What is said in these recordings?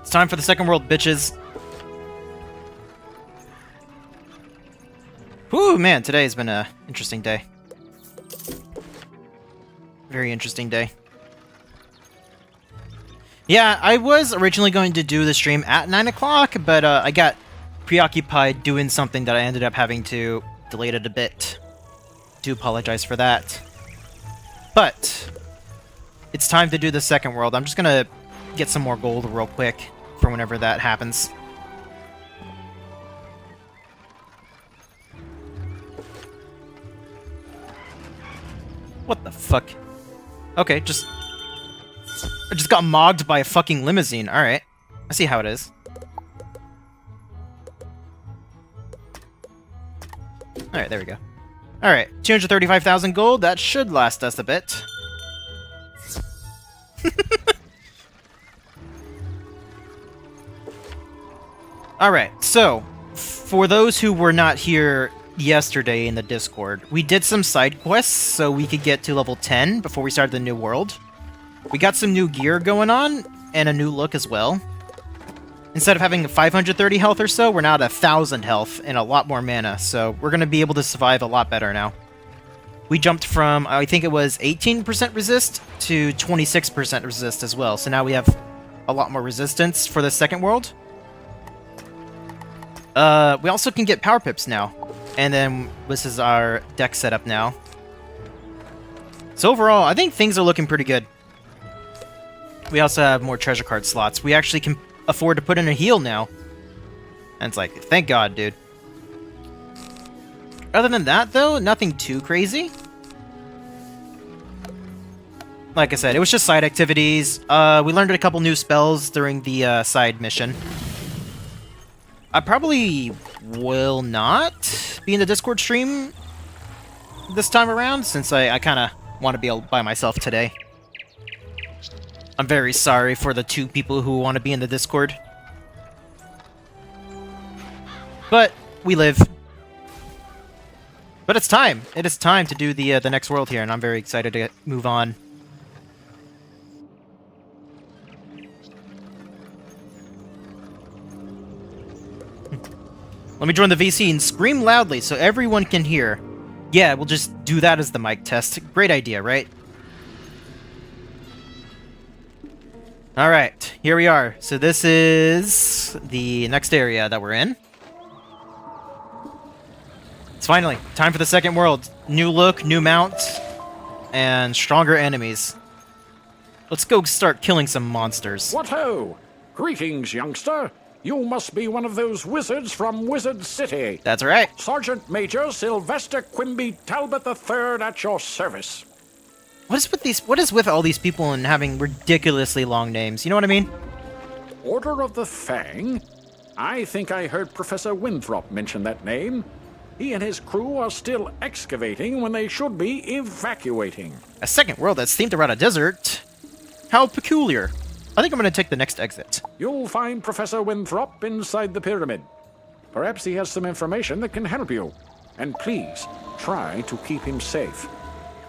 It's time for the second world, bitches. Whew, man, today has been an interesting day. Very interesting day. Yeah, I was originally going to do the stream at 9 o'clock, but I got preoccupied doing something that I ended up having to delay it a bit. Do apologize for that. But it's time to do the second world. I'm just gonna get some more gold real quick for whenever that happens. What the fuck? Okay, I just got mogged by a fucking limousine. Alright. I see how it is. Alright, there we go. Alright, 235,000 gold. That should last us a bit. Alright, so, for those who were not here yesterday in the Discord, we did some side quests so we could get to level 10 before we started the new world. We got some new gear going on, and a new look as well. Instead of having 530 health or so, we're now at 1,000 health and a lot more mana, so we're going to be able to survive a lot better now. We jumped from, I think it was 18% resist to 26% resist as well, so now we have a lot more resistance for the second world. We also can get power pips now, and then this is our deck setup now. So overall, I think things are looking pretty good. We also have more treasure card slots. We actually can afford to put in a heal now. And it's like, thank God, dude. Other than that, though, nothing too crazy. Like I said, it was just side activities. We learned a couple new spells during the side mission. I probably will not be in the Discord stream this time around, since I kind of want to be by myself today. I'm very sorry for the 2 people who want to be in the Discord. But we live. But it's time. It is time to do the next world here, and I'm very excited to move on. Let me join the VC and scream loudly so everyone can hear. Yeah, we'll just do that as the mic test. Great idea, right? Alright, here we are. So this is the next area that we're in. It's finally time for the second world. New look, new mount, and stronger enemies. Let's go start killing some monsters. What ho! Greetings, youngster. You must be one of those wizards from Wizard City. That's right. Sergeant Major Sylvester Quimby Talbot III at your service. What is with all these people and having ridiculously long names? You know what I mean? Order of the Fang? I think I heard Professor Winthrop mention that name. He and his crew are still excavating when they should be evacuating. A second world that's themed around a desert? How peculiar. I think I'm going to take the next exit. You'll find Professor Winthrop inside the pyramid. Perhaps he has some information that can help you. And please, try to keep him safe.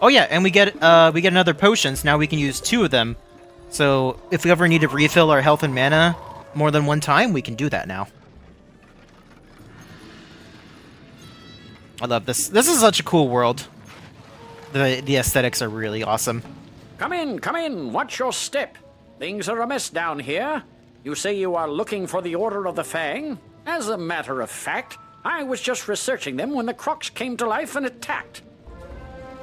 Oh yeah, and we get another potion, so now we can use 2 of them. So if we ever need to refill our health and mana more than one time, we can do that now. I love this. This is such a cool world. The aesthetics are really awesome. Come in, watch your step. Things are amiss down here. You say you are looking for the Order of the Fang? As a matter of fact, I was just researching them when the Crocs came to life and attacked.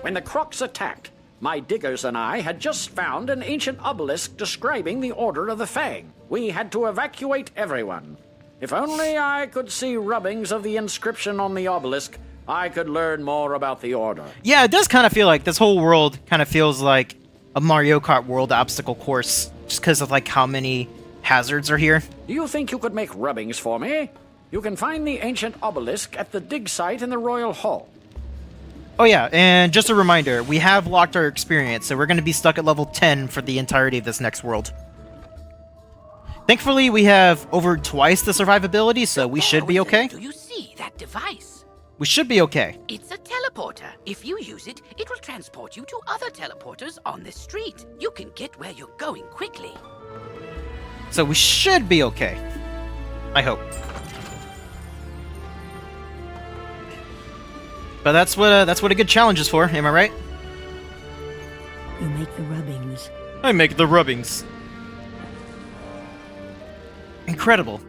When the Crocs attacked, my diggers and I had just found an ancient obelisk describing the Order of the Fang. We had to evacuate everyone. If only I could see rubbings of the inscription on the obelisk, I could learn more about the Order. Yeah, it does kind of feel like this whole world kind of feels like a Mario Kart World obstacle course, just because of like how many hazards are here. Do you think you could make rubbings for me? You can find the ancient obelisk at the dig site in the Royal Hall. Oh yeah, and just a reminder, we have locked our experience, so we're going to be stuck at level 10 for the entirety of this next world. Thankfully, we have over twice the survivability, so we should be okay. Do you see that device? We should be okay. It's a teleporter. If you use it, it will transport you to other teleporters on the street. You can get where you're going quickly. So we should be okay. I hope. But that's what a good challenge is for, am I right? You make the rubbings. I make the rubbings. Incredible.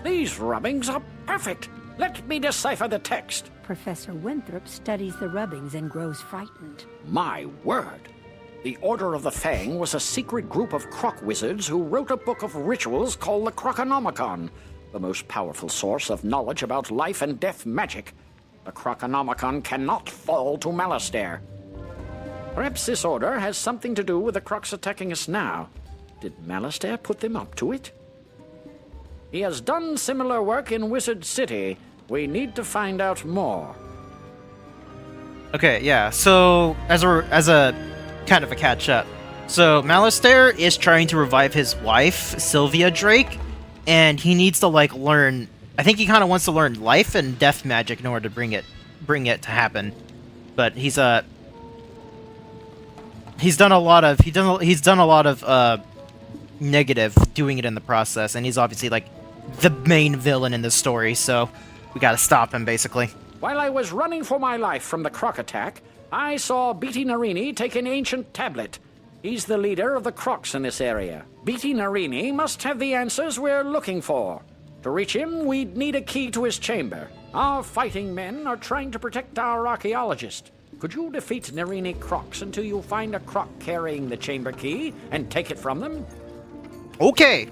These rubbings are perfect. Let me decipher the text. Professor Winthrop studies the rubbings and grows frightened. My word. The Order of the Fang was a secret group of croc wizards who wrote a book of rituals called the Croconomicon, the most powerful source of knowledge about life and death magic. The Croconomicon cannot fall to Malastare. Perhaps this order has something to do with the crocs attacking us now. Did Malastare put them up to it? He has done similar work in Wizard City. We need to find out more. Okay, yeah. So as a kind of a catch up. So Malastare is trying to revive his wife, Sylvia Drake, and he needs to like learn. I think he kind of wants to learn life and death magic in order to bring it to happen. But he's done a lot of negative doing it in the process, and he's obviously like the main villain in this story, so we gotta stop him basically. While I was running for my life from the croc attack, I saw Beatty Narini take an ancient tablet. He's the leader of the crocs in this area. Beatty Narini must have the answers we're looking for. To reach him, we'd need a key to his chamber. Our fighting men are trying to protect our archaeologist. Could you defeat Narini crocs until you find a croc carrying the chamber key and take it from them? Okay.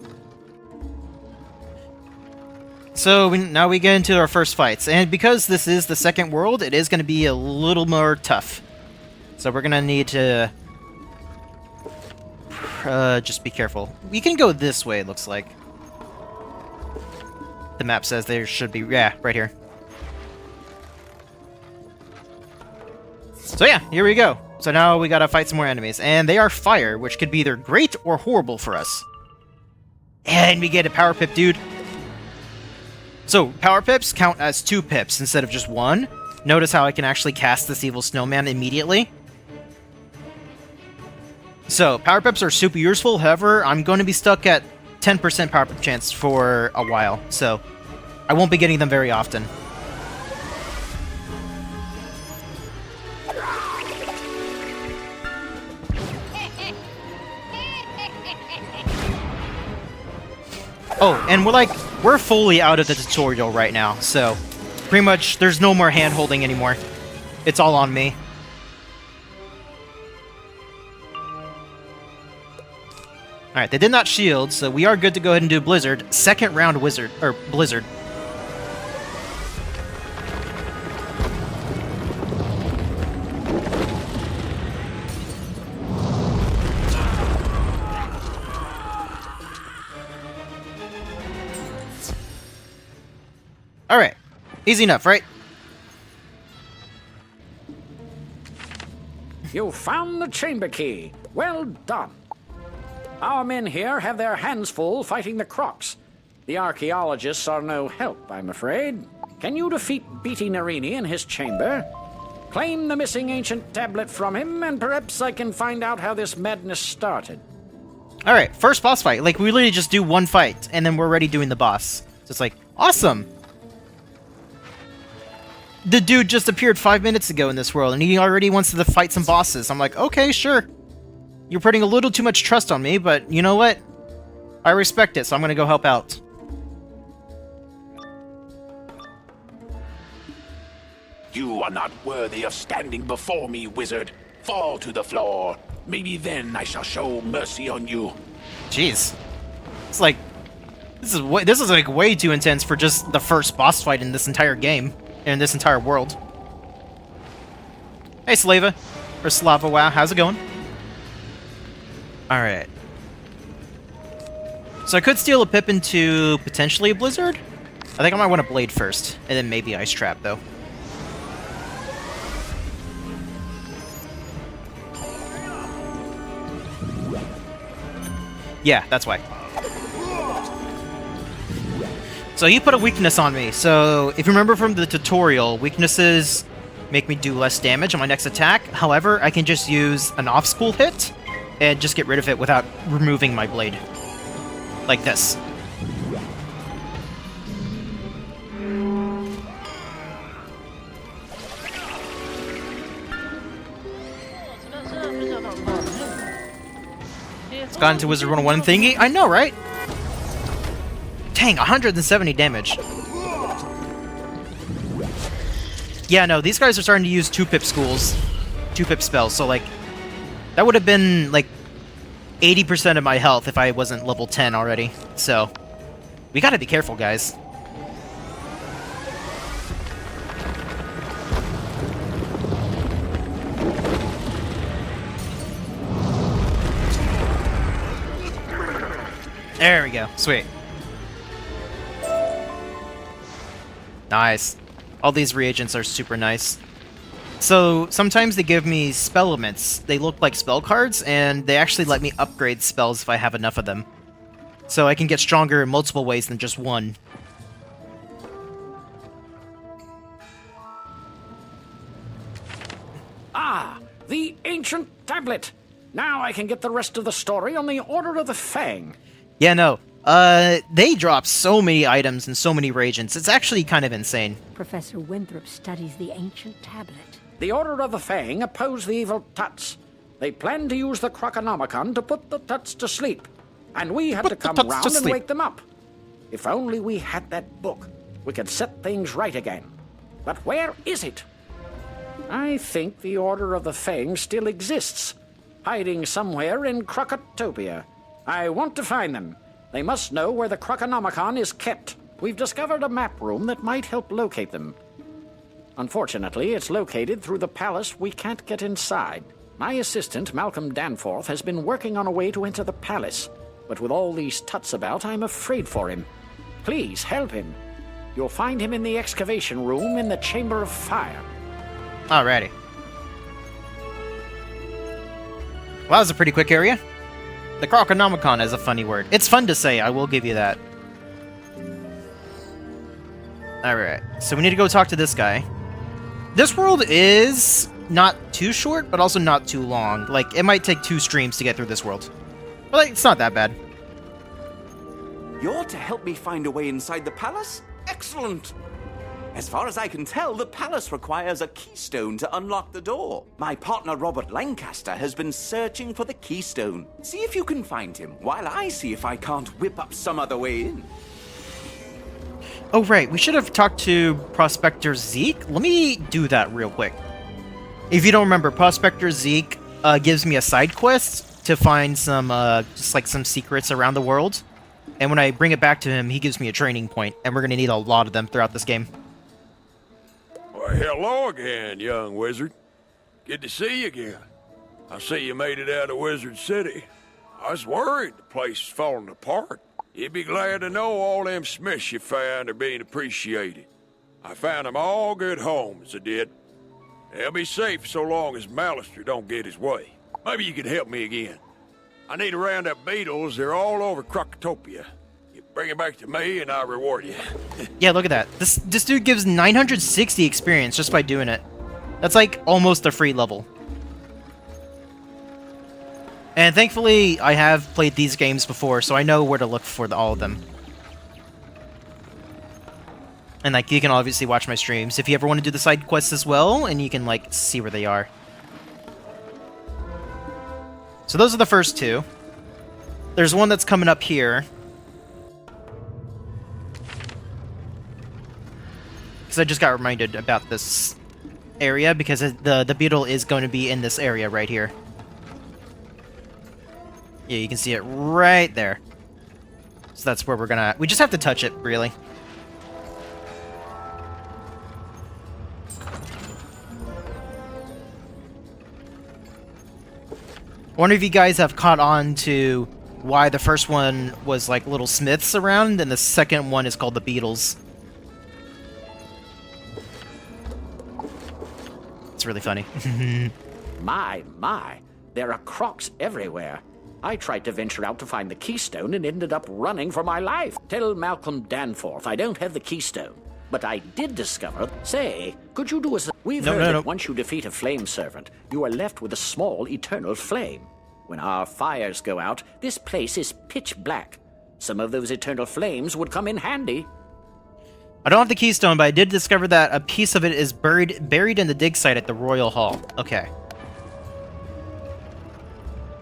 So now we get into our first fights, and because this is the second world, it is going to be a little more tough. So we're going to need to just be careful. We can go this way, it looks like. The map says there should be, yeah, right here. So yeah, here we go. So now we gotta fight some more enemies, and they are fire, which could be either great or horrible for us. And we get a power pip, dude. So, power pips count as 2 pips instead of just 1. Notice how I can actually cast this evil snowman immediately. So, power pips are super useful, however, I'm going to be stuck at 10% power pip chance for a while, so I won't be getting them very often. Oh, and we're fully out of the tutorial right now, so pretty much there's no more hand-holding anymore. It's all on me. Alright, they did not shield, so we are good to go ahead and do Blizzard. Second round Blizzard. Alright. Easy enough, right? You found the chamber key. Well done. Our men here have their hands full fighting the crocs. The archaeologists are no help, I'm afraid. Can you defeat Beatty Narini in his chamber? Claim the missing ancient tablet from him, and perhaps I can find out how this madness started. Alright, first boss fight. Like, we literally just do one fight, and then we're already doing the boss. So it's like, awesome! The dude just appeared 5 minutes ago in this world, and he already wants to fight some bosses. I'm like, okay, sure. You're putting a little too much trust on me, but you know what? I respect it, so I'm gonna go help out. You are not worthy of standing before me, wizard. Fall to the floor. Maybe then I shall show mercy on you. Jeez. It's like... This is like way too intense for just the first boss fight in this entire game. In this entire world. Hey, Slava. Or Slava Wow, how's it going? Alright. So I could steal a Pip into potentially a Blizzard. I think I might want a Blade first, and then maybe Ice Trap, though. Yeah, that's why. So he put a weakness on me. So if you remember from the tutorial, weaknesses make me do less damage on my next attack. However, I can just use an off-school hit and just get rid of it without removing my blade. Like this. It's gone into Wizard101 thingy. I know, right? Dang, 170 damage. Yeah, no, these guys are starting to use 2-pip schools. 2-pip spells, so like... That would have been, like, 80% of my health if I wasn't level 10 already. So, we gotta be careful, guys. There we go. Sweet. Nice. All these reagents are super nice. So, sometimes they give me spell elements. They look like spell cards, and they actually let me upgrade spells if I have enough of them. So I can get stronger in multiple ways than just one. Ah, the ancient tablet! Now I can get the rest of the story on the Order of the Fang. Yeah, no. They drop so many items and so many reagents. It's actually kind of insane. Professor Winthrop studies the ancient tablet. The Order of the Fang oppose the evil Tuts. They plan to use the Croconomicon to put the Tuts to sleep. And we had to come round and wake them up. If only we had that book, we could set things right again. But where is it? I think the Order of the Fang still exists, hiding somewhere in Crocotopia. I want to find them. They must know where the Croconomicon is kept. We've discovered a map room that might help locate them. Unfortunately, it's located through the palace. We can't get inside. My assistant, Malcolm Danforth, has been working on a way to enter the palace. But with all these Tuts about, I'm afraid for him. Please, help him. You'll find him in the excavation room in the Chamber of Fire. Alrighty. Well, that was a pretty quick area. The Croconomicon is a funny word. It's fun to say, I will give you that. Alright, so we need to go talk to this guy. This world is not too short, but also not too long. Like, it might take 2 streams to get through this world. But like, it's not that bad. You're to help me find a way inside the palace? Excellent! As far as I can tell, the palace requires a keystone to unlock the door. My partner Robert Lancaster has been searching for the keystone. See if you can find him, while I see if I can't whip up some other way in. Oh, right, we should have talked to Prospector Zeke. Let me do that real quick. If you don't remember, Prospector Zeke gives me a side quest to find some, just like some secrets around the world. And when I bring it back to him, he gives me a training point, and we're gonna need a lot of them throughout this game. Well, hello again, young wizard. Good to see you again. I see you made it out of Wizard City. I was worried the place was falling apart. You'd be glad to know all them Smiths you found are being appreciated. I found them all good homes, I did. They'll be safe so long as Malister don't get his way. Maybe you could help me again. I need to round up beetles. They're all over Crocotopia. You bring it back to me and I'll reward you. Yeah, look at that. This dude gives 960 experience just by doing it. That's like almost a free level. And thankfully, I have played these games before, so I know where to look for all of them. And like, you can obviously watch my streams if you ever want to do the side quests as well, and you can like see where they are. So those are the first 2. There's one that's coming up here. Because I just got reminded about this area, because the beetle is going to be in this area right here. Yeah, you can see it right there. So that's where we're gonna... We just have to touch it, really. wonder if you guys have caught on to why the first one was like little smiths around, and the second one is called the Beatles. It's really funny. My, there are crocs everywhere. I tried to venture out to find the keystone and ended up running for my life. Tell Malcolm Danforth I don't have the keystone. But I did discover... Say, could you do us... We've heard that once you defeat a flame servant, you are left with a small eternal flame. When our fires go out, this place is pitch black. Some of those eternal flames would come in handy. I don't have the keystone, but I did discover that a piece of it is buried in the dig site at the Royal Hall. Okay.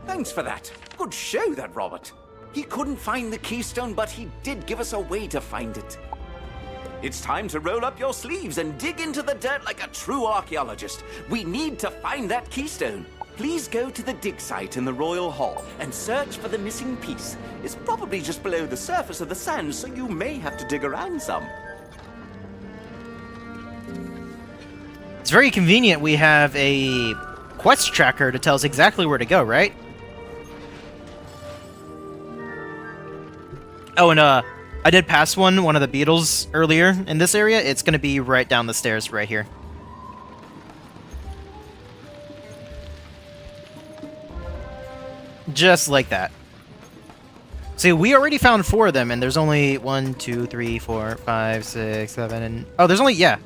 Thanks for that. Good show, that Robert. He couldn't find the keystone, but he did give us a way to find it. It's time to roll up your sleeves and dig into the dirt like a true archaeologist. We need to find that keystone. Please go to the dig site in the Royal Hall and search for the missing piece. It's probably just below the surface of the sand, so you may have to dig around some. It's very convenient we have a quest tracker to tell us exactly where to go, right? Oh, and I did pass one of the Beatles earlier in this area. It's going to be right down the stairs right here. Just like that. See, we already found 4 of them, and there's only 1, 2, 3, 4, 5, 6, 7, and... Oh, there's only, yeah.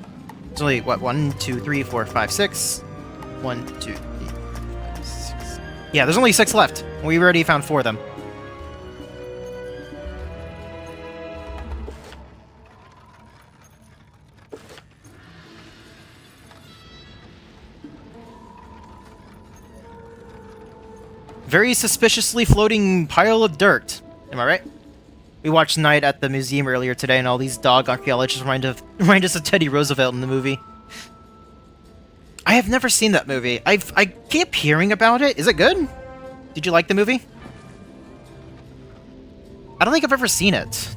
There's only, what, 1, 2, 3, 4, 5, 6. 1, 2, 3, 5, 6. Yeah, there's only 6 left. We already found 4 of them. Very suspiciously floating pile of dirt. Am I right? We watched Night at the museum earlier today, and all these dog archaeologists remind us of Teddy Roosevelt in the movie. I have never seen that movie. I keep hearing about it. Is it good? Did you like the movie? I don't think I've ever seen it.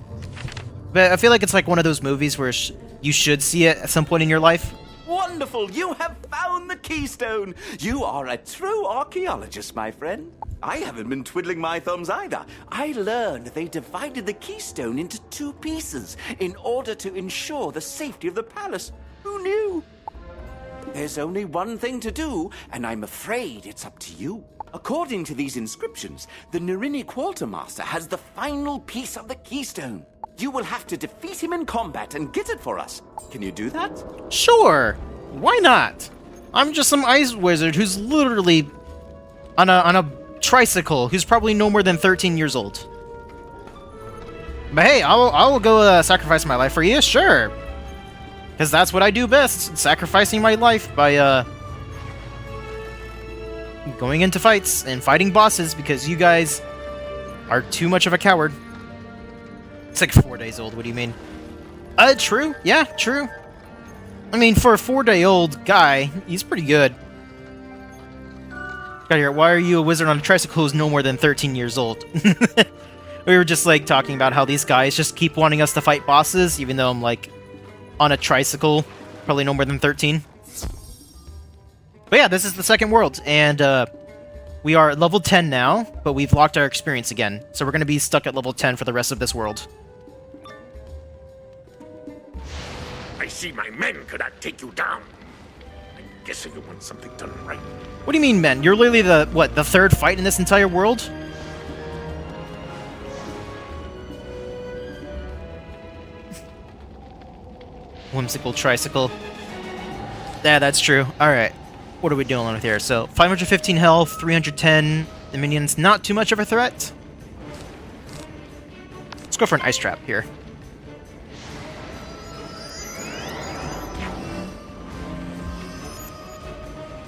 But I feel like it's like one of those movies where you should see it at some point in your life. Wonderful! You have found the keystone! You are a true archaeologist, my friend. I haven't been twiddling my thumbs either. I learned they divided the keystone into 2 pieces in order to ensure the safety of the palace. Who knew? There's only one thing to do, and I'm afraid it's up to you. According to these inscriptions, the Nerini Quartermaster has the final piece of the keystone. You will have to defeat him in combat and get it for us. Can you do that? Sure! Why not? I'm just some ice wizard who's literally on a tricycle, who's probably no more than 13 years old. But hey, I'll go sacrifice my life for you, sure. Because that's what I do best, sacrificing my life by going into fights and fighting bosses because you guys are too much of a coward. It's like 4 days old, what do you mean? True. Yeah, true. I mean, for a 4-day-old guy, he's pretty good. Got here, why are you a wizard on a tricycle who's no more than 13 years old? We were just, like, talking about how these guys just keep wanting us to fight bosses, even though I'm, like, on a tricycle, probably no more than 13. But yeah, this is the second world, and, we are at level 10 now, but we've locked our experience again. So we're going to be stuck at level 10 for the rest of this world. I see my men could not take you down. I'm guessing you want something done right. What do you mean, men? You're literally the, what, the 3rd fight in this entire world? Whimsical tricycle. Yeah, that's true. Alright. What are we dealing with here? So, 515 health, 310 the minions. Not too much of a threat. Let's go for an ice trap here.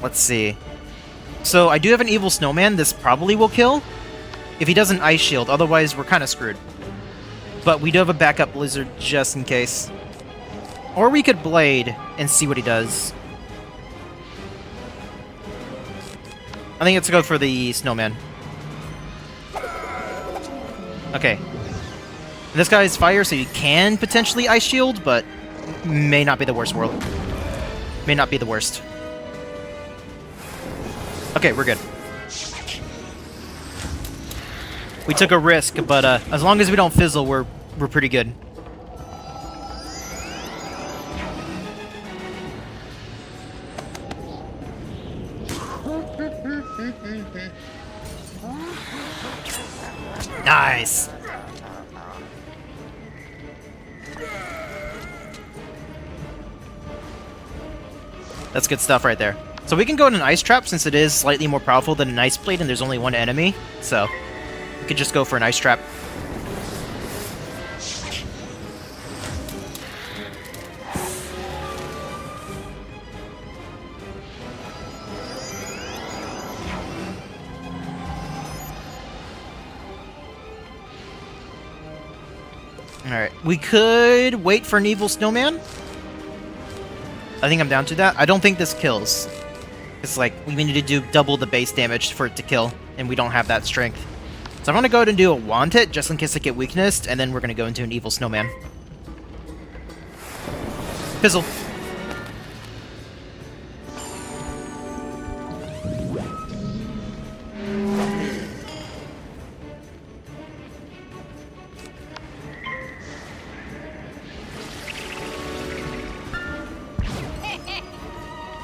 Let's see. So, I do have an evil snowman. This probably will kill. If he doesn't ice shield, otherwise we're kind of screwed. But we do have a backup blizzard just in case. Or we could blade and see what he does. I think let's go for the snowman. Okay. This guy is fire, so you can potentially ice shield, but may not be the worst world. May not be the worst. Okay, we're good. We took a risk, but as long as we don't fizzle, we're pretty good. Nice. That's good stuff right there. So we can go in an ice trap since it is slightly more powerful than an ice blade and there's only one enemy. So we could just go for an ice trap. Alright, we could wait for an evil snowman. I think I'm down to that. I don't think this kills. It's like, we need to do double the base damage for it to kill, and we don't have that strength. So I'm gonna go ahead and do a want it, just in case I get weaknessed, and then we're gonna go into an evil snowman. Fizzle.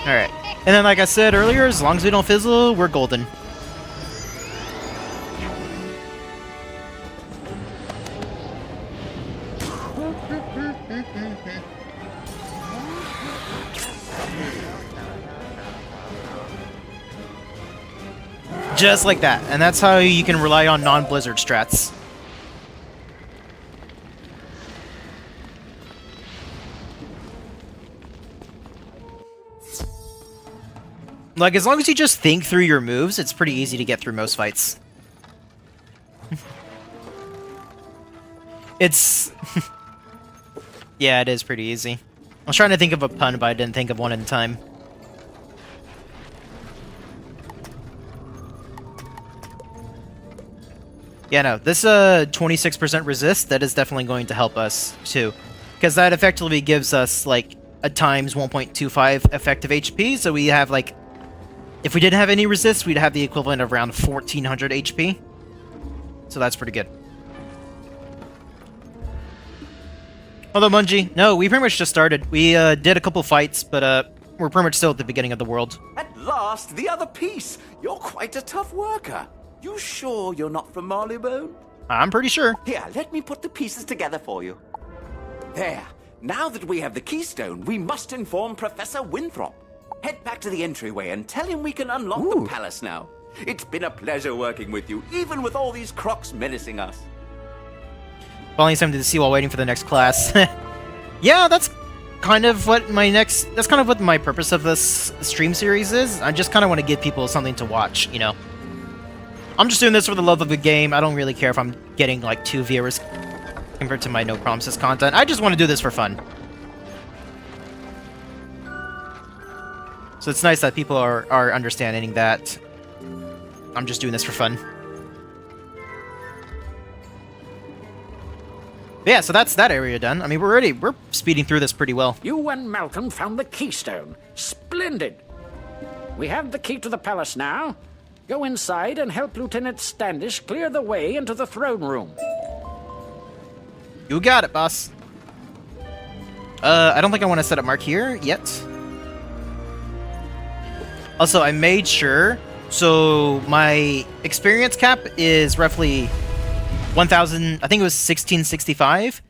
Alright. And then, like I said earlier, as long as we don't fizzle, we're golden. Just like that. And that's how you can rely on non-blizzard strats. Like, as long as you just think through your moves, it's pretty easy to get through most fights. It's... yeah, it is pretty easy. I was trying to think of a pun, but I didn't think of one in time. Yeah, no, this 26% resist, that is definitely going to help us, too. Because that effectively gives us, like, a times 1.25 effective HP, so we have, like... If we didn't have any resist, we'd have the equivalent of around 1400 HP. So that's pretty good. Although, Mungie, no, we pretty much just started. We did a couple fights, but we're pretty much still at the beginning of the world. At last, the other piece. You're quite a tough worker. You sure you're not from Marleybone? I'm pretty sure. Here, let me put the pieces together for you. There. Now that we have the keystone, we must inform Professor Winthrop. Head back to the entryway and tell him we can unlock the palace now. It's been a pleasure working with you, even with all these crocs menacing us. Following something to see while waiting for the next class. Yeah, that's kind of what that's kind of what my purpose of this stream series is. I just kind of want to give people something to watch, you know. I'm just doing this for the love of the game. I don't really care if I'm getting like 2 viewers compared to my No Promises content. I just want to do this for fun. So it's nice that people are understanding that I'm just doing this for fun. But yeah, so that's that area done. I mean, we're speeding through this pretty well. You and Malcolm found the keystone. Splendid. We have the key to the palace now. Go inside and help Lieutenant Standish clear the way into the throne room. You got it, boss. I don't think I want to set up Mark here yet. Also, I made sure, so my experience cap is roughly 1,000, I think it was 1665.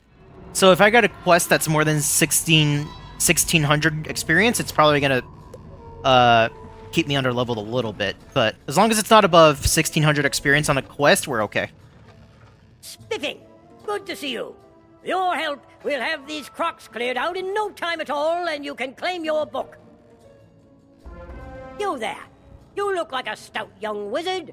So if I got a quest that's more than 1600 experience, it's probably going to keep me under leveled a little bit. But as long as it's not above 1600 experience on a quest, we're okay. Spiffing! Good to see you. With your help, we'll have these crocs cleared out in no time at all, and you can claim your book. You there. You look like a stout young wizard.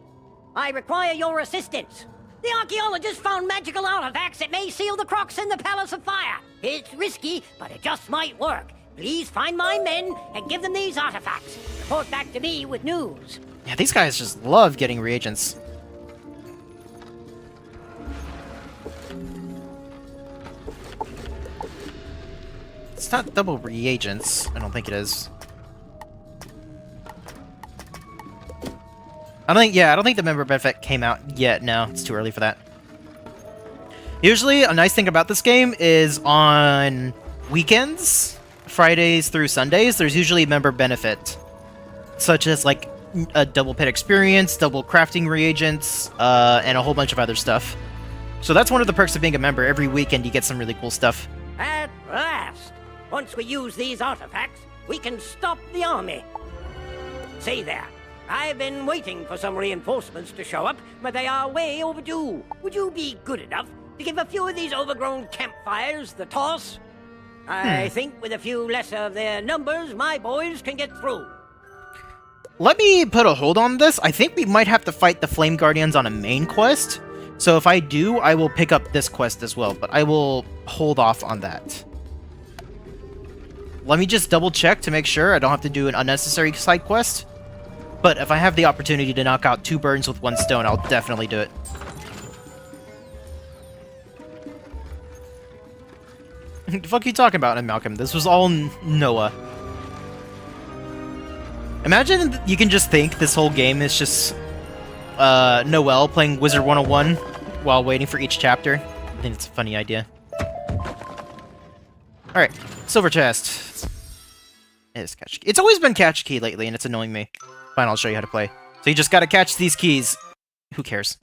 I require your assistance. The archaeologists found magical artifacts that may seal the crocs in the Palace of Fire. It's risky, but it just might work. Please find my men and give them these artifacts. Report back to me with news. Yeah, these guys just love getting reagents. It's not double reagents. I don't think it is. I don't think the member benefit came out yet. No, it's too early for that. Usually, a nice thing about this game is on weekends, Fridays through Sundays, there's usually member benefit, such as like a double pet experience, double crafting reagents, and a whole bunch of other stuff. So that's one of the perks of being a member. Every weekend you get some really cool stuff. At last! Once we use these artifacts, we can stop the army. Say there, I've been waiting for some reinforcements to show up, but they are way overdue. Would you be good enough to give a few of these overgrown campfires the toss? I think with a few less of their numbers, my boys can get through. Let me put a hold on this. I think we might have to fight the Flame Guardians on a main quest. So if I do, I will pick up this quest as well, but I will hold off on that. Let me just double check to make sure I don't have to do an unnecessary side quest. But if I have the opportunity to knock out 2 birds with 1 stone, I'll definitely do it. What the fuck are you talking about, Malcolm? This was all Noah. Imagine you can just think this whole game is just Noel playing Wizard101 while waiting for each chapter. I think it's a funny idea. Alright, silver chest. It's catch key. It's always been catch key lately, and it's annoying me. Fine, I'll show you how to play. So you just gotta catch these keys. Who cares?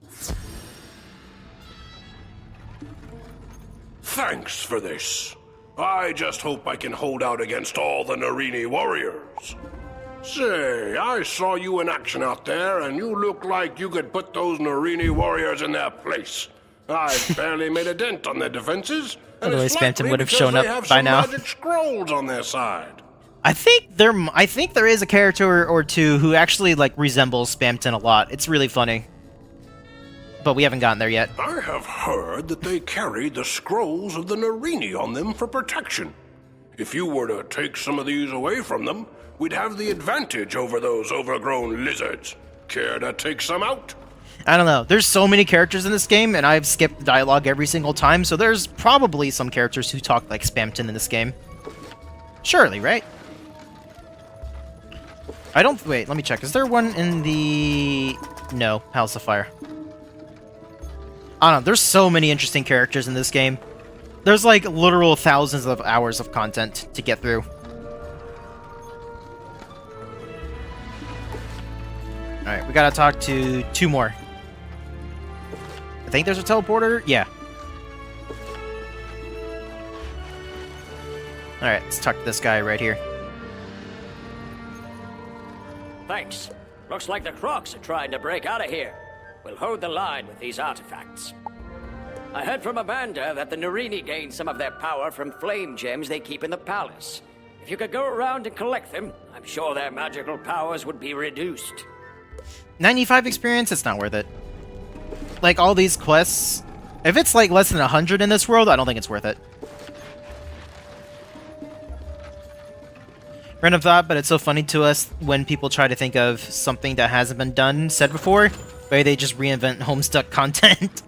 Thanks for this. I just hope I can hold out against all the Narini warriors. Say, I saw you in action out there, and you look like you could put those Narini warriors in their place. I barely made a dent on their defenses, and Otherwise, it's Phantom likely would have because shown they up have by some now. magic scrolls on their side. I think there is a character or two who actually like resembles Spamton a lot. It's really funny. But we haven't gotten there yet. I have heard that they carry the scrolls of the Narini on them for protection. If you were to take some of these away from them, we'd have the advantage over those overgrown lizards. Care to take some out? I don't know. There's so many characters in this game, and I've skipped the dialogue every single time, so there's probably some characters who talk like Spamton in this game. Surely, right? I don't... Wait, let me check. Is there one in the... No, House of Fire. I don't know. There's so many interesting characters in this game. There's like literal thousands of hours of content to get through. Alright, we gotta talk to 2 more. I think there's a teleporter? Yeah. Alright, let's talk to this guy right here. Thanks. Looks like the Crocs are trying to break out of here. We'll hold the line with these artifacts. I heard from Amanda that the Narini gained some of their power from flame gems they keep in the palace. If you could go around and collect them, I'm sure their magical powers would be reduced. 95 experience? It's not worth it. Like, all these quests... If it's, like, less than 100 in this world, I don't think it's worth it. Random thought, but it's so funny to us when people try to think of something that hasn't been said before, where they just reinvent Homestuck content.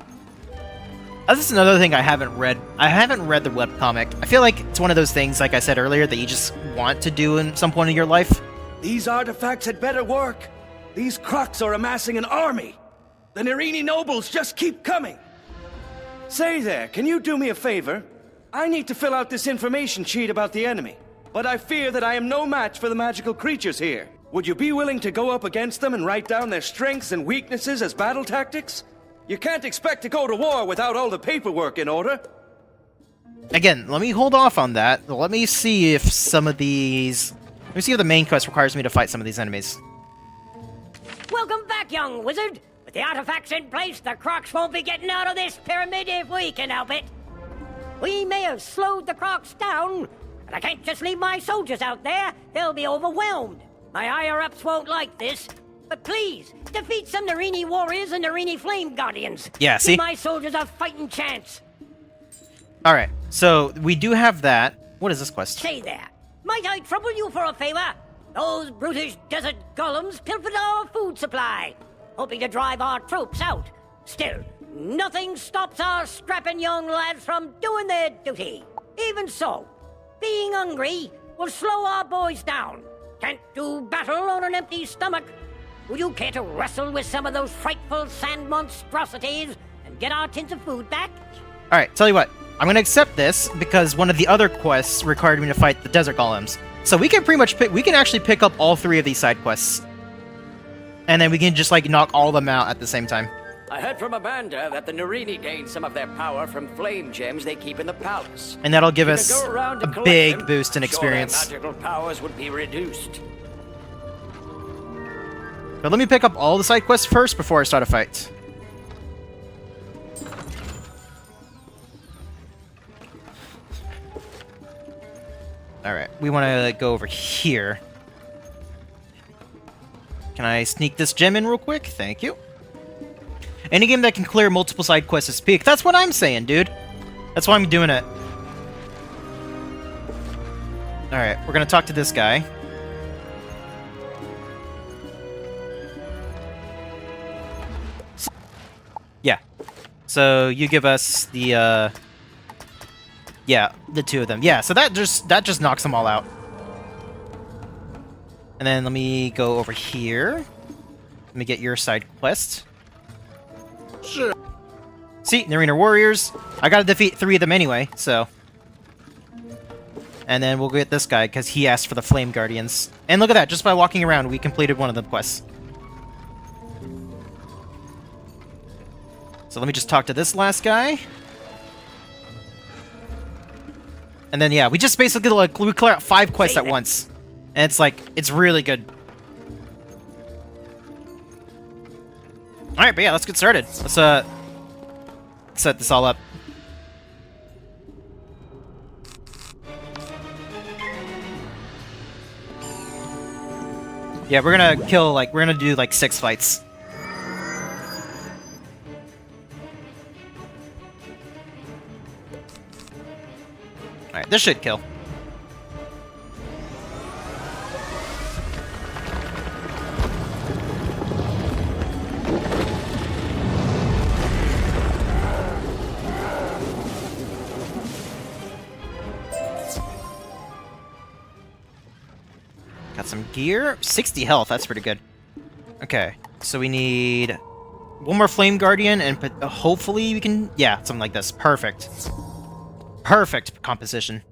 This is another thing I haven't read. I haven't read the webcomic. I feel like it's one of those things, like I said earlier, that you just want to do in some point in your life. These artifacts had better work. These Crocs are amassing an army. The Narini nobles just keep coming. Say there, can you do me a favor? I need to fill out this information sheet about the enemy, but I fear that I am no match for the magical creatures here. Would you be willing to go up against them and write down their strengths and weaknesses as battle tactics? You can't expect to go to war without all the paperwork in order. Again, let me hold off on that. Let me see if some of these... Let me see if the main quest requires me to fight some of these enemies. Welcome back, young wizard. With the artifacts in place, the Crocs won't be getting out of this pyramid if we can help it. We may have slowed the Crocs down, but I can't just leave my soldiers out there. They'll be overwhelmed. My higher-ups won't like this. But please, defeat some Narini warriors and Narini flame guardians. Yeah, see? Give my soldiers a fighting chance. Alright, so we do have that. What is this quest? Say there, might I trouble you for a favor? Those brutish desert golems pilfered our food supply, hoping to drive our troops out. Still, nothing stops our strapping young lads from doing their duty. Even so, being hungry will slow our boys down. Can't do battle on an empty stomach. Would you care to wrestle with some of those frightful sand monstrosities and get our tins of food back? Alright, tell you what. I'm gonna accept this because one of the other quests required me to fight the desert golems. So we can pretty much we can actually pick up all 3 of these side quests. And then we can just, like, knock all of them out at the same time. I heard from Amanda that the Narini gained some of their power from flame gems they keep in the palace. And that'll give If us you could go around to a collect big them, boost in sure their experience. magical powers would be reduced. But let me pick up all the side quests first before I start a fight. Alright, we want to go over here. Can I sneak this gem in real quick? Thank you. Any game that can clear multiple side quests is peak. That's what I'm saying, dude. That's why I'm doing it. Alright, we're gonna talk to this guy. Yeah. So you give us the yeah, the 2 of them. Yeah, so that just knocks them all out. And then let me go over here. Let me get your side quest. Sure. See, Narina Warriors. I gotta defeat 3 of them anyway, so. And then we'll get this guy, because he asked for the Flame Guardians. And look at that, just by walking around, we completed one of the quests. So let me just talk to this last guy. And then, yeah, we just basically, like, we clear out 5 quests at once. And it's like, it's really good. Alright, but yeah, let's get started. Let's, set this all up. Yeah, we're gonna kill, like, we're gonna do, like, 6 fights. Alright, this should kill. Got some gear. 60 health, that's pretty good. Okay, so we need 1 more Flame Guardian, and hopefully we can... Yeah, something like this. Perfect. Perfect composition.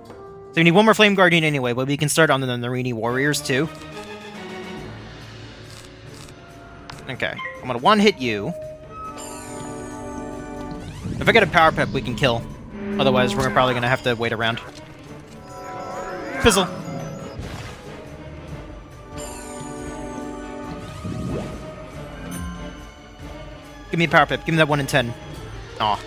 So we need 1 more Flame Guardian anyway, but we can start on the Narini Warriors too. Okay, I'm gonna 1-hit you. If I get a Power Pep, we can kill. Otherwise, we're probably gonna have to wait around. Fizzle. Give me a Power Pip. Give me that 1 in 10. Aw.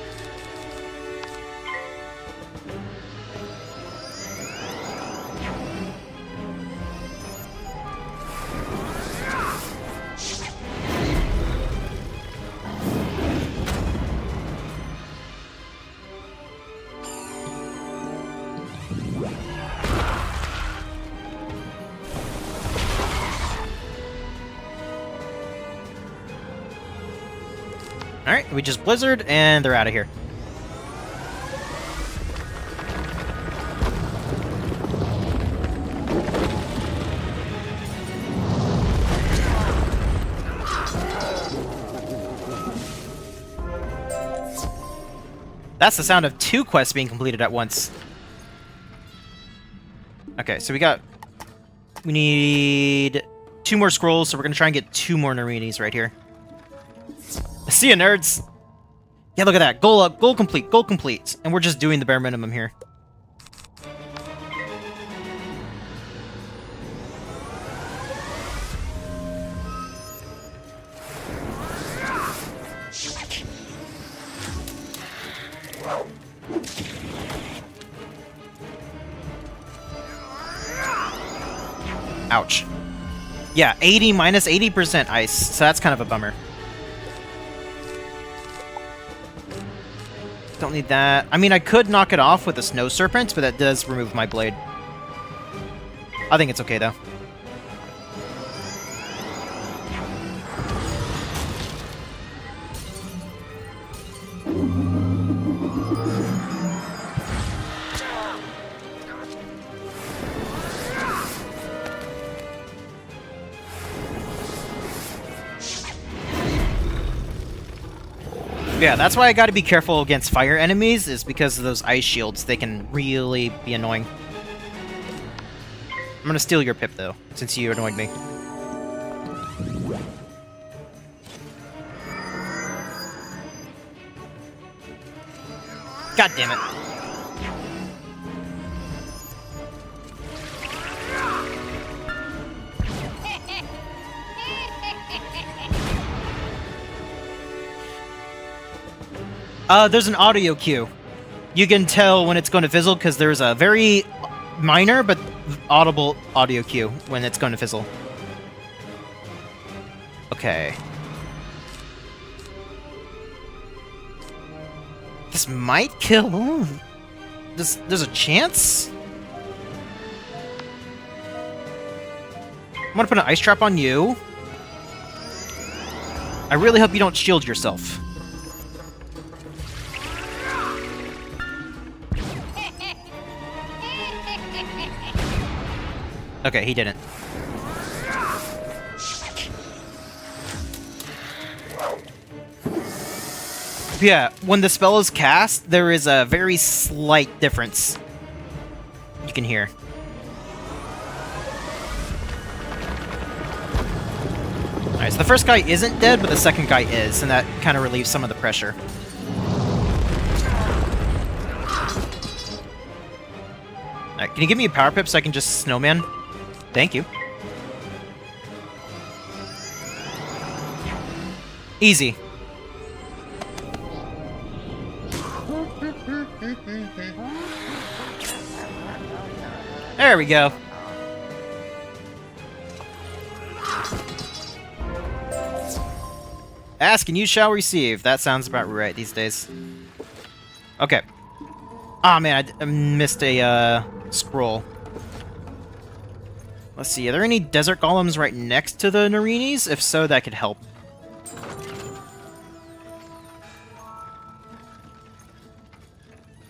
Alright, we just Blizzard, and they're out of here. That's the sound of 2 quests being completed at once. Okay, so we need 2 more scrolls, so we're gonna try and get 2 more Narinis right here. See ya, nerds! Yeah, look at that. Goal up, goal complete, goal complete. And we're just doing the bare minimum here. Ouch. Yeah, 80 minus 80% ice, so that's kind of a bummer. Don't need that. I mean, I could knock it off with a Snow Serpent, but that does remove my blade. I think it's okay, though. Yeah, that's why I gotta be careful against fire enemies, is because of those ice shields. They can really be annoying. I'm gonna steal your pip, though, since you annoyed me. God damn it. There's an audio cue. You can tell when it's going to fizzle because there's a very minor but audible audio cue when it's going to fizzle. Okay. This might kill. Ooh. There's a chance? I'm gonna put an ice trap on you. I really hope you don't shield yourself. Okay, he didn't. Yeah, when the spell is cast, there is a very slight difference you can hear. Alright, so the first guy isn't dead, but the second guy is, and that kind of relieves some of the pressure. Alright, can you give me a power pip so I can just snowman? Thank you. Easy. There we go. Ask and you shall receive. That sounds about right these days. Okay. Ah, man, I missed a scroll. Let's see, are there any desert golems right next to the Narinis? If so, that could help.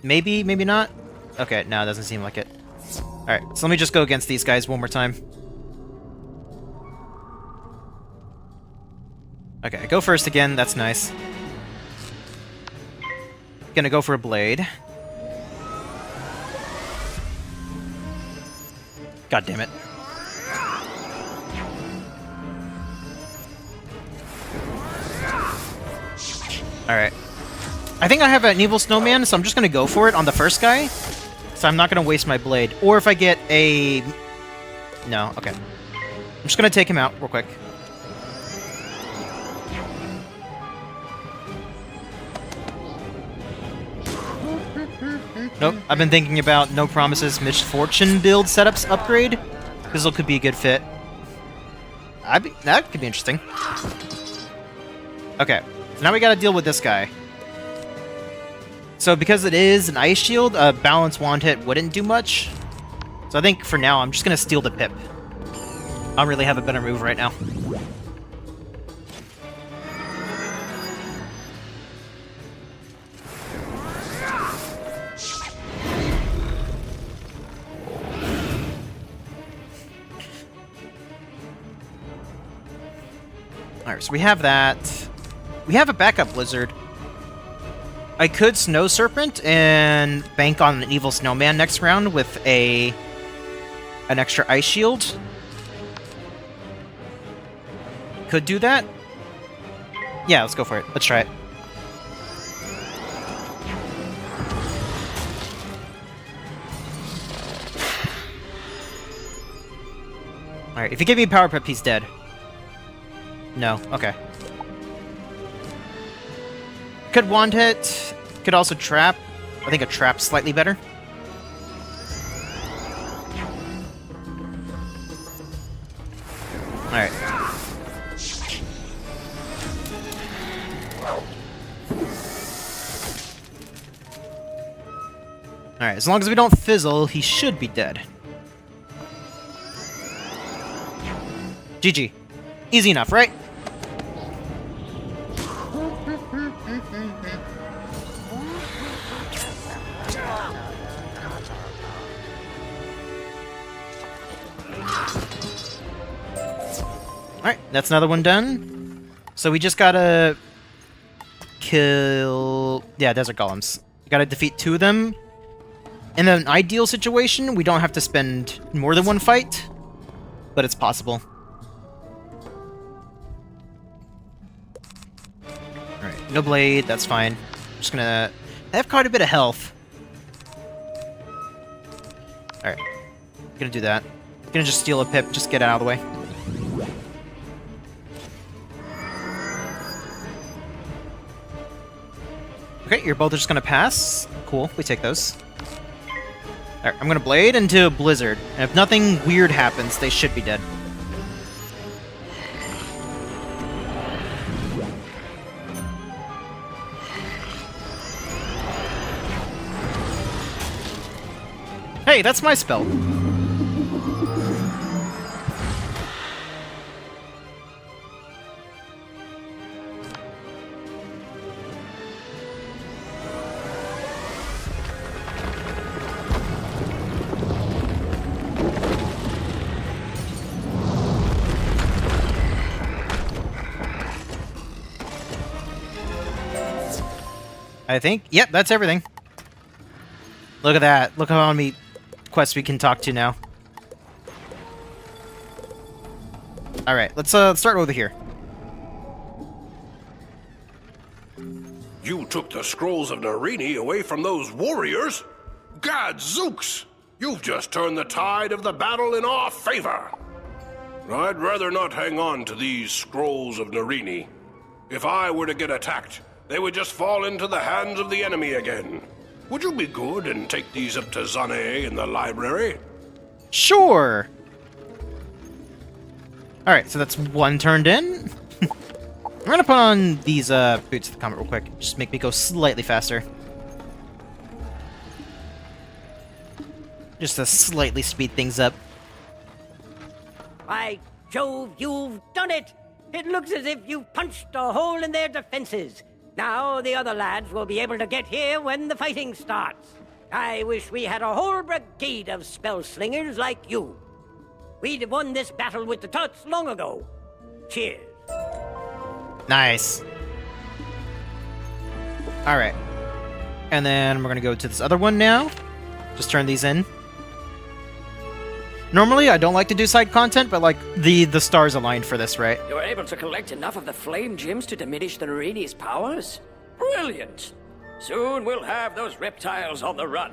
Maybe, maybe not? Okay, no, it doesn't seem like it. Alright, so let me just go against these guys one more time. Okay, go first again, that's nice. Gonna go for a blade. God damn it. Alright. I think I have an evil snowman, so I'm just gonna go for it on the first guy. So I'm not gonna waste my blade. Or if I get a... No, okay. I'm just gonna take him out real quick. Nope, I've been thinking about No Promises Misfortune build setups upgrade. Fizzle could be a good fit. That could be interesting. Okay, so now we gotta deal with this guy. So because it is an ice shield, a balance wand hit wouldn't do much. So I think for now I'm just gonna steal the pip. I don't really have a better move right now. Alright, so we have that. We have a backup Blizzard. I could Snow Serpent and bank on an Evil Snowman next round with an extra Ice Shield. Could do that. Yeah, let's go for it. Let's try it. Alright, if you give me a power pip, he's dead. No, okay. Could wand hit, could also trap. I think a trap's slightly better. Alright. Alright, as long as we don't fizzle, he should be dead. GG. Easy enough, right? Alright, that's another one done. So we just gotta kill... Yeah, desert golems. We gotta defeat 2 of them. In an ideal situation, we don't have to spend more than 1 fight, but it's possible. Alright, no blade, that's fine. Just gonna... I have quite a bit of health. Alright, gonna do that. Gonna just steal a pip, just get it out of the way. Okay, you're both just gonna pass. Cool, we take those. Alright, I'm gonna blade into Blizzard, and if nothing weird happens, they should be dead. Hey, that's my spell. I think. Yep, that's everything. Look at that. Look how many quests we can talk to now. Alright, let's start over here. You took the scrolls of Narini away from those warriors? Gadzooks! You've just turned the tide of the battle in our favor. I'd rather not hang on to these scrolls of Narini. If I were to get attacked, they would just fall into the hands of the enemy again. Would you be good and take these up to Zane in the library? Sure! Alright, so that's 1 turned in. I'm gonna put on these boots of the comet real quick. Just make me go slightly faster. Just to slightly speed things up. By Jove, you've done it! It looks as if you've punched a hole in their defenses. Now the other lads will be able to get here when the fighting starts. I wish we had a whole brigade of spell slingers like you. We'd have won this battle with the Tuts long ago. Cheers. Nice. Alright. And then we're gonna go to this other one now. Just turn these in. Normally, I don't like to do side content, but like the stars aligned for this, right? You were able to collect enough of the flame gems to diminish the Narini's powers? Brilliant! Soon we'll have those reptiles on the run.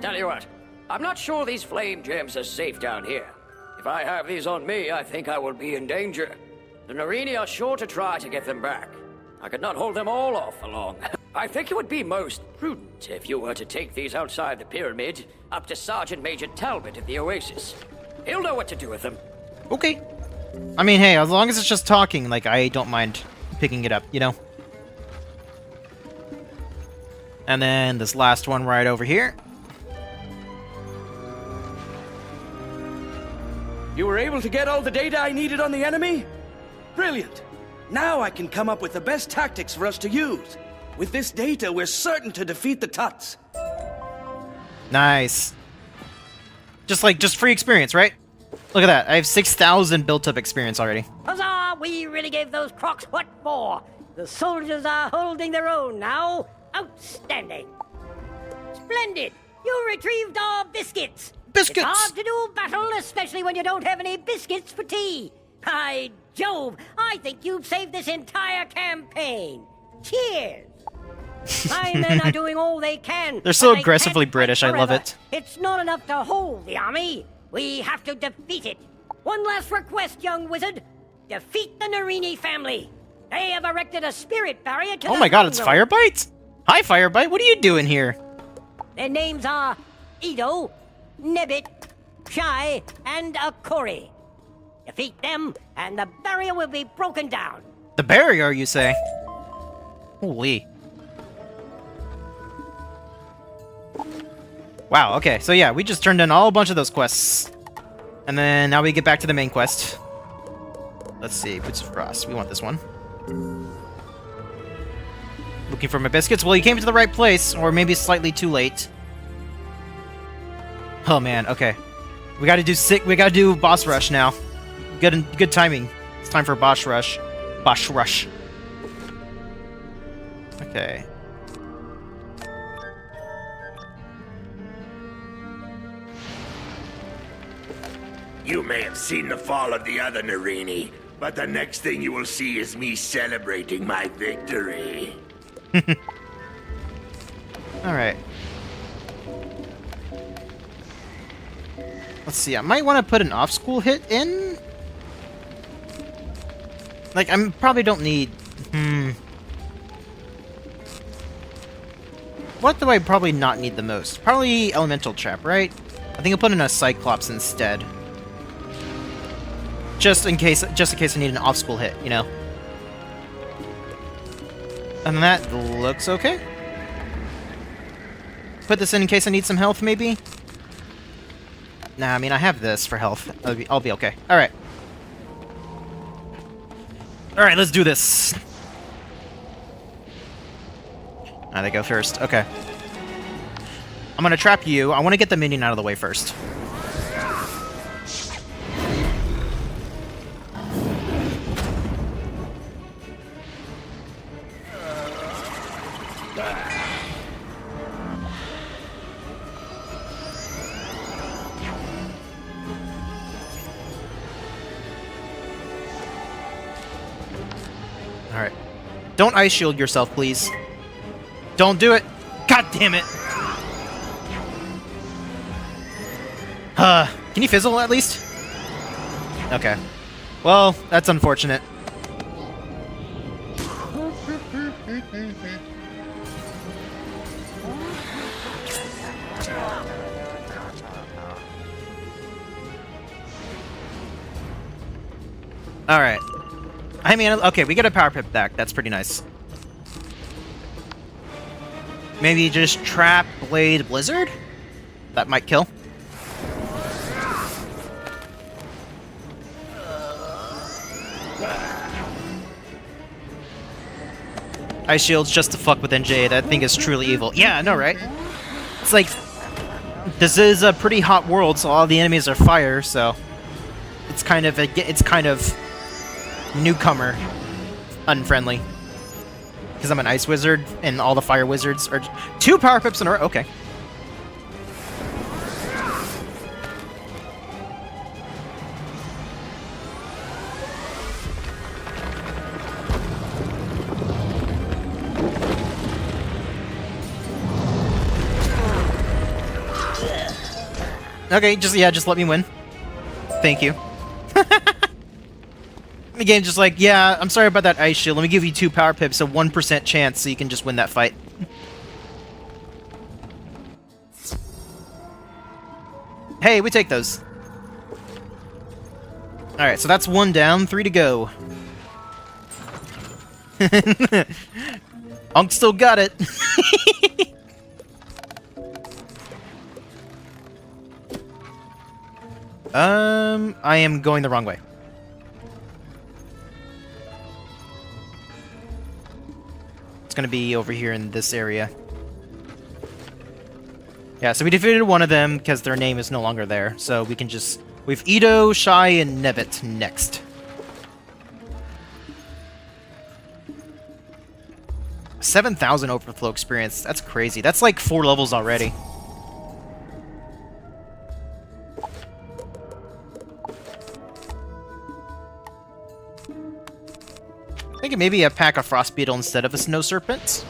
Tell you what, I'm not sure these flame gems are safe down here. If I have these on me, I think I will be in danger. The Narini are sure to try to get them back. I could not hold them all off for long. I think it would be most prudent if you were to take these outside the pyramid, up to Sergeant Major Talbot at the Oasis. He'll know what to do with them. Okay. I mean, hey, as long as it's just talking, like, I don't mind picking it up, you know? And then this last one right over here. You were able to get all the data I needed on the enemy? Brilliant. Now I can come up with the best tactics for us to use. With this data, we're certain to defeat the Tuts. Nice. Just free experience, right? Look at that. I have 6,000 built-up experience already. Huzzah! We really gave those crocs what for. The soldiers are holding their own now. Outstanding. Splendid. You retrieved our biscuits. Biscuits! It's hard to do battle, especially when you don't have any biscuits for tea. By Jove, I think you've saved this entire campaign. Cheers. My men are doing all they can. They're so but they aggressively can't British, fight I love forever. it. It's not enough to hold the army. We have to defeat it. One last request, young wizard. Defeat the Narini family. They have erected a spirit barrier to Oh the my god, it's throne room. Firebite? Hi, Firebite. What are you doing here? Their names are Edo, Nebbit, Shai, and Akori. Defeat them, and the barrier will be broken down. The barrier, you say? Holy. Wow, okay. So yeah, we just turned in a bunch of those quests. And then now we get back to the main quest. Let's see, Boots of Frost. We want this one. Looking for my biscuits? Well, you came to the right place, or maybe slightly too late. Oh man, okay. We gotta do boss rush now. Good timing. It's time for boss rush. Boss rush. Okay. You may have seen the fall of the other Narini, but the next thing you will see is me celebrating my victory. Alright. Let's see, I might want to put an off-school hit in? Like, I probably don't need... What do I probably not need the most? Probably Elemental Trap, right? I think I'll put in a Cyclops instead. Just in case I need an off-school hit, you know? And that looks okay. Put this in case I need some health, maybe? Nah, I mean, I have this for health. I'll be okay. Alright. Alright, let's do this. They go first. Okay. I'm gonna trap you. I want to get the minion out of the way first. Alright. Don't ice shield yourself, please. Don't do it! God damn it! Can you fizzle at least? Okay. Well, that's unfortunate. Alright. I mean, okay, we get a power pip back. That's pretty nice. Maybe just trap Blade Blizzard? That might kill. Ice Shield's just to fuck with NJ. That thing is truly evil. Yeah, I know, right? It's like... This is a pretty hot world, so all the enemies are fire, so... It's kind of... newcomer unfriendly. Because I'm an ice wizard, and all the fire wizards are... 2 power pips in a row? Okay. Okay, just let me win. Thank you. Again, just like, yeah, I'm sorry about that ice shield. Let me give you 2 power pips, a 1% chance, so you can just win that fight. Hey, we take those. Alright, so that's 1 down, 3 to go. Unk still got it. I am going the wrong way. It's gonna be over here in this area. Yeah, so we defeated one of them because their name is no longer there. So we can just... We've Ito, Shai, and Nebbit next. 7,000 overflow experience. That's crazy. That's like 4 levels already. I think maybe a pack of Frost Beetle instead of a Snow Serpent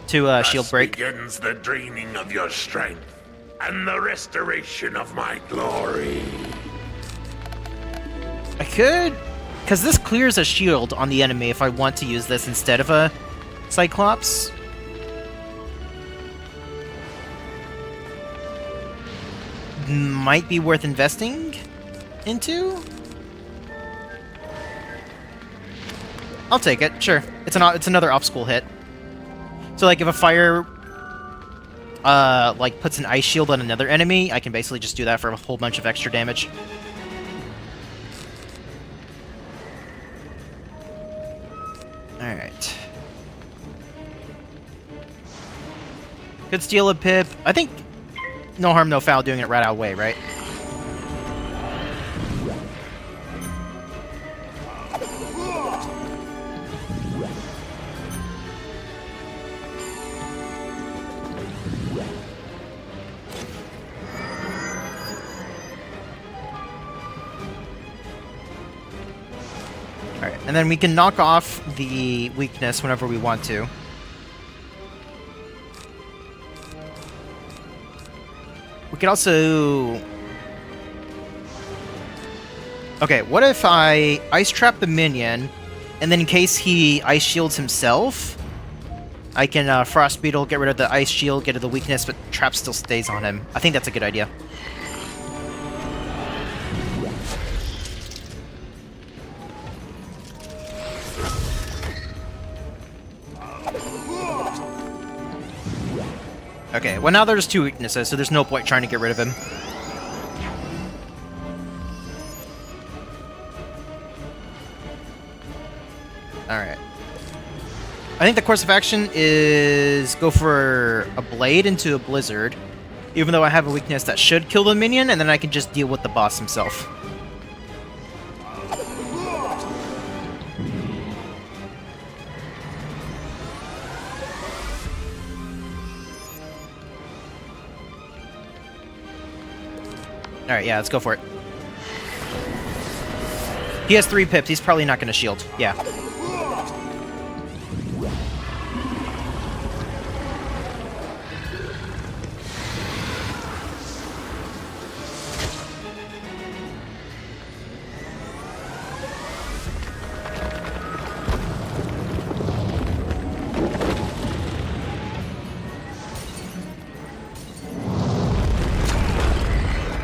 to shield break. Begins the draining of your strength and the restoration of my glory. I could, because this clears a shield on the enemy if I want to use this instead of a Cyclops. Might be worth investing into. I'll take it, sure. It's another off-school hit. So, like, if a fire, like, puts an ice shield on another enemy, I can basically just do that for a whole bunch of extra damage. Alright. Could steal a pip. I think no harm, no foul doing it right out of the way, right? And then we can knock off the weakness whenever we want to. We could also... Okay, what if I ice trap the minion, and then in case he ice shields himself, I can Frost Beetle, get rid of the ice shield, get rid of the weakness, but trap still stays on him. I think that's a good idea. Okay, well now there's 2 weaknesses, so there's no point trying to get rid of him. Alright. I think the course of action is go for a blade into a blizzard, even though I have a weakness that should kill the minion, and then I can just deal with the boss himself. Alright, yeah, let's go for it. He has 3 pips, he's probably not going to shield. Yeah.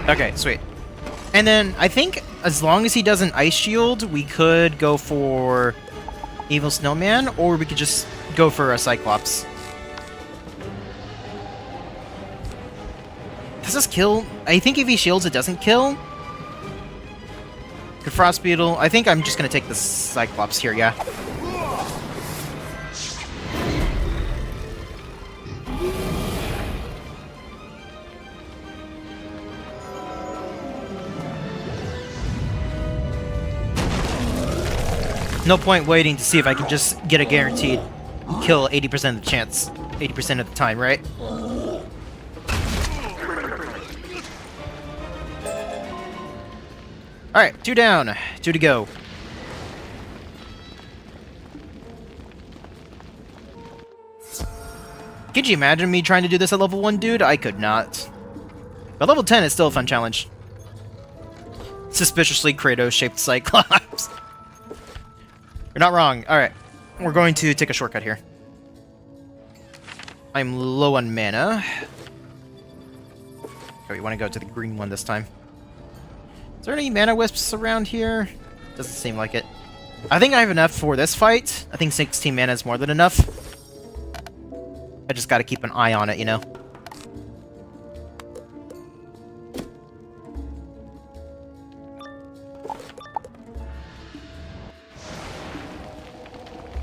Okay, sweet. And then, I think, as long as he doesn't Ice Shield, we could go for Evil Snowman, or we could just go for a Cyclops. Does this kill? I think if he shields, it doesn't kill. The Frost Beetle. I think I'm just gonna take the Cyclops here, yeah. No point waiting to see if I can just get a guaranteed kill 80% of the chance. 80% of the time, right? Alright, 2 down. 2 to go. Could you imagine me trying to do this at level 1, dude? I could not. But level 10 is still a fun challenge. Suspiciously Kratos-shaped Cyclops. You're not wrong. Alright. We're going to take a shortcut here. I'm low on mana. Okay, we want to go to the green one this time. Is there any mana wisps around here? Doesn't seem like it. I think I have enough for this fight. I think 16 mana is more than enough. I just gotta keep an eye on it, you know?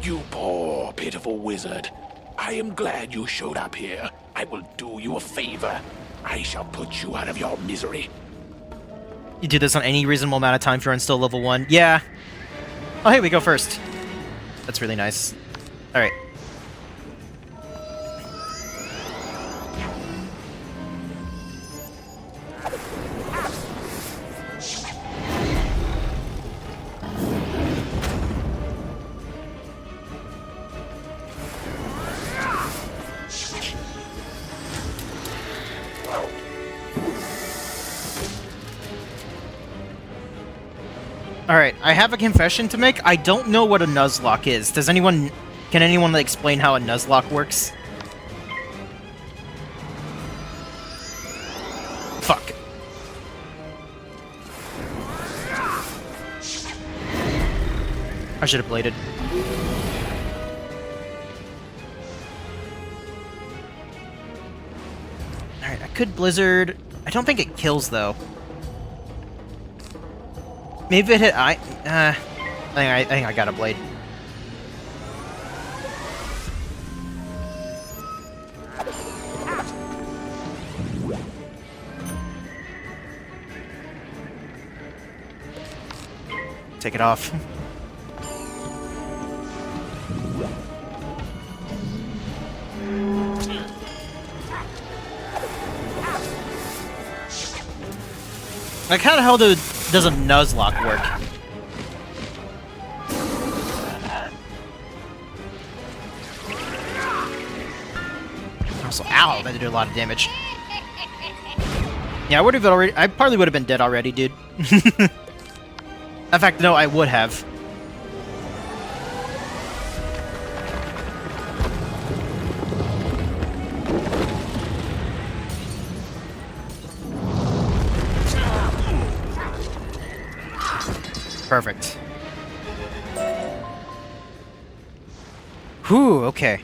You poor, pitiful wizard. I am glad you showed up here. I will do you a favor. I shall put you out of your misery. You do this on any reasonable amount of time if you're on still level 1. Yeah. Oh, hey, we go first. That's really nice. Alright. Alright, I have a confession to make. I don't know what a Nuzlocke is. Can anyone explain how a Nuzlocke works? Fuck. I should have bladed. Alright, I could Blizzard. I don't think it kills, though. Maybe it hit I think I got a blade. Take it off. Like, how the hell does a Nuzlocke work? Also, ow, that did a lot of damage. Yeah, I probably would have been dead already, dude. In fact, no, I would have. Perfect. Whew, okay.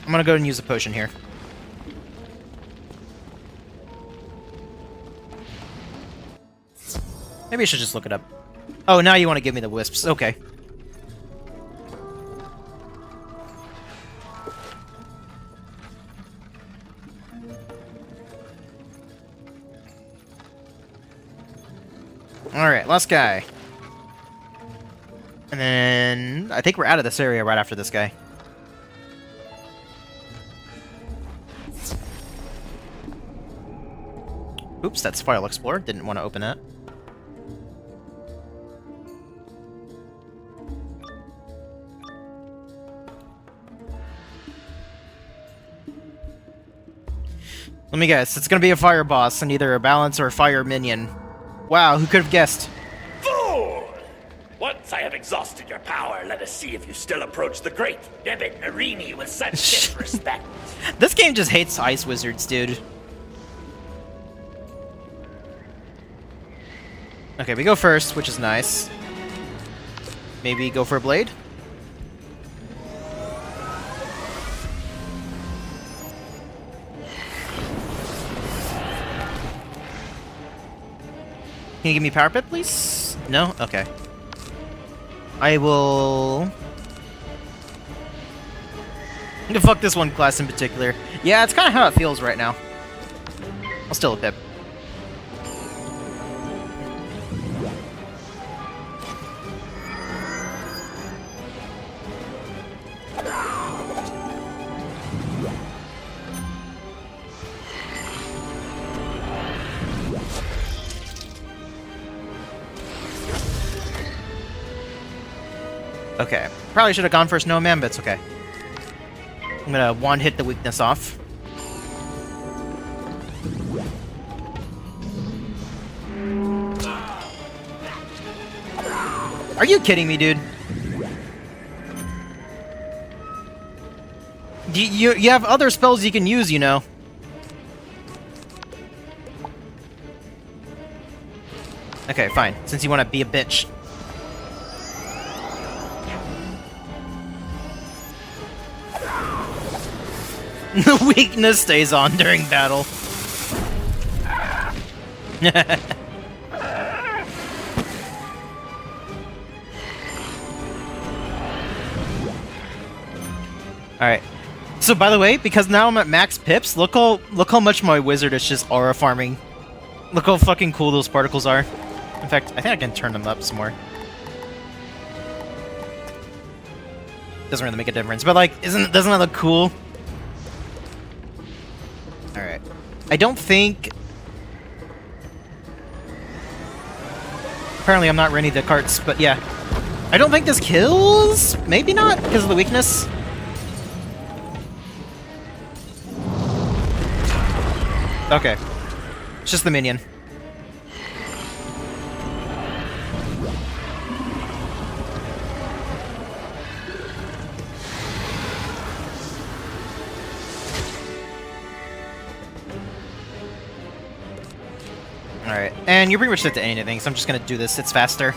I'm gonna go and use a potion here. Maybe I should just look it up. Oh, now you want to give me the wisps. Okay. Alright, last guy. And then I think we're out of this area right after this guy. Oops, that's File Explorer. Didn't want to open that. Let me guess, it's gonna be a fire boss and either a balance or a fire minion. Wow, who could have guessed? Fool! Once I have exhausted your power, let us see if you still approach the great Nebet-Narini with such disrespect. This game just hates ice wizards, dude. Okay, we go first, which is nice. Maybe go for a blade? Can you give me power pip, please? No? Okay. I will... I'm gonna fuck this one class in particular. Yeah, it's kind of how it feels right now. I'll still a pip. Okay. Probably should have gone for Snowman, but it's okay. I'm gonna one-hit the weakness off. Are you kidding me, dude? You have other spells you can use, you know. Okay, fine. Since you want to be a bitch. The weakness stays on during battle. Alright. So by the way, because now I'm at max pips, look how much my wizard is just aura farming. Look how fucking cool those particles are. In fact, I think I can turn them up some more. Doesn't really make a difference, but like, doesn't that look cool? Alright. I don't think... Apparently I'm not running the carts, but yeah. I don't think this kills? Maybe not, because of the weakness. Okay. It's just the minion. Alright, and you're pretty much set to anything, so I'm just gonna do this. It's faster.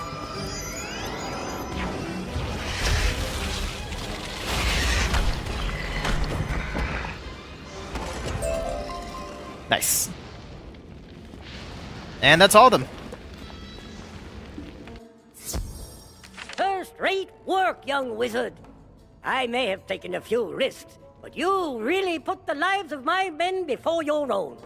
Nice. And that's all of them. First-rate work, young wizard. I may have taken a few risks, but you really put the lives of my men before your own.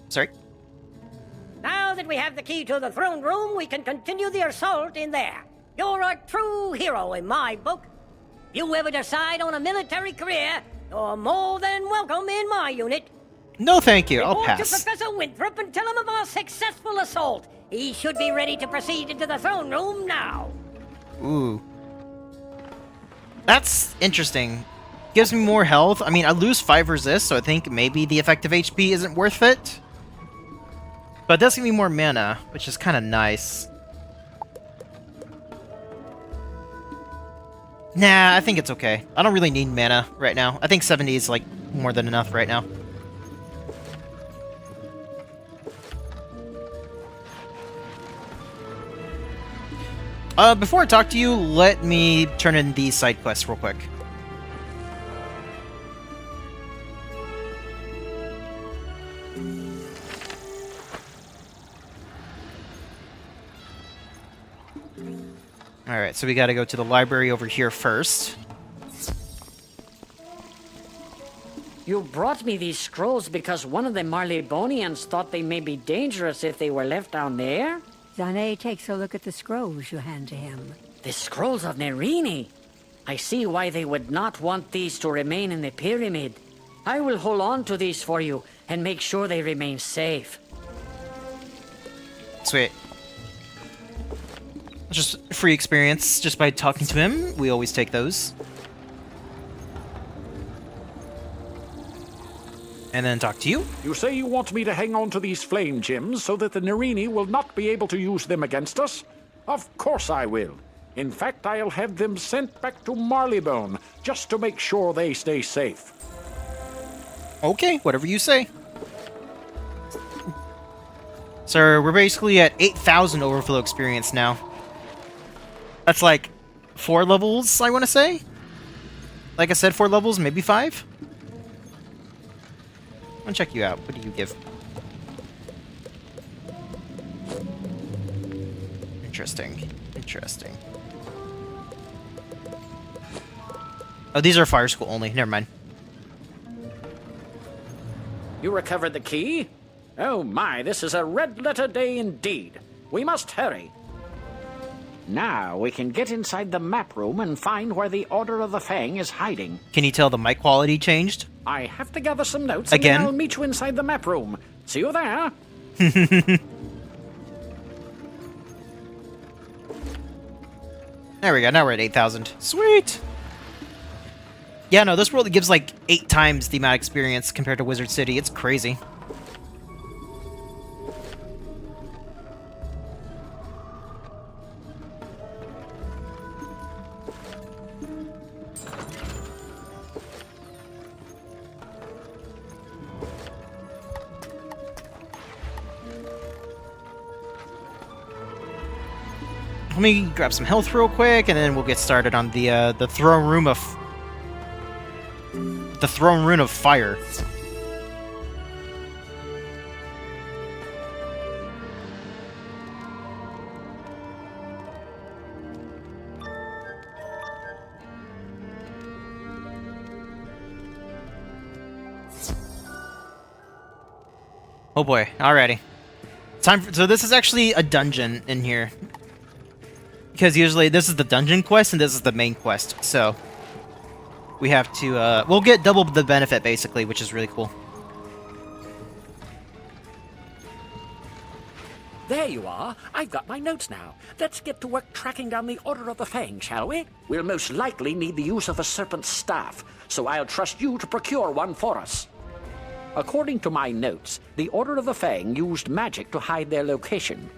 Sorry? Now that we have the key to the throne room, we can continue the assault in there. You're a true hero in my book. If you ever decide on a military career, you're more than welcome in my unit. No, thank you. I'll Report to pass. Professor Winthrop and tell him of our successful assault. He should be ready to proceed into the throne room now. Ooh. That's interesting. Gives me more health. I mean, I lose 5 resist, so I think maybe the effective HP isn't worth it. But it does give me more mana, which is kind of nice. Nah, I think it's okay. I don't really need mana right now. I think 70 is, like, more than enough right now. Before I talk to you, let me turn in these side quests real quick. Alright, so we gotta go to the library over here first. You brought me these scrolls because one of the Marleybonians thought they may be dangerous if they were left down there? Zane takes a look at the scrolls you hand to him. The scrolls of Nerini. I see why they would not want these to remain in the pyramid. I will hold on to these for you and make sure they remain safe. Sweet. Just free experience just by talking to him. We always take those. And then talk to you. You say you want me to hang on to these flame gems so that the Nerini will not be able to use them against us? Of course I will. In fact, I'll have them sent back to Marleybone just to make sure they stay safe. Okay, whatever you say. So we're basically at 8,000 overflow experience now. That's like 4 levels, I want to say? Like I said, 4 levels, maybe 5? I'll check you out. What do you give? Interesting. Interesting. Oh, these are fire school only. Never mind. You recovered the key? Oh my, this is a red-letter day indeed. We must hurry. Now we can get inside the map room and find where the Order of the Fang is hiding. Can you tell the mic quality changed? I have to gather some notes Again? and then I'll meet you inside the map room. See you there. There we go, now we're at 8,000. Sweet! Yeah, no, this world gives like 8 times the amount of experience compared to Wizard City. It's crazy. Let me grab some health real quick, and then we'll get started on the throne room of fire. Oh boy! Alrighty, so this is actually a dungeon in here. Because usually this is the dungeon quest and this is the main quest, so we have to, we'll get double the benefit basically, which is really cool. There you are. I've got my notes now. Let's get to work tracking down the Order of the Fang, shall we? We'll most likely need the use of a serpent's staff, so I'll trust you to procure one for us. According to my notes, the Order of the Fang used magic to hide their location.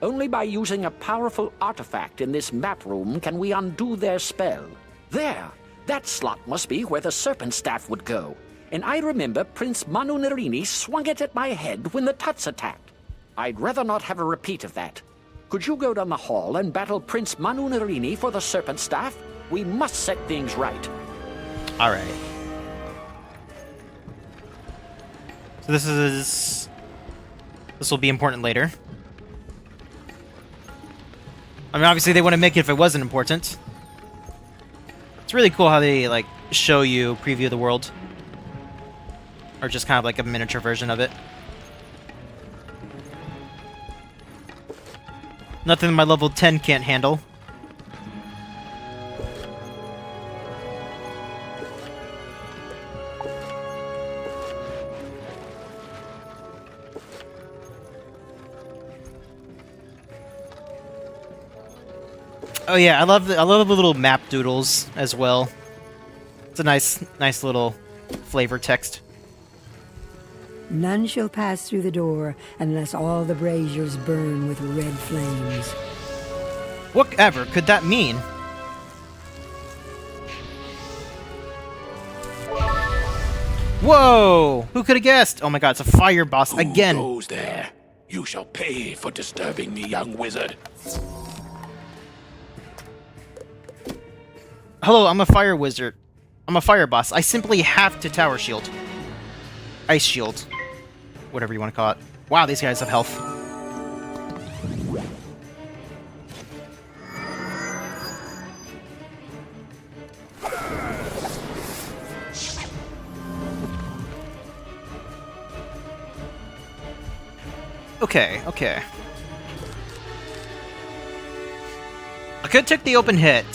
Only by using a powerful artifact in this map room can we undo their spell. There! That slot must be where the serpent staff would go. And I remember Prince Manu Nerini swung it at my head when the Tuts attacked. I'd rather not have a repeat of that. Could you go down the hall and battle Prince Manu Nerini for the serpent staff? We must set things right. Alright. So this will be important later. I mean, obviously they wouldn't make it if it wasn't important. It's really cool how they, like, show you, preview the world. Or just kind of like a miniature version of it. Nothing my level 10 can't handle. Oh yeah, I love the little map doodles as well. It's a nice little flavor text. None shall pass through the door unless all the braziers burn with red flames. Whatever could that mean? Whoa! Who could have guessed? Oh my god, it's a fire boss again. Who goes there? You shall pay for disturbing me, young wizard. Hello, I'm a fire wizard. I'm a fire boss. I simply have to tower shield. Ice shield. Whatever you want to call it. Wow, these guys have health. Okay, okay. I could take the open hit.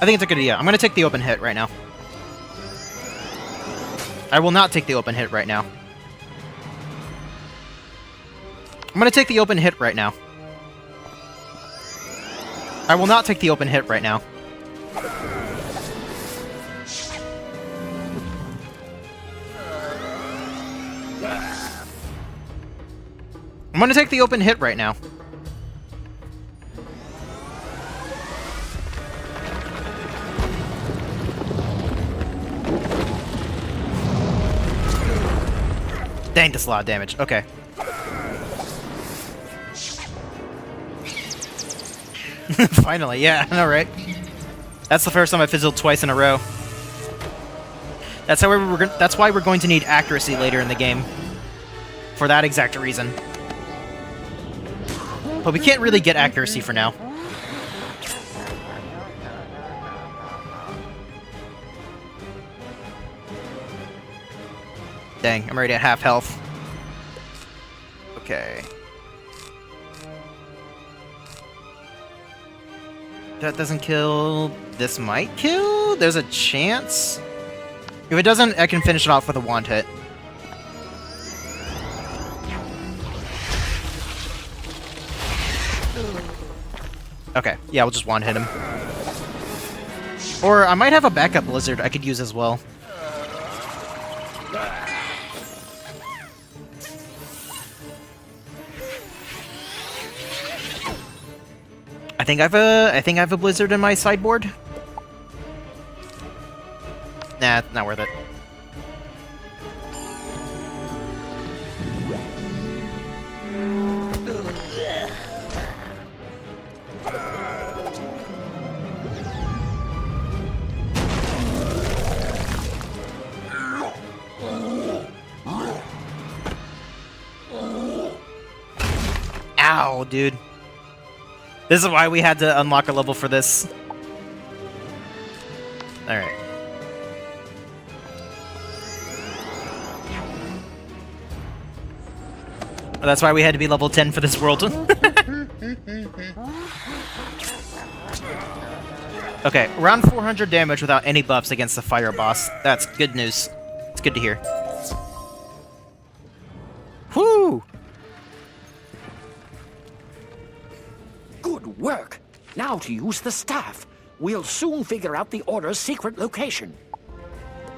I think it's a good idea. I'm gonna take the open hit right now. I will not take the open hit right now. I'm gonna take the open hit right now. I will not take the open hit right now. I'm gonna take the open hit right now. Dang, that's a lot of damage. Okay. Finally, yeah, I know, right? That's the first time I fizzled twice in a row. That's why we're going to need accuracy later in the game. For that exact reason. But we can't really get accuracy for now. Dang, I'm already at half health. Okay. That doesn't kill. This might kill? There's a chance? If it doesn't, I can finish it off with a wand hit. Okay, yeah, we'll just wand hit him. Or I might have a backup blizzard I could use as well. I think I have a blizzard in my sideboard. Nah, not worth it. Ow, dude. This is why we had to unlock a level for this. Alright. Well, that's why we had to be level 10 for this world. Okay, around 400 damage without any buffs against the fire boss. That's good news. It's good to hear. Whoo! Good work. Now to use the staff. We'll soon figure out the Order's secret location.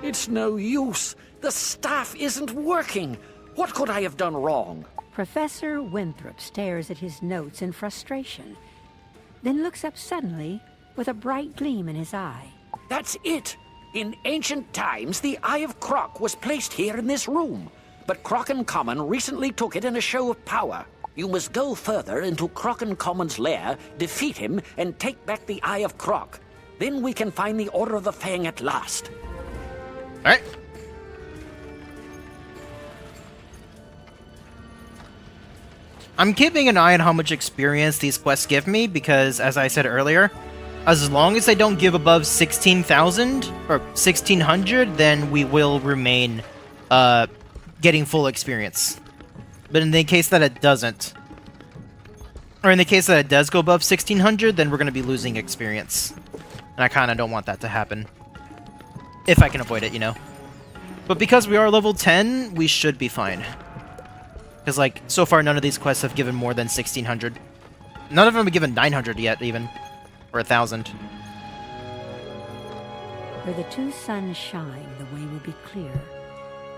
It's no use. The staff isn't working. What could I have done wrong? Professor Winthrop stares at his notes in frustration, then looks up suddenly with a bright gleam in his eye. That's it. In ancient times, the Eye of Croc was placed here in this room, but Croc-and-Common recently took it in a show of power. You must go further into Croc-and-Common's lair, defeat him, and take back the Eye of Croc. Then we can find the Order of the Fang at last. Alright. I'm keeping an eye on how much experience these quests give me, because, as I said earlier, as long as they don't give above 16,000, or 1,600, then we will remain, getting full experience. But in the case that it doesn't, or in the case that it does go above 1,600, then we're going to be losing experience. And I kind of don't want that to happen. If I can avoid it, you know. But because we are level 10, we should be fine. Because, like, so far none of these quests have given more than 1,600. None of them have given 900 yet, even. Or 1,000. Where the two suns shine, the way will be clear.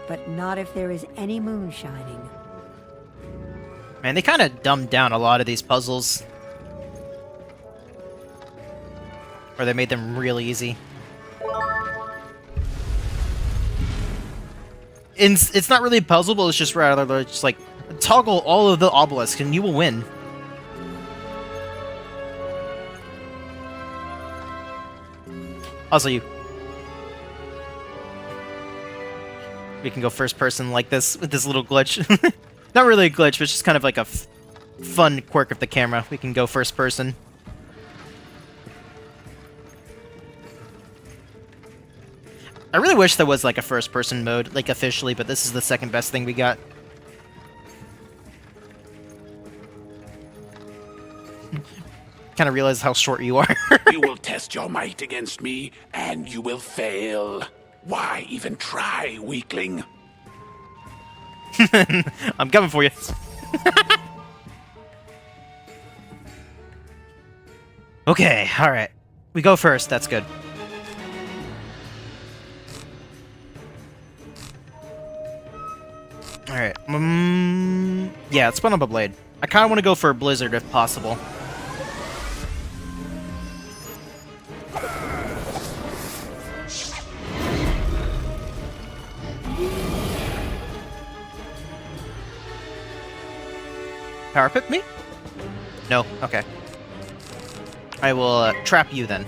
But not if there is any moon shining. Man, they kind of dumbed down a lot of these puzzles. Or they made them really easy. It's not really a puzzle, but it's just rather just like toggle all of the obelisks and you will win. Also you. We can go first person like this with this little glitch. Not really a glitch, but it's just kind of like a fun quirk of the camera. We can go first person. I really wish there was like a first person mode, like officially, but this is the second best thing we got. Kind of realize how short you are. You will test your might against me, and you will fail. Why even try, weakling? I'm coming for you. Okay, alright. We go first, that's good. Alright, yeah, let's put up a blade. I kind of want to go for a blizzard if possible. Power pip me? No, okay. I will trap you then.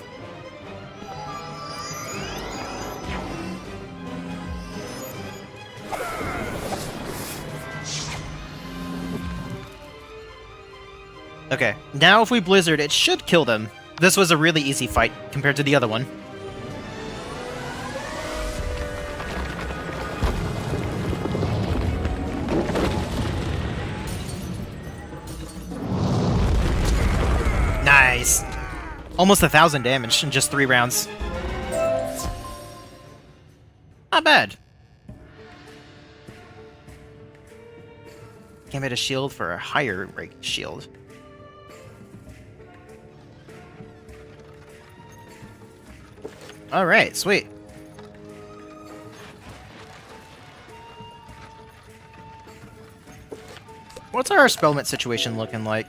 Okay, now if we blizzard, it should kill them. This was a really easy fight compared to the other one. Nice! Almost 1,000 damage in just 3 rounds. Not bad. Can't get a shield for a higher rate shield. Alright, sweet. What's our spellment situation looking like?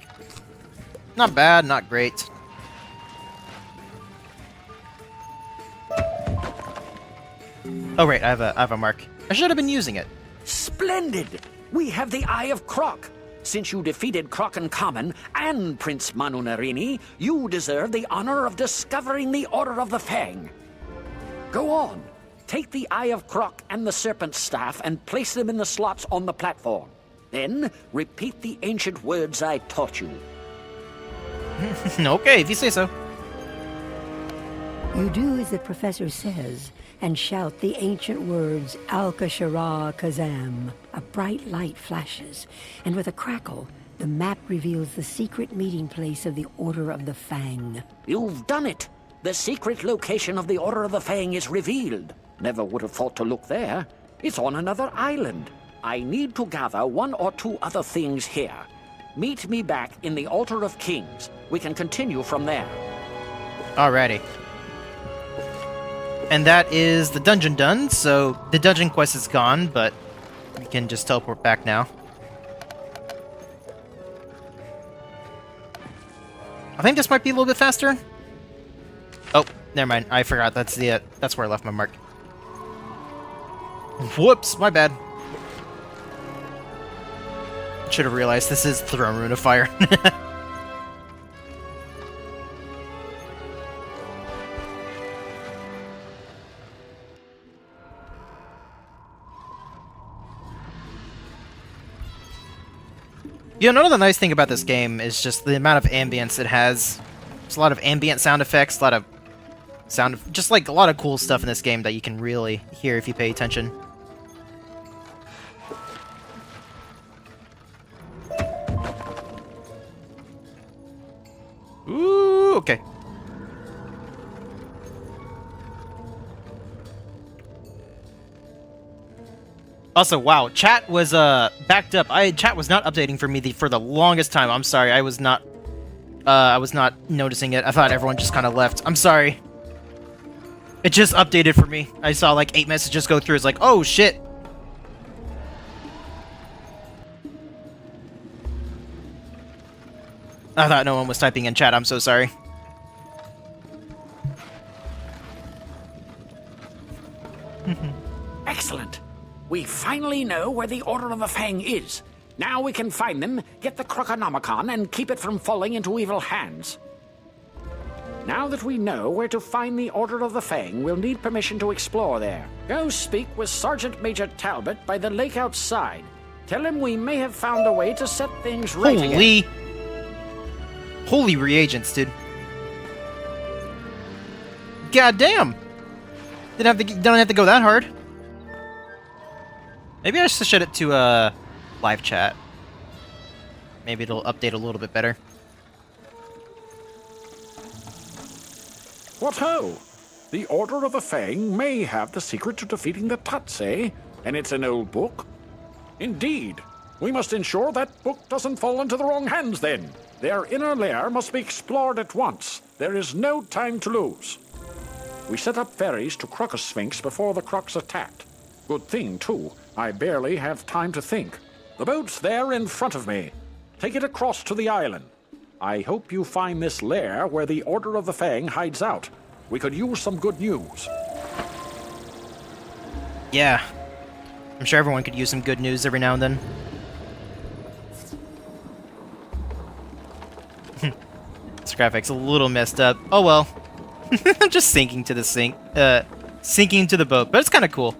Not bad, not great. Oh right, I have a mark. I should have been using it. Splendid! We have the Eye of Croc. Since you defeated Croc and Common and Prince Manu Narini, you deserve the honor of discovering the Order of the Fang. Go on. Take the Eye of Croc and the Serpent's Staff and place them in the slots on the platform. Then, repeat the ancient words I taught you. Okay, if you say so. You do as the professor says, and shout the ancient words, Al-Kashara Kazam. A bright light flashes, and with a crackle, the map reveals the secret meeting place of the Order of the Fang. You've done it! The secret location of the Order of the Fang is revealed. Never would have thought to look there. It's on another island. I need to gather 1 or 2 other things here. Meet me back in the Altar of Kings. We can continue from there. Alrighty. And that is the dungeon done, so the dungeon quest is gone, but we can just teleport back now. I think this might be a little bit faster. Oh, never mind. I forgot. That's where I left my mark. Whoops, my bad. Should have realized this is Throne Rune of Fire. You know, another nice thing about this game is just the amount of ambience it has. There's a lot of ambient sound effects, a lot of just like a lot of cool stuff in this game that you can really hear if you pay attention. Ooh, okay. Also, wow, chat was backed up. Chat was not updating for me for the longest time. I'm sorry, I was not noticing it. I thought everyone just kind of left. I'm sorry. It just updated for me. I saw like 8 messages go through. It's like, oh shit. I thought no one was typing in chat. I'm so sorry. Excellent. We finally know where the Order of the Fang is. Now we can find them, get the Croconomicon, and keep it from falling into evil hands. Now that we know where to find the Order of the Fang, we'll need permission to explore there. Go speak with Sergeant Major Talbot by the lake outside. Tell him we may have found a way to set things right again. Holy reagents, dude. God damn. Don't have to go that hard. Maybe I should set it to live chat. Maybe it'll update a little bit better. What ho! The Order of the Fang may have the secret to defeating the Tuts, eh? And it's an old book? Indeed. We must ensure that book doesn't fall into the wrong hands then. Their inner lair must be explored at once. There is no time to lose. We set up ferries to Crocus Sphinx before the Crocs attacked. Good thing, too. I barely have time to think. The boat's there in front of me. Take it across to the island. I hope you find this lair where the Order of the Fang hides out. We could use some good news. Yeah. I'm sure everyone could use some good news every now and then. This graphic's a little messed up. Oh well. I'm just sinking to the sinking to the boat, but it's kind of cool.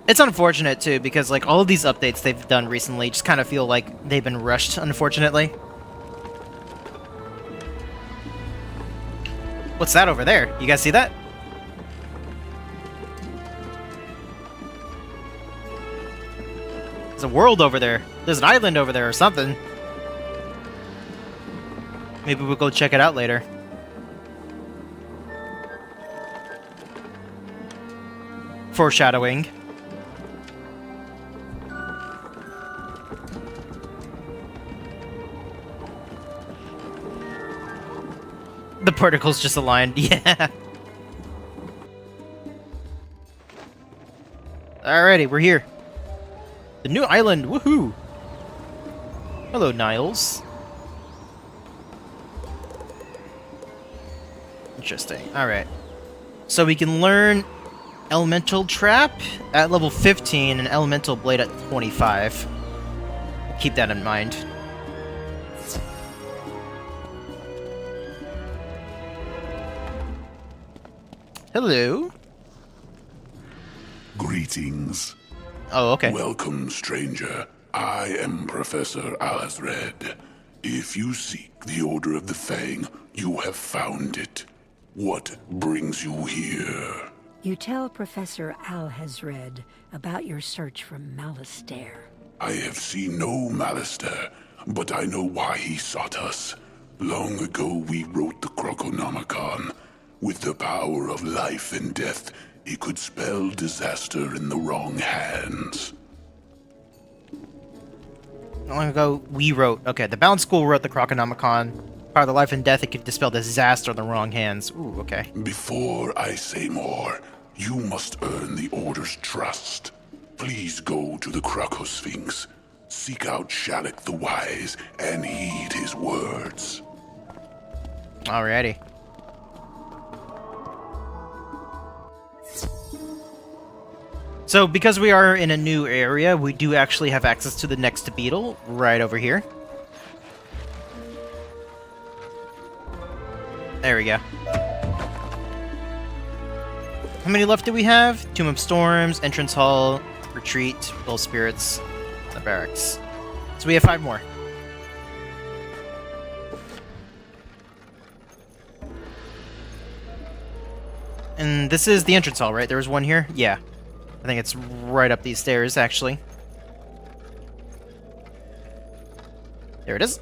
It's unfortunate too, because like all of these updates they've done recently just kind of feel like they've been rushed, unfortunately. What's that over there? You guys see that? There's a world over there. There's an island over there or something. Maybe we'll go check it out later. Foreshadowing. The particles just aligned, yeah. Alrighty, we're here. The new island, woohoo! Hello, Niles. Interesting, alright. So we can learn Elemental Trap at level 15 and Elemental Blade at 25. Keep that in mind. Hello. Greetings. Oh, okay. Welcome, stranger. I am Professor Alazred. If you seek the Order of the Fang, you have found it. What brings you here? You tell Professor Alhazred about your search for Malistaire. I have seen no Malistaire, but I know why he sought us. Long ago we wrote the Croconomicon. With the power of life and death, it could spell disaster in the wrong hands. How long ago we wrote... Okay, the Balance School wrote the Croconomicon. Power of the life and death, it could dispel disaster in the wrong hands. Ooh, okay. Before I say more, you must earn the Order's trust. Please go to the Crocus Sphinx. Seek out Shalak the Wise and heed his words. Alrighty. So, because we are in a new area, we do actually have access to the next beetle right over here. There we go. How many left do we have? Tomb of Storms, Entrance Hall, Retreat, Will Spirits, the Barracks. So we have 5 more. And this is the entrance hall, right? There was one here? Yeah. I think it's right up these stairs, actually. There it is.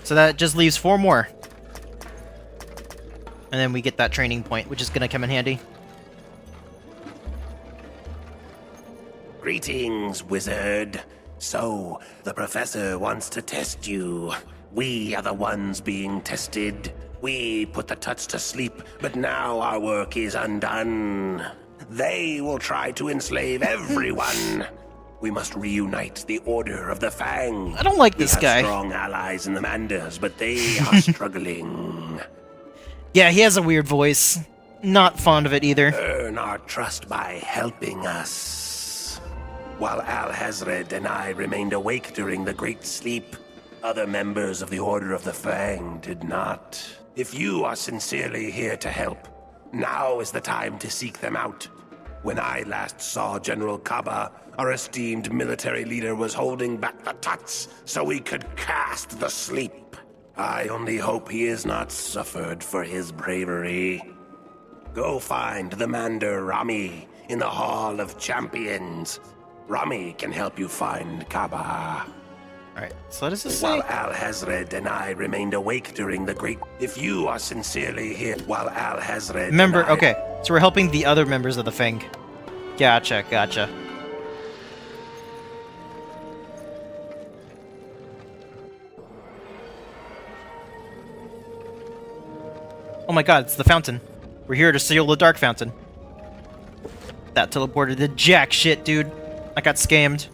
So that just leaves 4 more. And then we get that training point, which is gonna come in handy. Greetings, wizard. So, the professor wants to test you. We are the ones being tested. We put the Tuts to sleep, but now our work is undone. They will try to enslave everyone. We must reunite the Order of the Fang. I don't like this we guy. have strong allies in the Manders, but they are struggling. Yeah, he has a weird voice. Not fond of it either. Earn our trust by helping us. While Al-Hazred and I remained awake during the Great Sleep, other members of the Order of the Fang did not. If you are sincerely here to help, now is the time to seek them out. When I last saw General Kaba, our esteemed military leader was holding back the Tuts so he could cast the sleep. I only hope he has not suffered for his bravery. Go find the Mander Rami in the Hall of Champions. Rami can help you find Kaba. Alright, so what does this say? While Al-Hazred and I remained awake during the Great... If you are sincerely here, while Al-Hazred Member, and I... okay, so we're helping the other members of the Fang. Gotcha, gotcha. Oh my god, it's the fountain. We're here to seal the Dark Fountain. That teleported to jack shit, dude. I got scammed.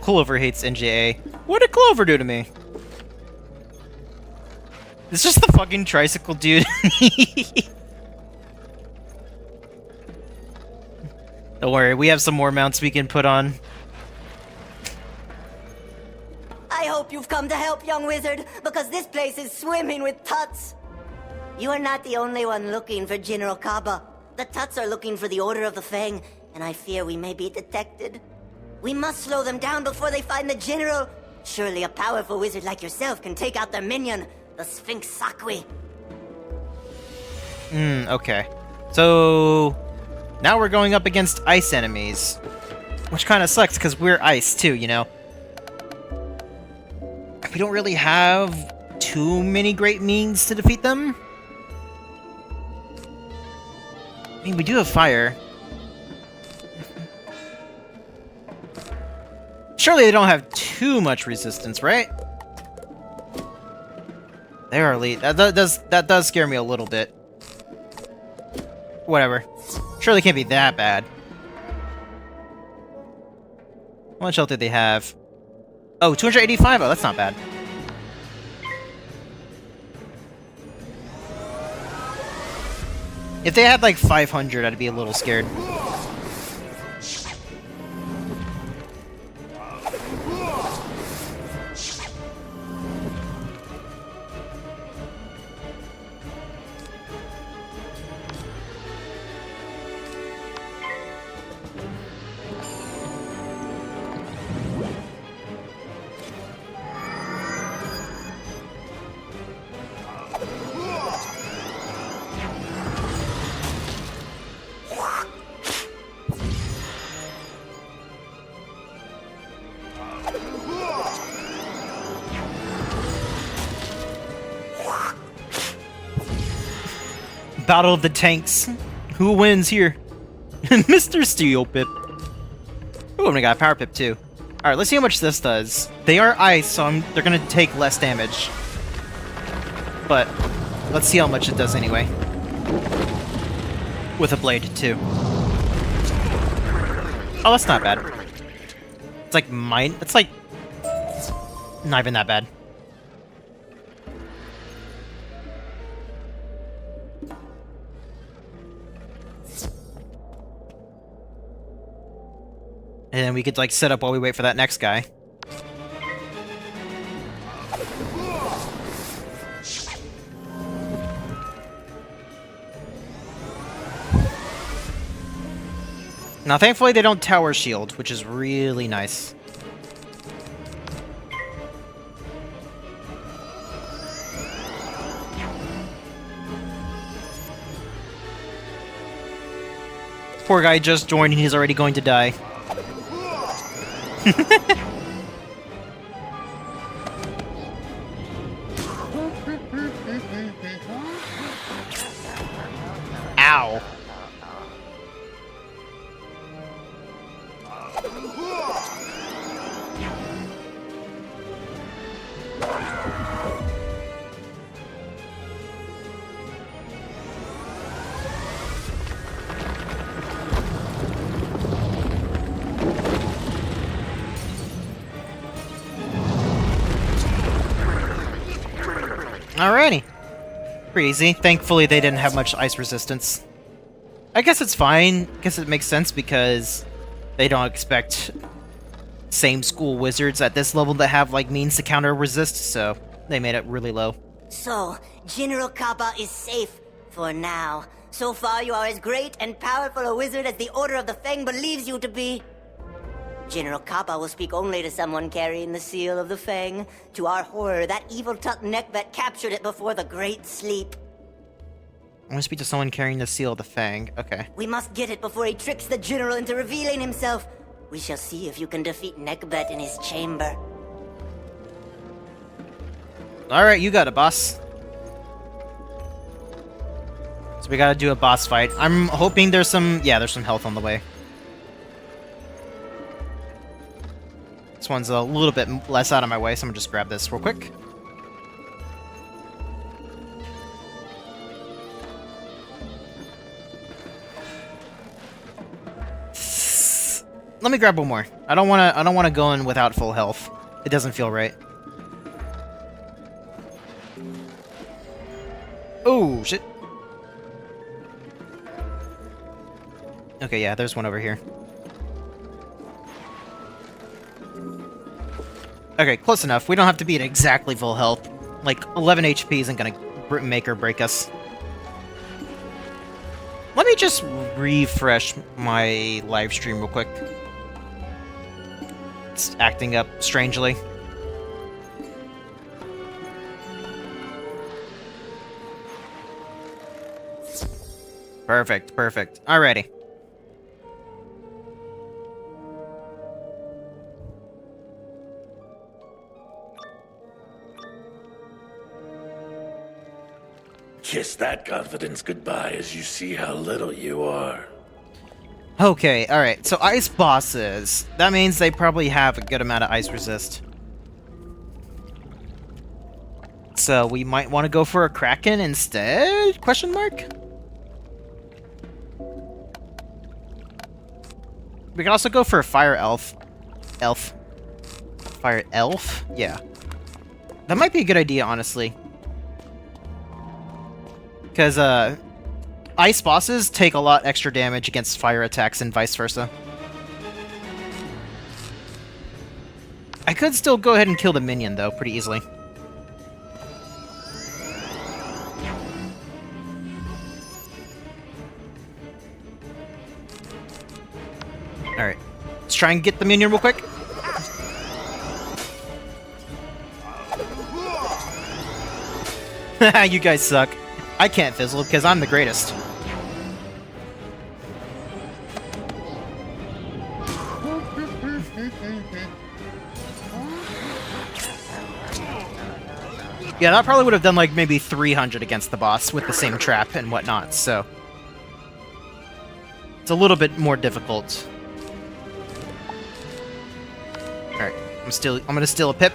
Clover hates NJA. What did Clover do to me? It's just the fucking tricycle dude. Don't worry, we have some more mounts we can put on. I hope you've come to help, young wizard, because this place is swimming with Tuts. You are not the only one looking for General Kaba. The Tuts are looking for the Order of the Fang, and I fear we may be detected. We must slow them down before they find the General. Surely a powerful wizard like yourself can take out their minion, the Sphinx Sakwi. Okay. So... now we're going up against ice enemies. Which kind of sucks, because we're ice, too, you know? We don't really have too many great means to defeat them. I mean, we do have fire. Surely they don't have too much resistance, right? They are elite. That does scare me a little bit. Whatever. Surely can't be that bad. How much health did they have? Oh, 285? Oh, that's not bad. If they had like 500, I'd be a little scared. Battle of the Tanks. Who wins here? Mr. Steel Pip. Ooh, and I got a Power Pip too. Alright, let's see how much this does. They are ice, so they're gonna take less damage. But, let's see how much it does anyway. With a blade, too. Oh, that's not bad. It's like mine. It's like... not even that bad. And then we could, like, set up while we wait for that next guy. Now, thankfully, they don't tower shield, which is really nice. Poor guy just joined and he's already going to die. Ow. Alrighty. Pretty easy. Thankfully, they didn't have much ice resistance. I guess it's fine. I guess it makes sense because they don't expect same school wizards at this level to have like means to counter resist, so they made it really low. So, General Kappa is safe for now. So far, you are as great and powerful a wizard as the Order of the Fang believes you to be. General Kappa will speak only to someone carrying the seal of the Fang. To our horror, that evil Tut Neckvet captured it before the Great Sleep. I want to speak to someone carrying the seal of the Fang. Okay. We must get it before he tricks the General into revealing himself. We shall see if you can defeat Neckvet in his chamber. Alright, you got it, boss. So we gotta do a boss fight. I'm hoping there's some... yeah, there's some health on the way. This one's a little bit less out of my way, so I'm gonna just grab this real quick. Let me grab one more. I don't wanna go in without full health. It doesn't feel right. Oh shit. Okay, yeah, there's one over here. Okay, close enough. We don't have to be at exactly full health. Like, 11 HP isn't gonna make or break us. Let me just refresh my live stream real quick. It's acting up strangely. Perfect, perfect. Alrighty. Kiss that confidence goodbye as you see how little you are. Okay, alright. So ice bosses. That means they probably have a good amount of ice resist. So we might want to go for a Kraken instead? Question mark? We can also go for a Fire Elf. Fire Elf? Yeah. That might be a good idea, honestly. Because, ice bosses take a lot extra damage against fire attacks and vice versa. I could still go ahead and kill the minion, though, pretty easily. Alright. Let's try and get the minion real quick. Haha, you guys suck. I can't fizzle because I'm the greatest. Yeah, that probably would have done like maybe 300 against the boss with the same trap and whatnot, so... it's a little bit more difficult. Alright, I'm gonna steal a pip.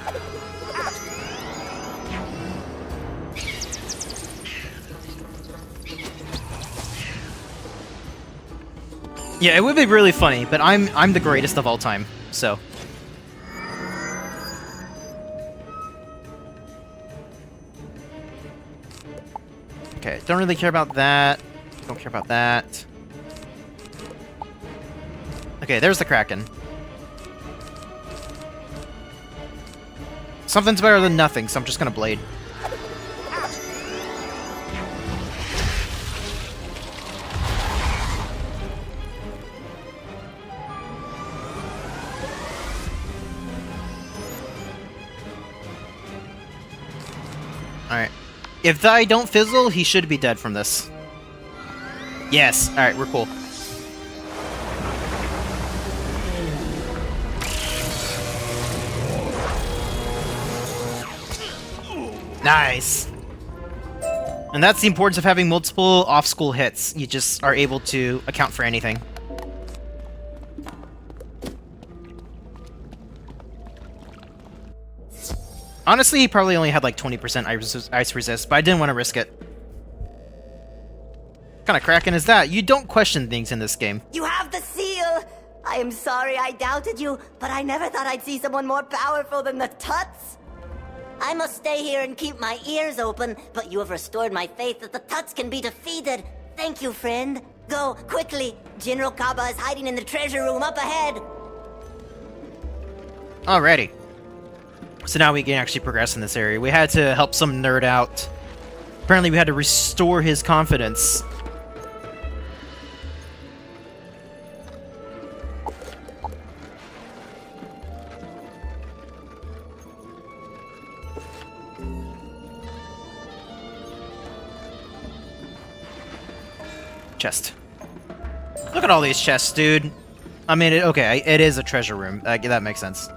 Yeah, it would be really funny, but I'm the greatest of all time, so... okay, don't really care about that. Don't care about that. Okay, there's the Kraken. Something's better than nothing, so I'm just gonna Blade. Alright. If I don't fizzle, he should be dead from this. Yes. Alright, we're cool. Nice! And that's the importance of having multiple off-school hits. You just are able to account for anything. Honestly, he probably only had like 20% ice resist, but I didn't want to risk it. What kind of Kraken is that? You don't question things in this game. You have the seal! I am sorry I doubted you, but I never thought I'd see someone more powerful than the Tuts. I must stay here and keep my ears open, but you have restored my faith that the Tuts can be defeated. Thank you, friend. Go, quickly. General Kaba is hiding in the treasure room up ahead. Alrighty. So now we can actually progress in this area. We had to help some nerd out. Apparently we had to restore his confidence. Chest. Look at all these chests, dude. I mean, okay, it is a treasure room. That makes sense.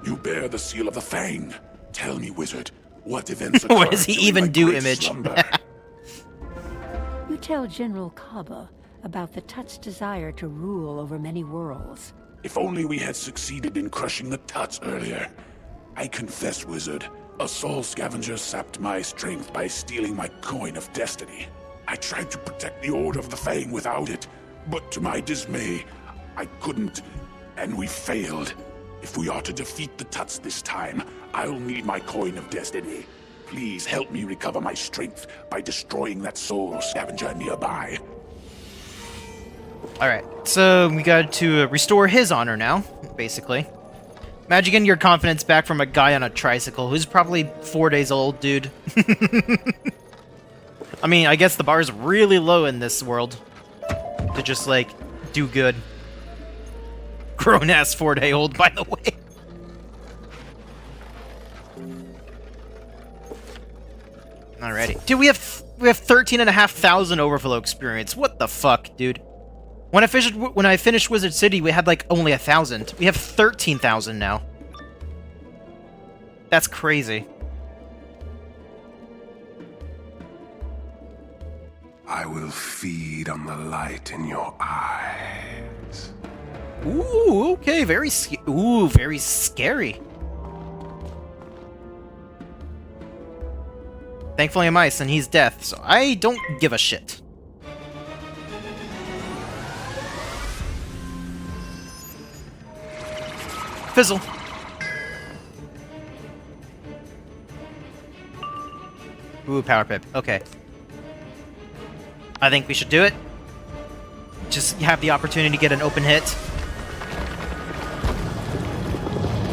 You bear the seal of the Fang. Tell me, wizard, what events What does he even do, Image? You tell General Kaba about the Tut's desire to rule over many worlds. If only we had succeeded in crushing the Tuts earlier. I confess, wizard, a soul scavenger sapped my strength by stealing my coin of destiny. I tried to protect the Order of the Fang without it, but to my dismay, I couldn't, and we failed. If we are to defeat the Tuts this time, I'll need my coin of destiny. Please help me recover my strength by destroying that soul scavenger nearby. Alright, so we got to restore his honor now, basically. Imagine getting your confidence back from a guy on a tricycle who's probably 4 days old, dude. I mean, I guess the bar is really low in this world to just, like, do good. Grown-ass 4-day-old, by the way. Alrighty. Dude, we have 13,500 overflow experience. What the fuck, dude? When I finished Wizard City, we had, like, only 1,000. We have 13,000 now. That's crazy. I will feed on the light in your eyes. Ooh, okay, very scary. Thankfully I'm ice and he's death, so I don't give a shit. Fizzle. Ooh, power pip. Okay. I think we should do it. Just have the opportunity to get an open hit.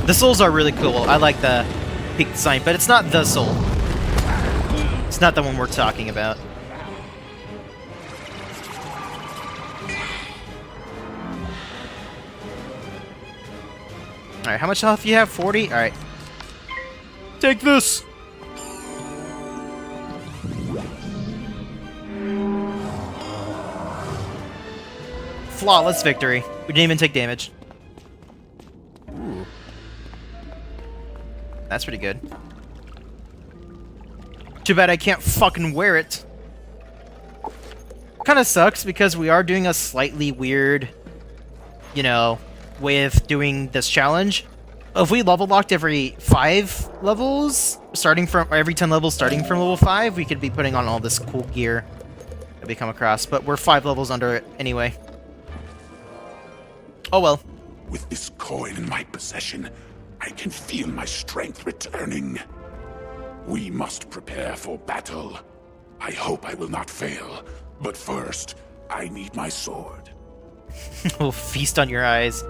The souls are really cool. I like the peak design, but it's not the soul. It's not the one we're talking about. Alright, how much health do you have? 40? Alright. Take this! Flawless victory. We didn't even take damage. Ooh. That's pretty good. Too bad I can't fucking wear it. Kinda sucks because we are doing a slightly weird, you know, way of doing this challenge. If we level locked every 5 levels, or every 10 levels starting from level 5, we could be putting on all this cool gear that we come across, but we're 5 levels under it anyway. Oh well. With this coin in my possession, I can feel my strength returning. We must prepare for battle. I hope I will not fail, but first, I need my sword. Oh, feast on your eyes.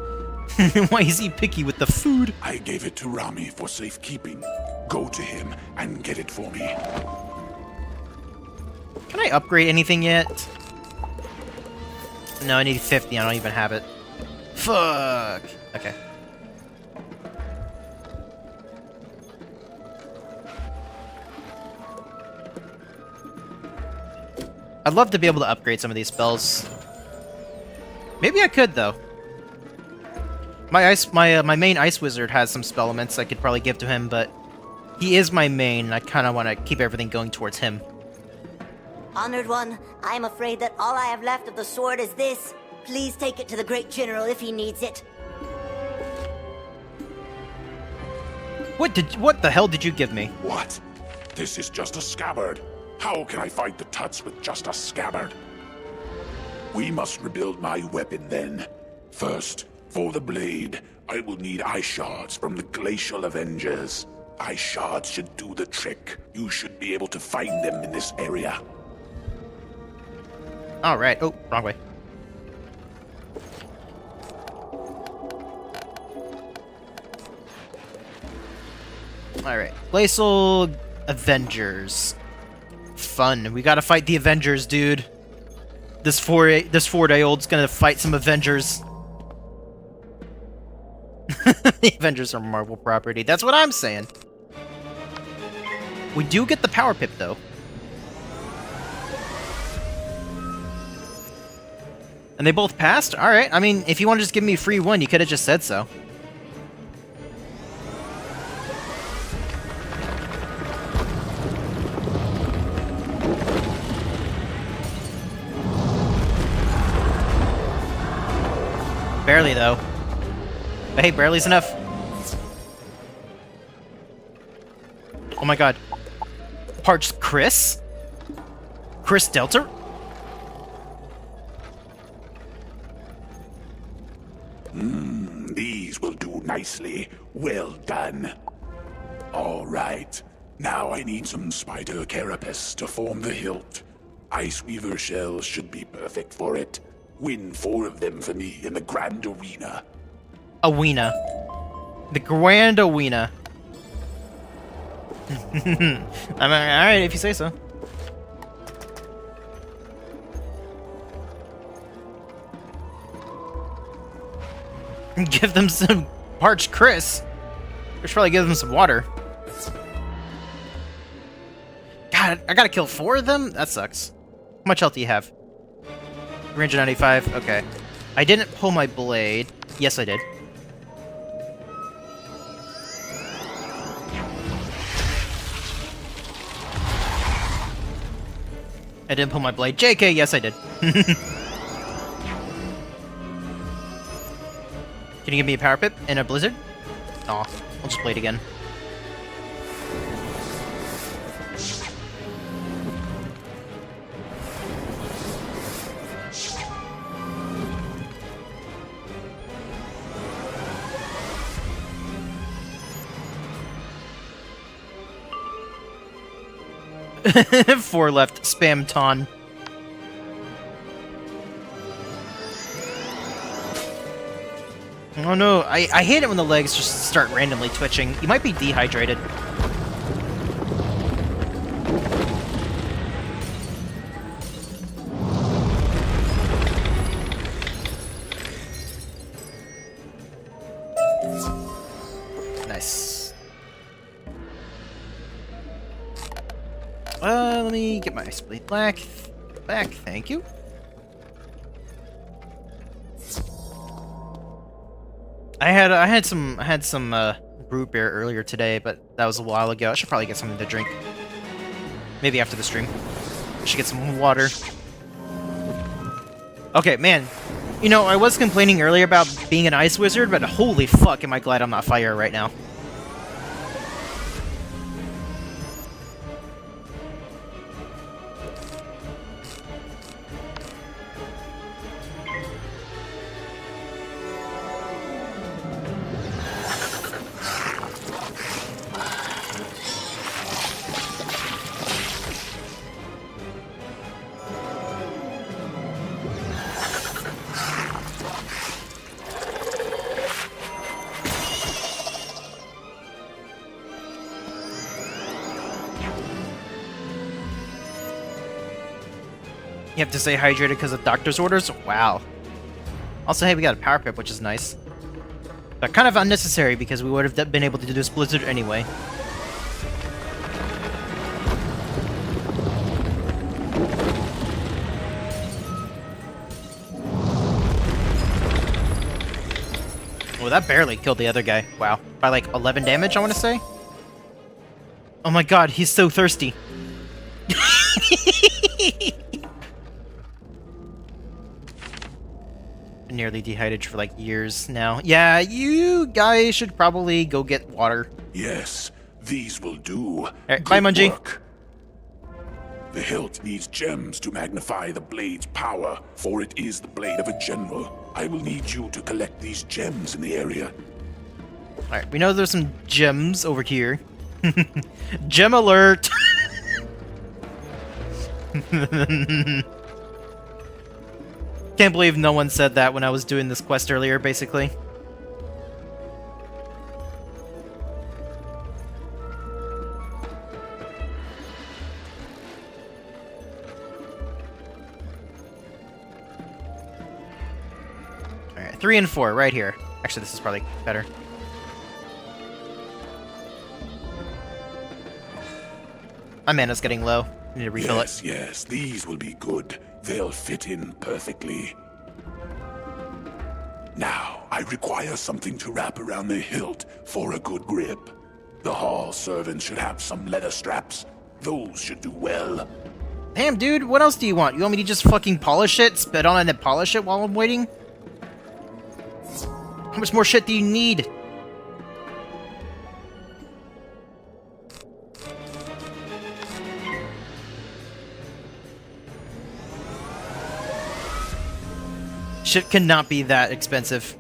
Why is he picky with the food? I gave it to Rami for safekeeping. Go to him and get it for me. Can I upgrade anything yet? No, I need 50. I don't even have it. Fuck. Okay. I'd love to be able to upgrade some of these spells. Maybe I could, though. My main ice wizard has some spell elements I could probably give to him, but He is my main. I kind of want to keep everything going towards him. Honored one, I am afraid that all I have left of the sword is this. Please take it to the great general if he needs it. What the hell did you give me? What? This is just a scabbard. How can I fight the Tuts with just a scabbard? We must rebuild my weapon then. First, for the blade, I will need ice shards from the Glacial Avengers. Ice shards should do the trick. You should be able to find them in this area. Alright. Oh, wrong way. Alright. Glacial Avengers. Fun. We gotta fight the Avengers, dude. This 4-day-old's gonna fight some Avengers. The Avengers are Marvel property. That's what I'm saying. We do get the power pip, though. And they both passed? Alright. I mean, if you want to just give me a free one, you could have just said so. Barely, though. But hey, barely's enough. Oh my god. Parched Chris? Chris Delta? These will do nicely. Well done. All right. Now I need some spider carapace to form the hilt. Ice Weaver shells should be perfect for it. Win 4 of them for me in the Grand Arena. Arena. The Grand Arena. I mean, alright, if you say so. Give them some parched Chris. We should probably give them some water. God, I gotta kill 4 of them? That sucks. How much health do you have? 395? Okay. I didn't pull my blade. Yes, I did. I didn't pull my blade. JK, yes, I did. Can you give me a power pip and a blizzard? Aw, I'll just play it again. Four left. Spam Ton. Oh no, I hate it when the legs just start randomly twitching. You might be dehydrated. Nice. Let me get my Ice Blade back, thank you. I had some root beer earlier today, but that was a while ago. I should probably get something to drink. Maybe after the stream. I should get some water. Okay, man. You know, I was complaining earlier about being an ice wizard, but holy fuck am I glad I'm not fire right now. You have to stay hydrated because of doctor's orders? Wow. Also, hey, we got a power pip, which is nice. But kind of unnecessary because we would have been able to do this blizzard anyway. Well, that barely killed the other guy. Wow. By like 11 damage, I want to say? Oh my god, he's so thirsty. Nearly dehydrated for like years now. Yeah, you guys should probably go get water. Yes, these will do. Alright, bye, Munji. Work. The hilt needs gems to magnify the blade's power, for it is the blade of a general. I will need you to collect these gems in the area. Alright, we know there's some gems over here. Gem alert! Can't believe no one said that when I was doing this quest earlier, basically. Alright, 3 and 4, right here. Actually, this is probably better. My mana's getting low. I need to refill it. Yes, these will be good. They'll fit in perfectly. Now, I require something to wrap around the hilt for a good grip. The hall servants should have some leather straps. Those should do well. Damn, dude, what else do you want? You want me to just fucking polish it, spit on it, and then polish it while I'm waiting? How much more shit do you need? Shit cannot be that expensive.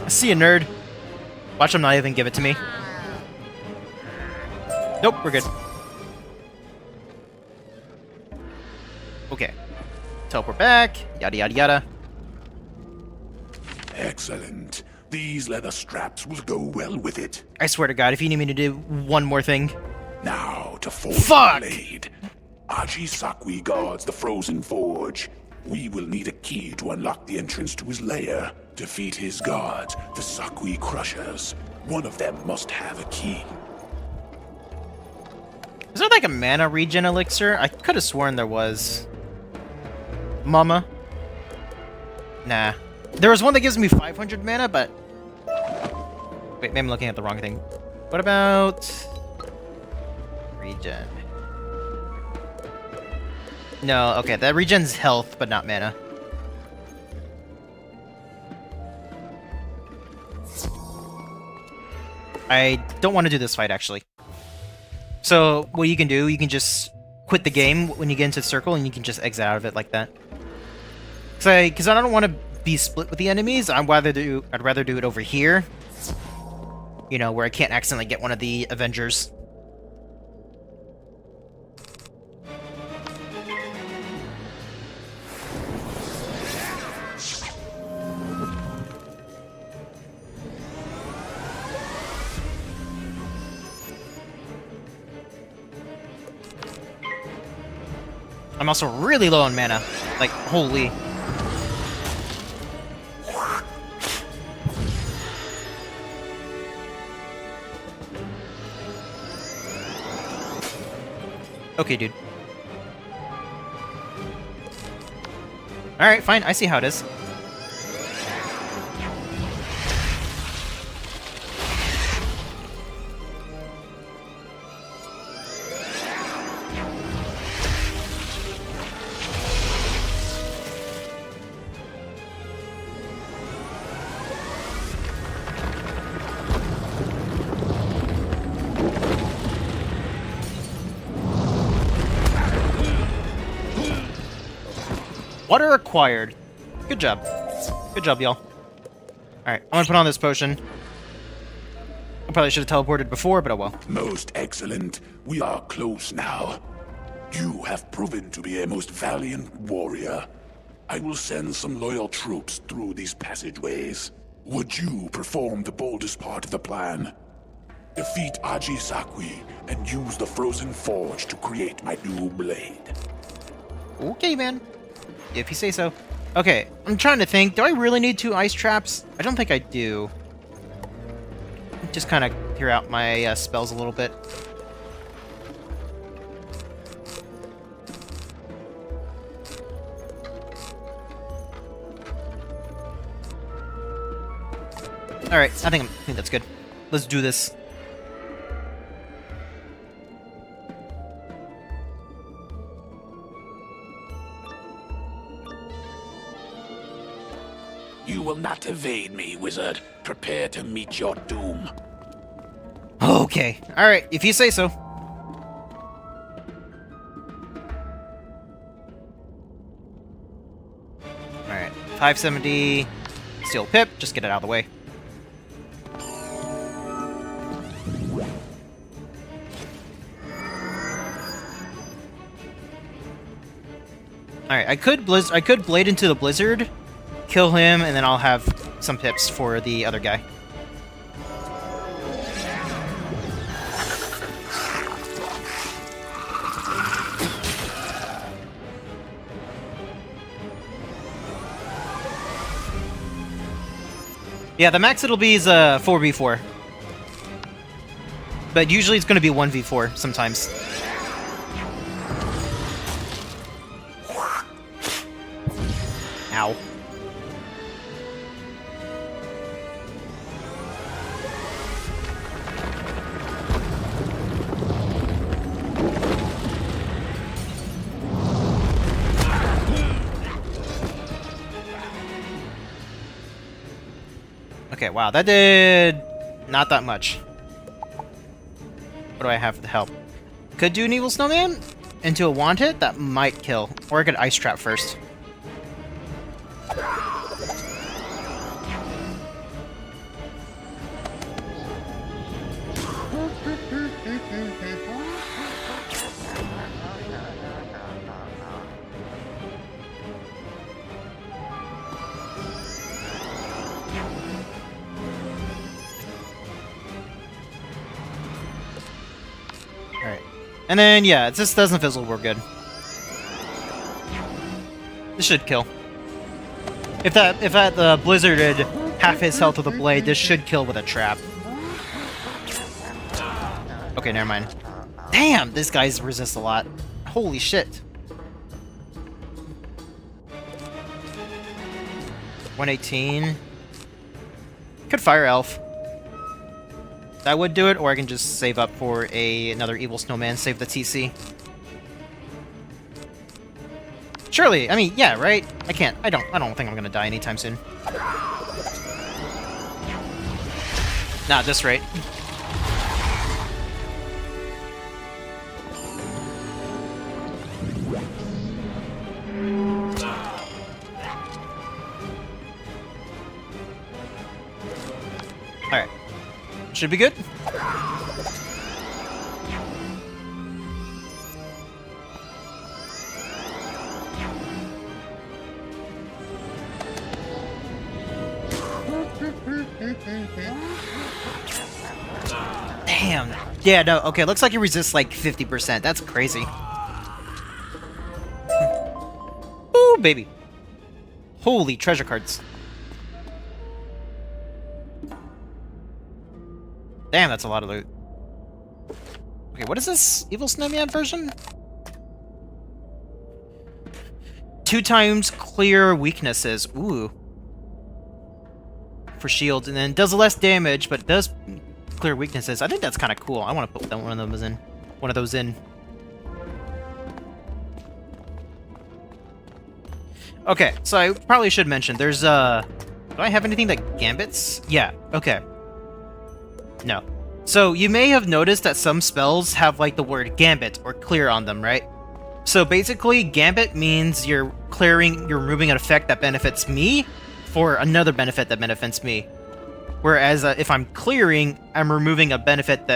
I see a nerd. Watch him not even give it to me. Nope, we're good. Okay. Teleport back, yada yada yada. Excellent. These leather straps will go well with it. I swear to God, if you need me to do one more thing. Now to forge Fuck! the blade. Aji Sakwi guards the frozen forge. We will need a key to unlock the entrance to his lair. Defeat his guards, the Sakwi Crushers. One of them must have a key. Is there like a mana regen elixir? I could have sworn there was. Mama? Nah. There was one that gives me 500 mana, but... Wait, maybe I'm looking at the wrong thing. What about... Regen? No, okay, that regen's health, but not mana. I don't want to do this fight, actually. So, what you can do, you can just quit the game when you get into the circle, and you can just exit out of it like that. Because I don't want to be split with the enemies. I'd rather do it over here. You know, where I can't accidentally get one of the Avengers. I'm also really low on mana. Like, holy. Okay, dude. Alright, fine. I see how it is. Water acquired. Good job. Good job, y'all. Alright, I'm gonna put on this potion. I probably should have teleported before, but oh well. Most excellent. We are close now. You have proven to be a most valiant warrior. I will send some loyal troops through these passageways. Would you perform the boldest part of the plan? Defeat Aji Sakwi and use the frozen forge to create my new blade. Okay, man. If you say so. Okay, I'm trying to think. Do I really need 2 ice traps? I don't think I do. Just kind of clear out my spells a little bit. Alright, I think that's good. Let's do this. You will not evade me, wizard. Prepare to meet your doom. Okay. Alright, if you say so. Alright, 570. Steel Pip, just get it out of the way. Alright, I could blade into the blizzard, kill him, and then I'll have some pips for the other guy. Yeah, the max it'll be is 4v4. But usually it's going to be 1v4 sometimes. Ow. Okay, wow, that did not that much. What do I have to help? Could do an evil snowman into a wand hit? That might kill. Or I could ice trap first. And then, yeah, this doesn't fizzle, we're good. This should kill. If that blizzard did half his health with a blade, this should kill with a trap. Okay, never mind. Damn, this guy's resist a lot. Holy shit. 118. Could fire elf. That would do it, or I can just save up for another evil snowman, save the TC. Surely, I mean, yeah, right? I don't think I'm gonna die anytime soon. Not at this rate. Alright. Should be good. Damn. Yeah, no, okay, looks like he resists like 50%. That's crazy. Ooh, baby. Holy treasure cards. Damn, that's a lot of loot. Okay, what is this? Evil Snowman version? 2 times clear weaknesses. Ooh. For shields, and then does less damage, but does clear weaknesses. I think that's kind of cool. I want to put one of those in. Okay, so I probably should mention, there's, do I have anything that gambits? Yeah, okay. No. So, you may have noticed that some spells have, like, the word gambit or clear on them, right? So, basically, gambit means you're removing an effect that benefits me for another benefit that benefits me. Whereas, if I'm clearing, I'm removing an effect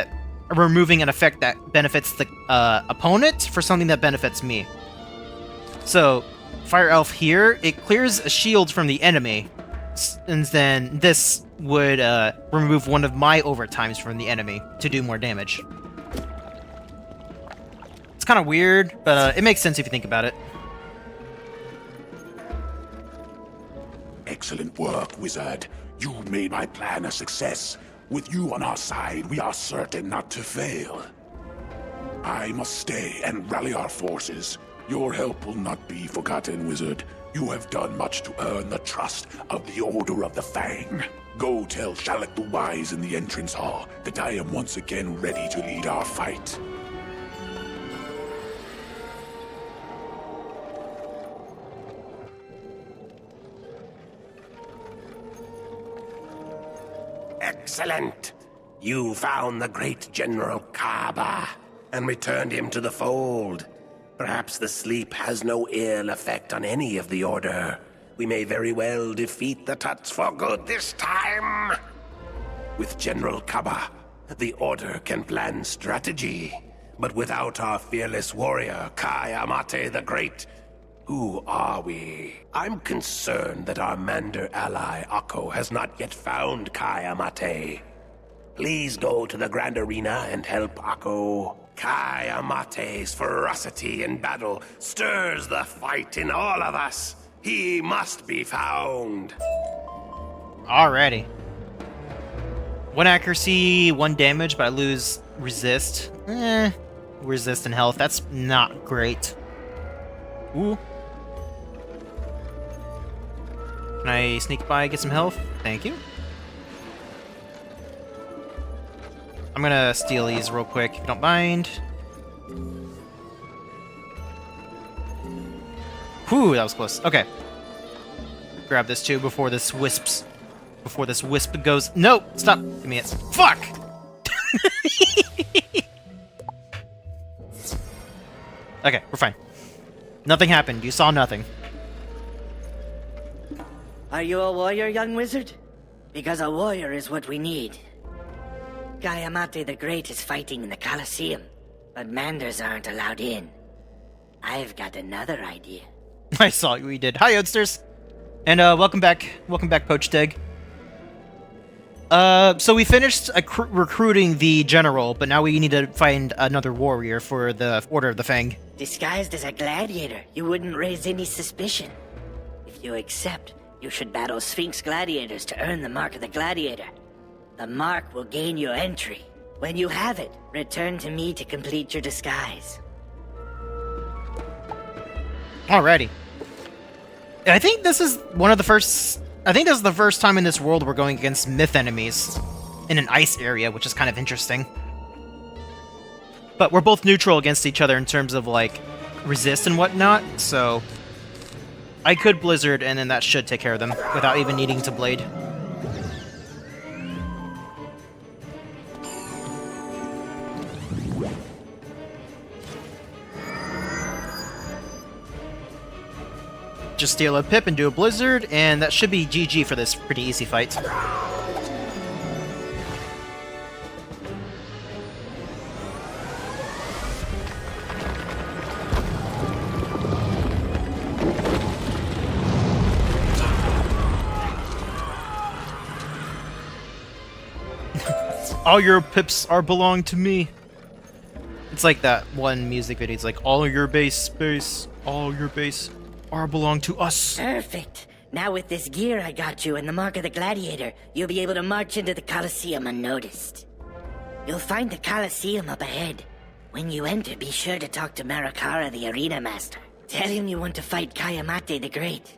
that benefits the opponent for something that benefits me. So, Fire Elf here, it clears a shield from the enemy, and then this would remove one of my overtimes from the enemy to do more damage. It's kind of weird, but it makes sense if you think about it. Excellent work, wizard. You made my plan a success. With you on our side, we are certain not to fail. I must stay and rally our forces. Your help will not be forgotten, Wizard. You have done much to earn the trust of the Order of the Fang. Go tell Shalak the Wise in the entrance hall that I am once again ready to lead our fight. Excellent! You found the great General Kaba and returned him to the fold. Perhaps the sleep has no ill effect on any of the Order. We may very well defeat the Tuts for good this time. With General Kaba, the Order can plan strategy. But without our fearless warrior, Kai Amate the Great, who are we? I'm concerned that our Mander ally, Akko, has not yet found Kai Amate. Please go to the Grand Arena and help Akko. Kai Amate's ferocity in battle stirs the fight in all of us. He must be found. Alrighty. 1 accuracy, 1 damage, but I lose resist. Resist and health. That's not great. Ooh. Can I sneak by, get some health? Thank you. I'm gonna steal these real quick, if you don't mind. Whew, that was close. Okay. Grab this too before this wisps. Before this wisp goes. No! Stop! Give me it. Fuck! Okay, we're fine. Nothing happened. You saw nothing. Are you a warrior, young wizard? Because a warrior is what we need. Kai Amate the Great is fighting in the Colosseum, but Manders aren't allowed in. I've got another idea. I saw what we did. Hi, Youngsters! And welcome back. Welcome back, Poached Egg. So we finished recruiting the general, but now we need to find another warrior for the Order of the Fang. Disguised as a gladiator, you wouldn't raise any suspicion. If you accept, you should battle Sphinx gladiators to earn the mark of the gladiator. The mark will gain you entry. When you have it, return to me to complete your disguise. Alrighty. I think this is one of the first... I think this is the first time in this world we're going against myth enemies in an ice area, which is kind of interesting. But we're both neutral against each other in terms of, like, resist and whatnot, so... I could Blizzard, and then that should take care of them, without even needing to Blade. Just steal a Pip and do a Blizzard, and that should be GG for this pretty easy fight. All your pips are belong to me. It's like that one music video. It's like, all your base space, all your base are belong to us. Perfect. Now with this gear I got you and the mark of the gladiator, you'll be able to march into the Colosseum unnoticed. You'll find the Colosseum up ahead. When you enter, be sure to talk to Marakara, the arena master. Tell him you want to fight Kai Amate the Great.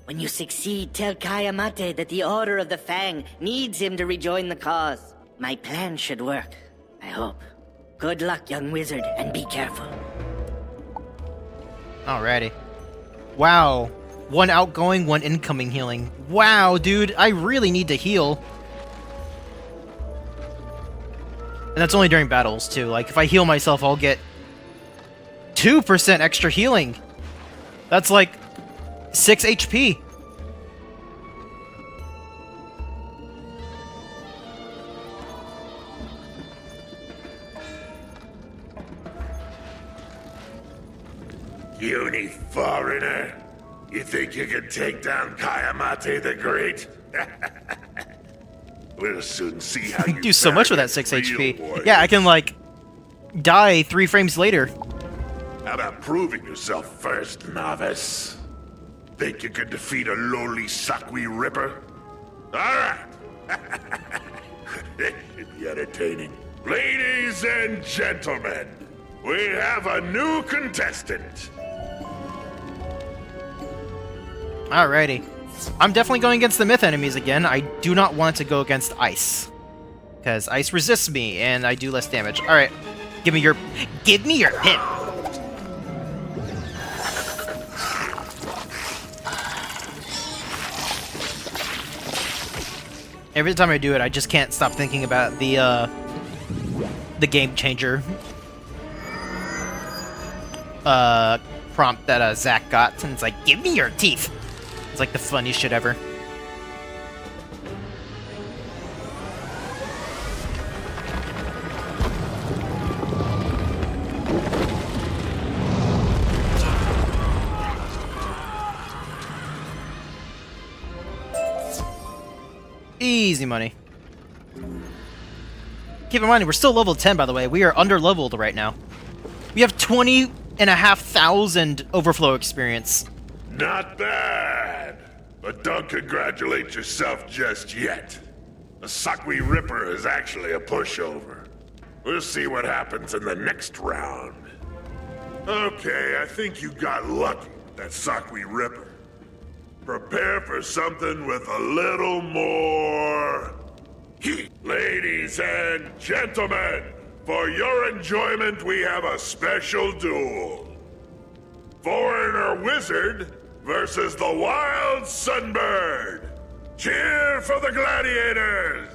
When you succeed, tell Kai Amate that the Order of the Fang needs him to rejoin the cause. My plan should work, I hope. Good luck, young wizard, and be careful. Alrighty. Wow. 1 outgoing, 1 incoming healing. Wow, dude, I really need to heal. And that's only during battles, too. Like, if I heal myself, I'll get 2% extra healing. That's like 6 HP. Puny foreigner. You think you can take down Kai Amate the Great? We'll soon see how you do so much with that 6 HP. Yeah, I can, like, die 3 frames later. How about proving yourself first, novice? Think you could defeat a lowly Sakwi Ripper? Alright! It should be entertaining. Ladies and gentlemen, we have a new contestant. Alrighty. I'm definitely going against the myth enemies again. I do not want to go against ice. Because ice resists me, and I do less damage. Alright. Give me your pin! Every time I do it, I just can't stop thinking about the game changer prompt that Zach got, and it's like, give me your teeth! It's like the funniest shit ever. Easy money. Keep in mind, we're still level 10, by the way. We are under-leveled right now. We have 20,500 overflow experience. Not bad. But don't congratulate yourself just yet. The Sakwi Ripper is actually a pushover. We'll see what happens in the next round. Okay, I think you got lucky with that Sakwi Ripper. Prepare for something with a little more heat. Ladies and gentlemen, for your enjoyment, we have a special duel. Foreigner Wizard versus the Wild Sunbird. Cheer for the gladiators!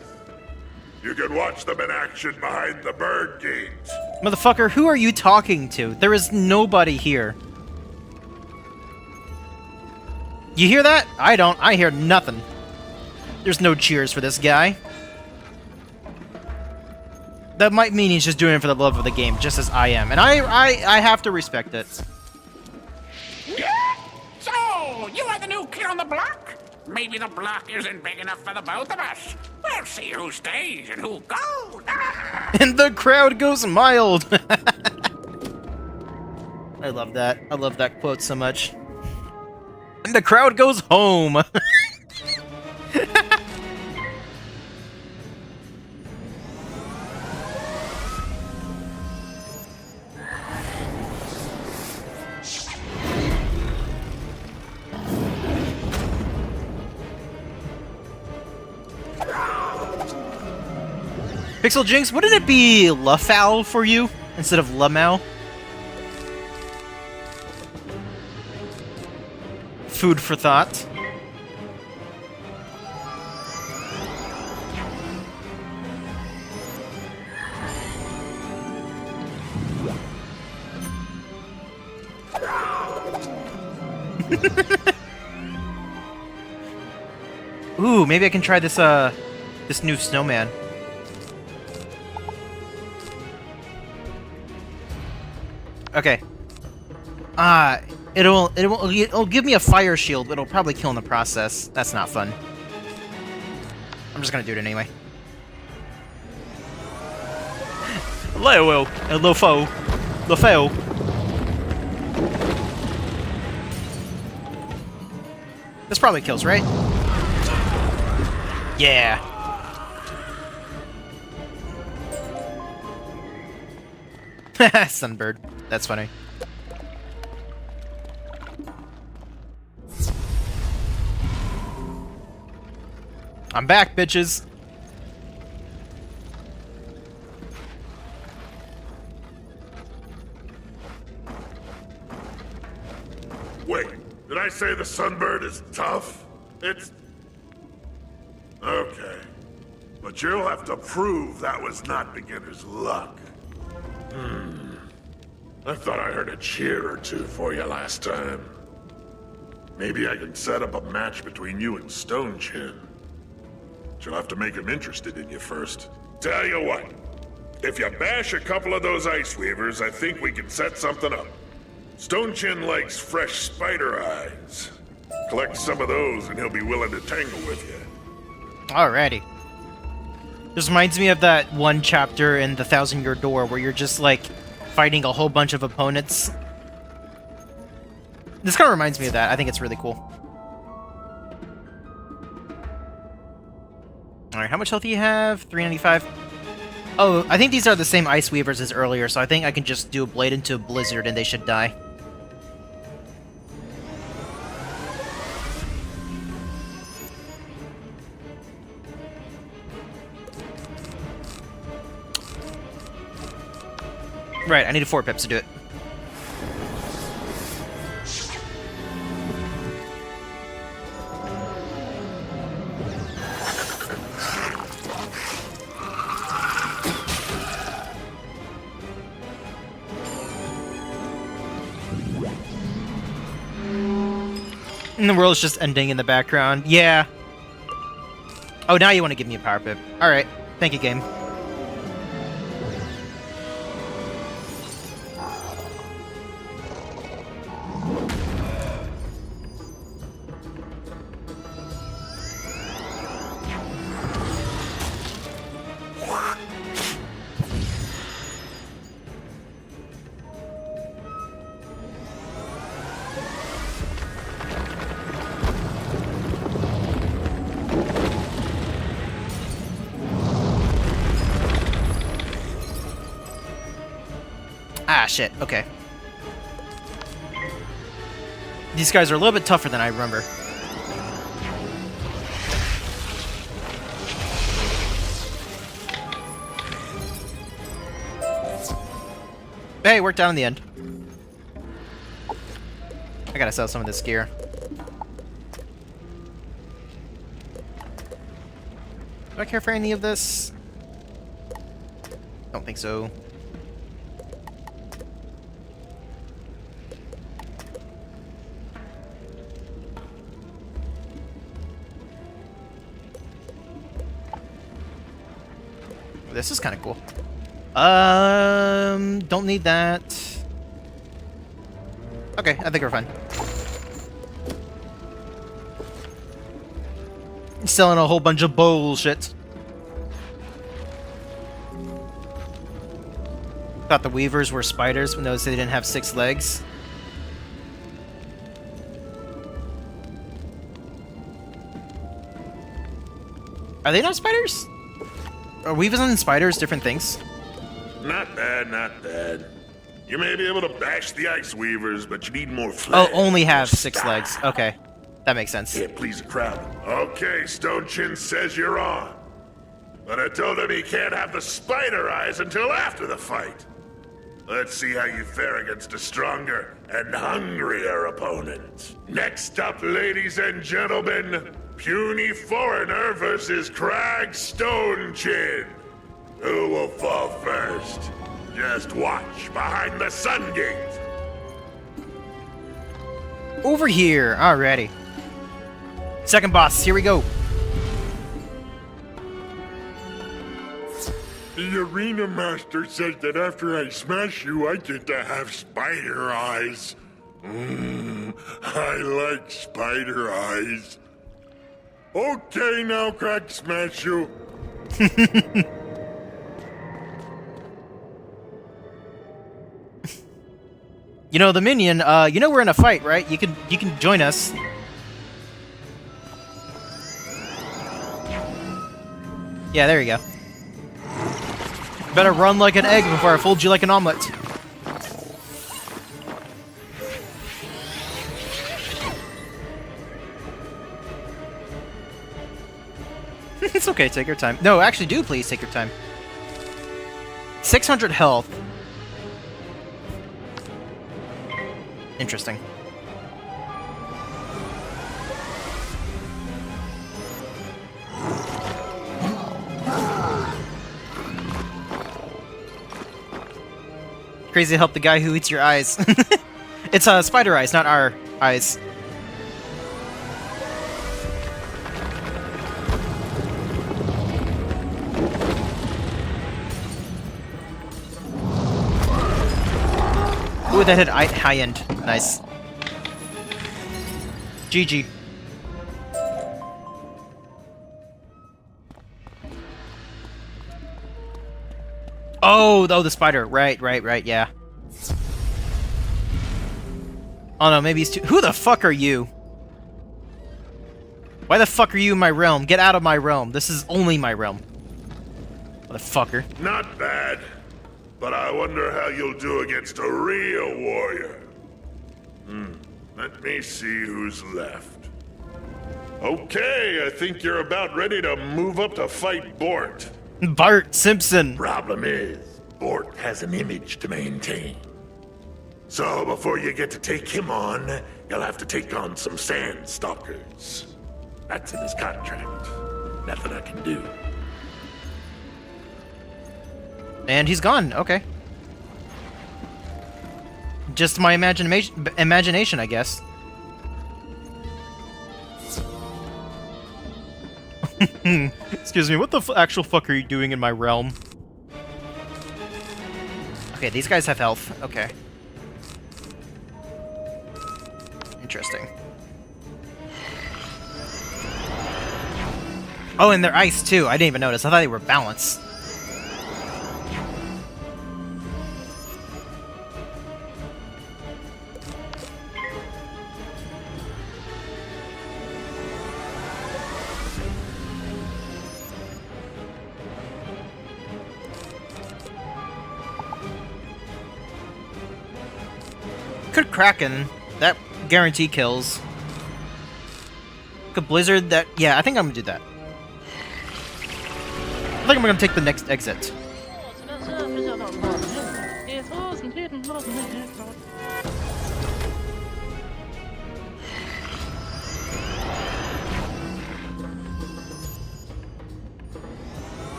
You can watch them in action behind the bird gate. Motherfucker, who are you talking to? There is nobody here. You hear that? I don't. I hear nothing. There's no cheers for this guy. That might mean he's just doing it for the love of the game, just as I am. And I have to respect it. So, you are the new kid on the block? Maybe the block isn't big enough for the both of us. We'll see who stays and who goes. And the crowd goes mild. I love that. I love that quote so much. And the crowd goes home. Pixel Jinx, wouldn't it be Lufowl for you instead of Lamau? Food for thought. Ooh, maybe I can try this this new snowman. Okay. It'll give me a fire shield, but it'll probably kill in the process. That's not fun. I'm just gonna do it anyway. Lofo. This probably kills, right? Yeah. Sunbird. That's funny. I'm back, bitches. Wait, did I say the Sunbird is tough? It's... Okay. But you'll have to prove that was not beginner's luck. I thought I heard a cheer or two for you last time. Maybe I can set up a match between you and Stone Chin. But you'll have to make him interested in you first. Tell you what, if you bash a couple of those Ice Weavers, I think we can set something up. Stone Chin likes fresh spider eyes. Collect some of those and he'll be willing to tangle with you. Alrighty. This reminds me of that one chapter in The 1,000-Year Door where you're just, like, fighting a whole bunch of opponents. This kind of reminds me of that. I think it's really cool. Alright, Alright, how much health do you have? 395? Oh, I think these are the same Ice Weavers as earlier, so I think I can just do a Blade into a Blizzard and they should die. Right, I need 4 pips to do it. And the world's just ending in the background. Yeah. Oh, now you want to give me a power pip. Alright. Thank you, game. Ah, shit. Okay. These guys are a little bit tougher than I remember. Hey, it worked out in the end. I gotta sell some of this gear. Do I care for any of this? Don't think so. This is kind of cool. Don't need that. Okay, I think we're fine. Selling a whole bunch of bullshit. Thought the Weavers were spiders when those they didn't have 6 legs. Are they not spiders? Are Weavers and spiders different things? Not bad, not bad. You may be able to bash the Ice Weavers, but you need more flesh. Oh, only have 6 legs. Okay. That makes sense. Can't please the crowd. Okay, Stone Chin says you're on. But I told him he can't have the spider eyes until after the fight. Let's see how you fare against a stronger and hungrier opponent. Next up, ladies and gentlemen, Puny Foreigner versus Crag Stone Chin. Who will fall first? Just watch behind the Sun Gate. Over here. Alrighty. Second boss. Here we go. The Arena Master says that after I smash you, I get to have spider eyes. I like spider eyes. Okay, now Crack smash you. You know, the minion, you know we're in a fight, right? You can join us. Yeah, there you go. Better run like an egg before I fold you like an omelet. It's okay, take your time. No, actually do please take your time. 600 health. Interesting. Crazy to help the guy who eats your eyes. It's spider eyes, not our eyes. Ooh, that hit high end. Nice. GG. Oh, the spider. Right, yeah. Oh no, maybe he's too— Who the fuck are you? Why the fuck are you in my realm? Get out of my realm. This is only my realm. Motherfucker. Not bad. But I wonder how you'll do against a real warrior. Let me see who's left. Okay, I think you're about ready to move up to fight Bort. Bart Simpson. Problem is, Bort has an image to maintain. So before you get to take him on, you'll have to take on some sand stalkers. That's in his contract. Nothing I can do. And he's gone. Okay. Just my imagination, I guess. Excuse me, what the actual fuck are you doing in my realm? Okay, these guys have health. Okay. Interesting. Oh, and they're ice too. I didn't even notice. I thought they were balance. Could Kraken. That guarantee kills. Could Blizzard that... Yeah, I think I'm gonna do that. I think I'm gonna take the next exit.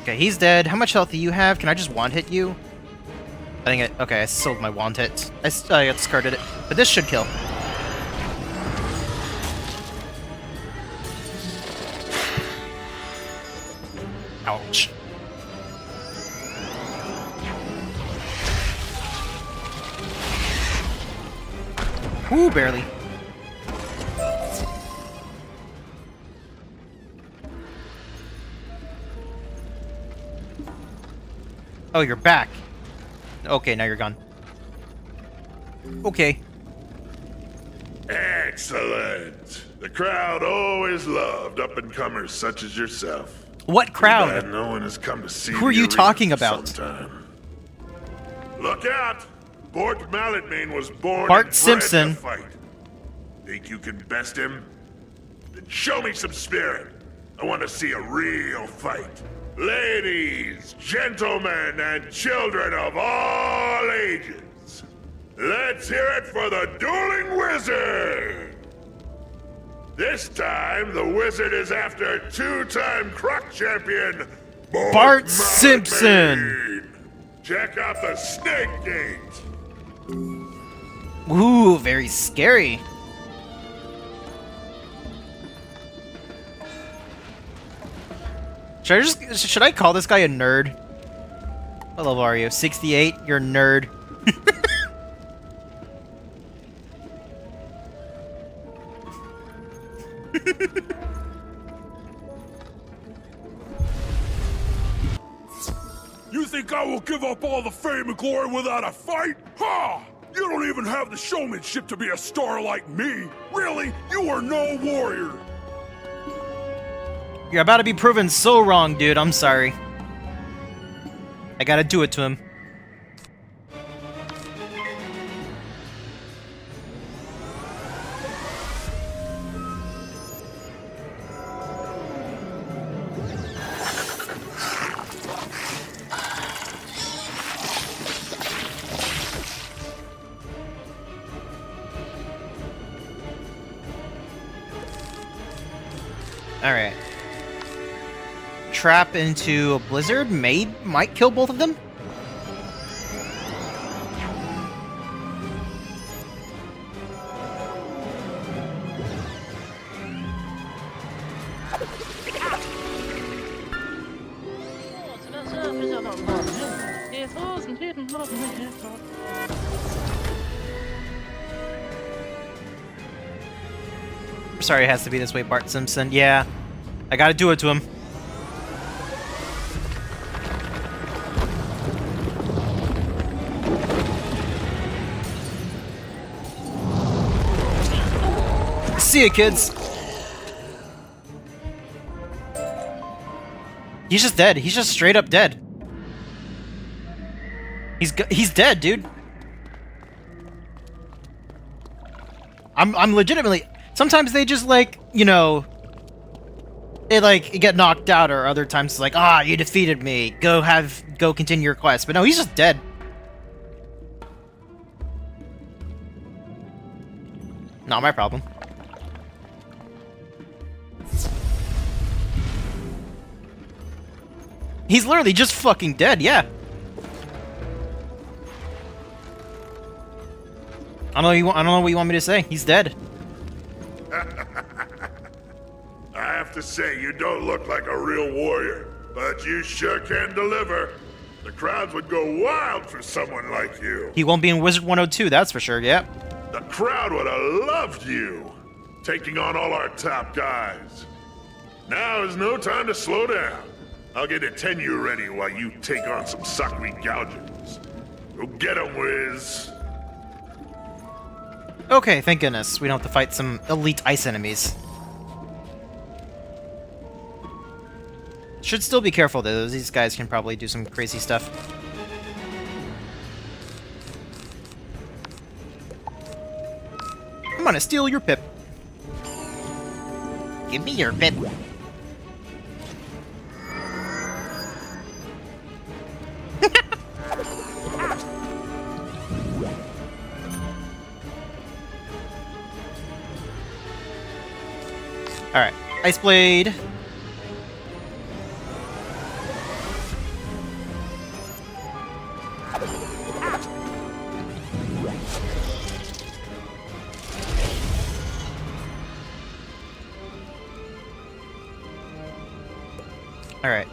Okay, he's dead. How much health do you have? Can I just wand hit you? I think okay, I sold my wand hit. I discarded it. But this should kill. Ouch. Ooh, barely. Oh, you're back. Okay, now you're gone. Okay. Excellent. The crowd always loved up-and-comers such as yourself. What crowd? Too bad no one has come to see Who are the you arena talking for about? some time. Look out! Bort Malletmane was born Bart and bred Simpson. to fight. Think you can best him? Then show me some spirit. I want to see a real fight. Ladies, gentlemen, and children of all ages, let's hear it for the Dueling Wizard! This time, the Wizard is after two-time Croc Champion, Bart Simpson! Check out the Snake Gate! Ooh, very scary. Should I call this guy a nerd? What level are you? 68? You're a nerd. You think I will give up all the fame and glory without a fight? Ha! You don't even have the showmanship to be a star like me. Really? You are no warrior. You're about to be proven so wrong, dude. I'm sorry. I gotta do it to him. Alright. Trap into a blizzard might kill both of them. I'm sorry it has to be this way, Bart Simpson. Yeah, I gotta do it to him. See ya, kids. He's just dead. He's just straight up dead. He's dead, dude. I'm legitimately. Sometimes they just like, you know, they like get knocked out, or other times it's like, ah, you defeated me. Go continue your quest. But no, he's just dead. Not my problem. He's literally just fucking dead, yeah. I don't know what you want me to say. He's dead. I have to say, you don't look like a real warrior, but you sure can deliver. The crowds would go wild for someone like you. He won't be in Wizard102, that's for sure, yeah. The crowd would have loved you, taking on all our top guys. Now is no time to slow down. I'll get a TheNja ready while you take on some Sakri gougers. Go get 'em, Wiz. Okay, thank goodness. We don't have to fight some elite ice enemies. Should still be careful, though. These guys can probably do some crazy stuff. I'm gonna steal your pip. Give me your pip. Alright, Ice Blade. Alright.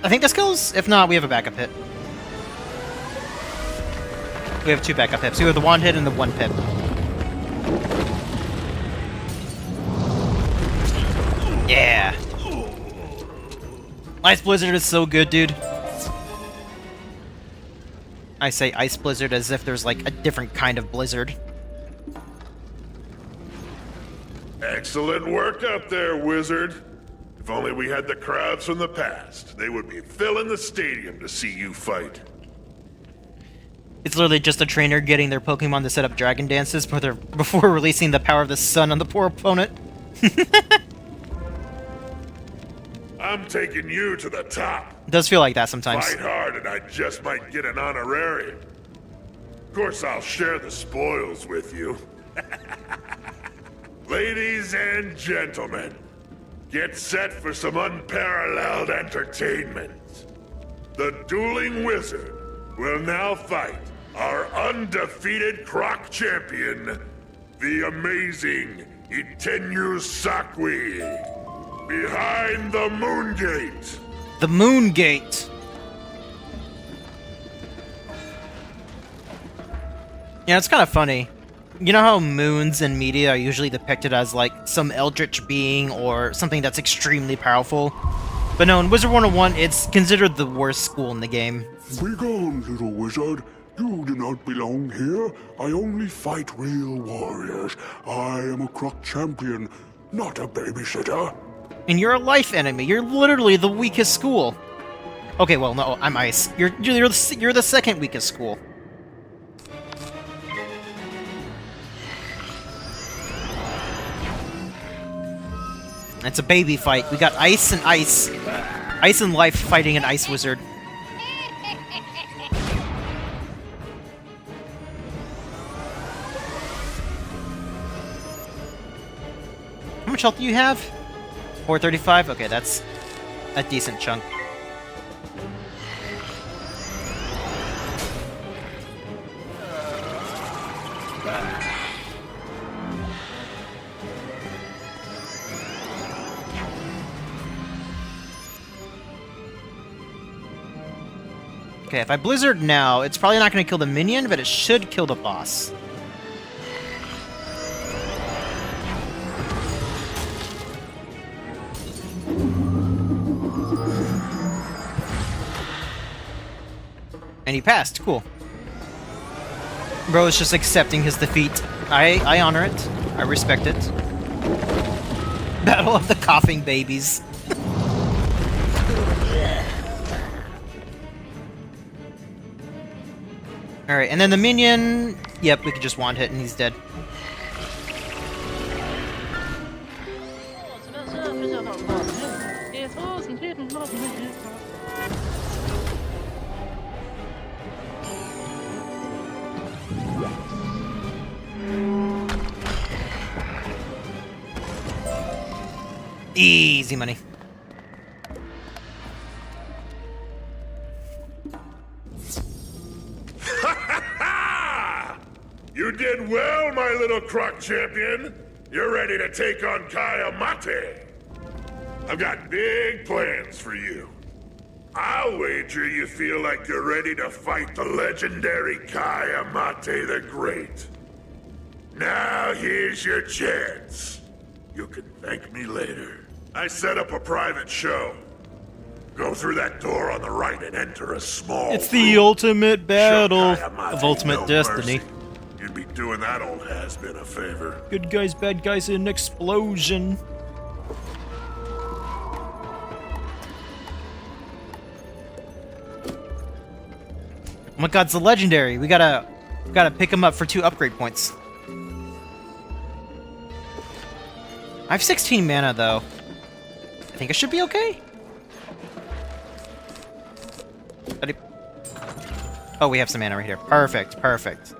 I think this kills. If not, we have a backup hit. We have two backup hits. We have the wand hit and the one pip. Yeah! Ice Blizzard is so good, dude. I say Ice Blizzard as if there's like a different kind of blizzard. Excellent work up there, Wizard. If only we had the crowds from the past, they would be filling the stadium to see you fight. It's literally just a trainer getting their Pokemon to set up dragon dances before releasing the power of the sun on the poor opponent. I'm taking you to the top. It does feel like that sometimes. Fight hard and I just might get an honorarium. Of course, I'll share the spoils with you. Ladies and gentlemen, get set for some unparalleled entertainment. The Dueling Wizard will now fight our undefeated Croc champion, the amazing Itenyu Sakwi, behind the Moon Gate. The Moon Gate. Yeah, it's kind of funny. You know how moons in media are usually depicted as like some eldritch being or something that's extremely powerful? But no, in Wizard101, it's considered the worst school in the game. Begone, little wizard. You do not belong here. I only fight real warriors. I am a Croc champion, not a babysitter. And you're a life enemy. You're literally the weakest school. Okay, well, no, I'm Ice. You're the second weakest school. It's a baby fight. We got Ice and Ice. Ice and Life fighting an Ice Wizard. How much health do you have? 435? Okay, that's a decent chunk. Okay, if I Blizzard now, it's probably not going to kill the minion, but it should kill the boss. And he passed. Cool. Bro is just accepting his defeat. I honor it. I respect it. Battle of the coughing babies. Alright, and then the minion... Yep, we could just wand hit and he's dead. Easy money. You did well, my little croc champion. You're ready to take on Kayamate. I've got big plans for you. I'll wager you feel like you're ready to fight the legendary Kayamate the Great. Now here's your chance. You can thank me later. I set up a private show. Go through that door on the right and enter a small It's the ultimate battle Kayamate of ultimate no destiny. mercy. You'd be doing that old has-been a favor. Good guys, bad guys, in an explosion. Oh my god, it's a legendary. We gotta pick him up for 2 upgrade points. I have 16 mana though. I think I should be okay. Oh, we have some mana right here. Perfect, perfect.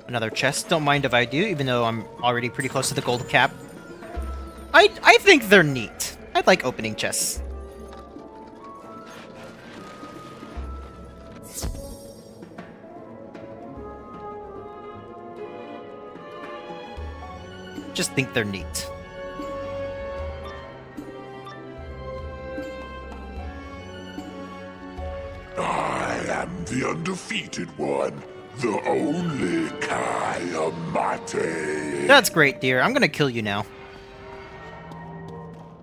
Another chest. Don't mind if I do, even though I'm already pretty close to the gold cap. I think they're neat. I like opening chests. Just think they're neat. I am the undefeated one. The only Kayamate. That's great, dear. I'm gonna kill you now.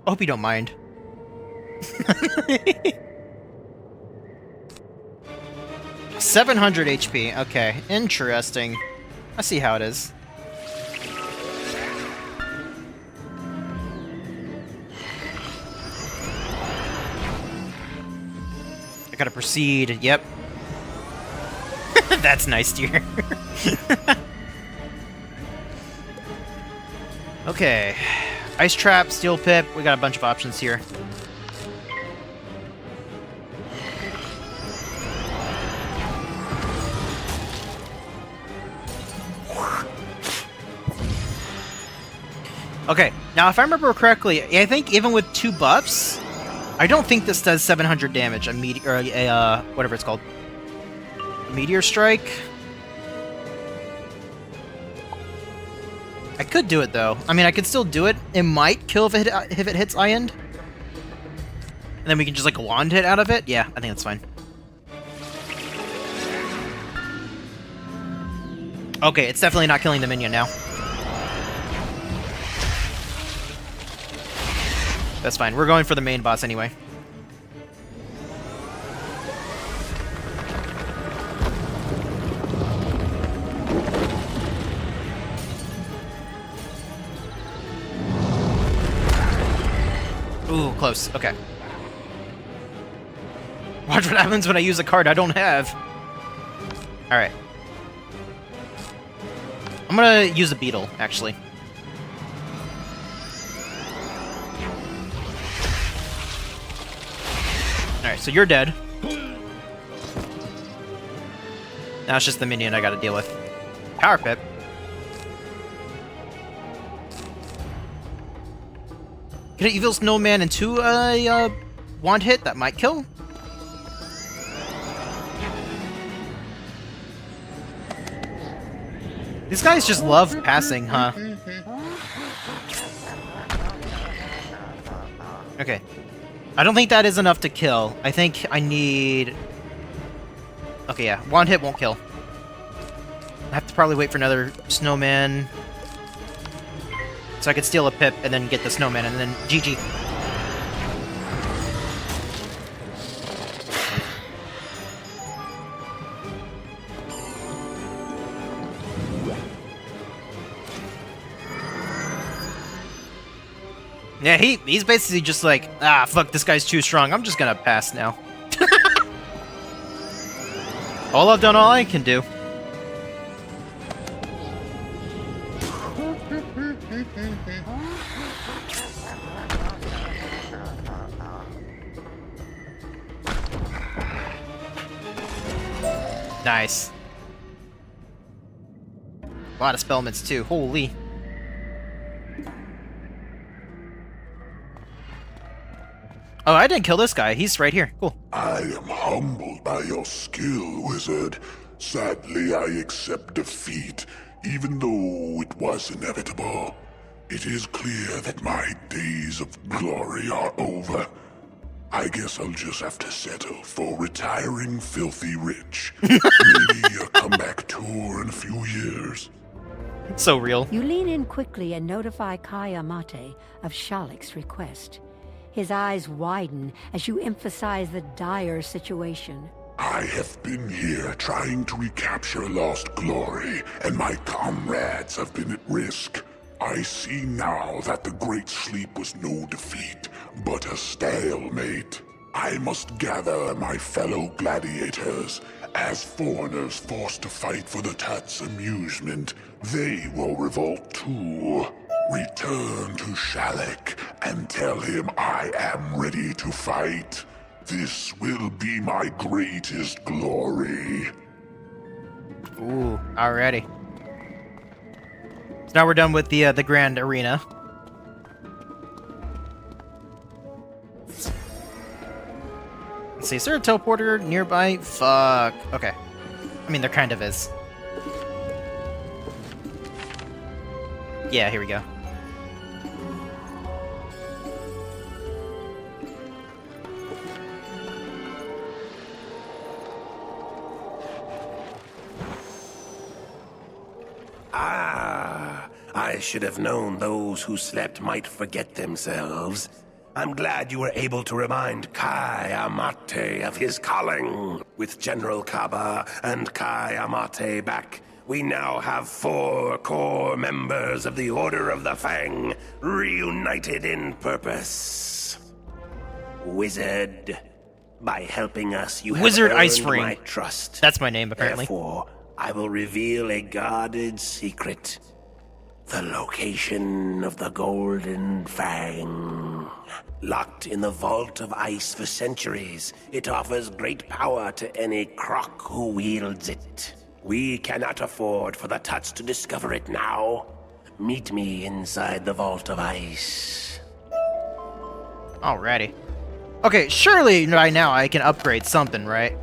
I hope you don't mind. 700 HP. Okay, interesting. I see how it is. I gotta proceed. Yep. That's nice, dear. Okay. Ice Trap, Steel Pip. We got a bunch of options here. Okay, now if I remember correctly, I think even with 2 buffs, I don't think this does 700 damage. Whatever it's called. Meteor Strike. I could do it though. I mean, I could still do it. It might kill if it hits End. And then we can just like wand hit out of it. Yeah, I think that's fine. Okay, it's definitely not killing the minion now. That's fine. We're going for the main boss anyway. Ooh, close. Okay. Watch what happens when I use a card I don't have. Alright. I'm gonna use a beetle, actually. Alright, so you're dead. Now it's just the minion I gotta deal with. Power Pip. Can an evil snowman into a wand hit that might kill? These guys just love passing, huh? Okay. I don't think that is enough to kill. I think I need... Okay, yeah. Wand hit won't kill. I have to probably wait for another snowman. So I could steal a pip and then get the snowman and then GG. Yeah, he's basically just like, ah, fuck, this guy's too strong. I'm just gonna pass now. I've done all I can do. Nice. A lot of spellments too. Holy. Oh, I didn't kill this guy. He's right here. Cool. I am humbled by your skill, wizard. Sadly, I accept defeat, even though it was inevitable. It is clear that my days of glory are over. I guess I'll just have to settle for retiring filthy rich. Maybe a comeback tour in a few years. So real. You lean in quickly and notify Kai Amate of Shalik's request. His eyes widen as you emphasize the dire situation. I have been here trying to recapture lost glory, and my comrades have been at risk. I see now that the Great Sleep was no defeat, but a stalemate. I must gather my fellow gladiators. As foreigners forced to fight for the Tut's amusement, they will revolt too. Return to Shalik and tell him I am ready to fight. This will be my greatest glory. Ooh, alrighty. So now we're done with the grand arena. Let's see, is there a teleporter nearby? Fuck. Okay. I mean, there kind of is. Yeah, here we go. I should have known those who slept might forget themselves. I'm glad you were able to remind Kai Amate of his calling. With General Kaba and Kai Amate back, we now have 4 core members of the Order of the Fang, reunited in purpose. Wizard, by helping us, you Wizard have earned Ice Ring. my trust. That's my name, apparently. Therefore, I will reveal a guarded secret. The location of the Golden Fang. Locked in the vault of ice for centuries, it offers great power to any croc who wields it. We cannot afford for the Tuts to discover it now. Meet me inside the vault of ice. Alrighty. Okay, surely by now I can upgrade something, right?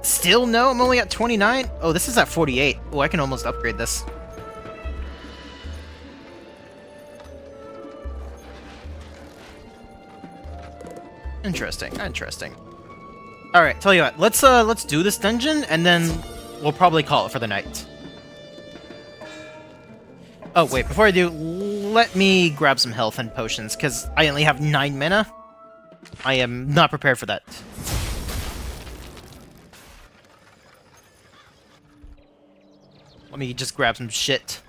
Still no? I'm only at 29? Oh, this is at 48. Oh, I can almost upgrade this. Interesting, interesting. Alright, tell you what, let's do this dungeon, and then we'll probably call it for the night. Oh, wait, before I do, let me grab some health and potions, because I only have 9 mana. I am not prepared for that. Let me just grab some shit.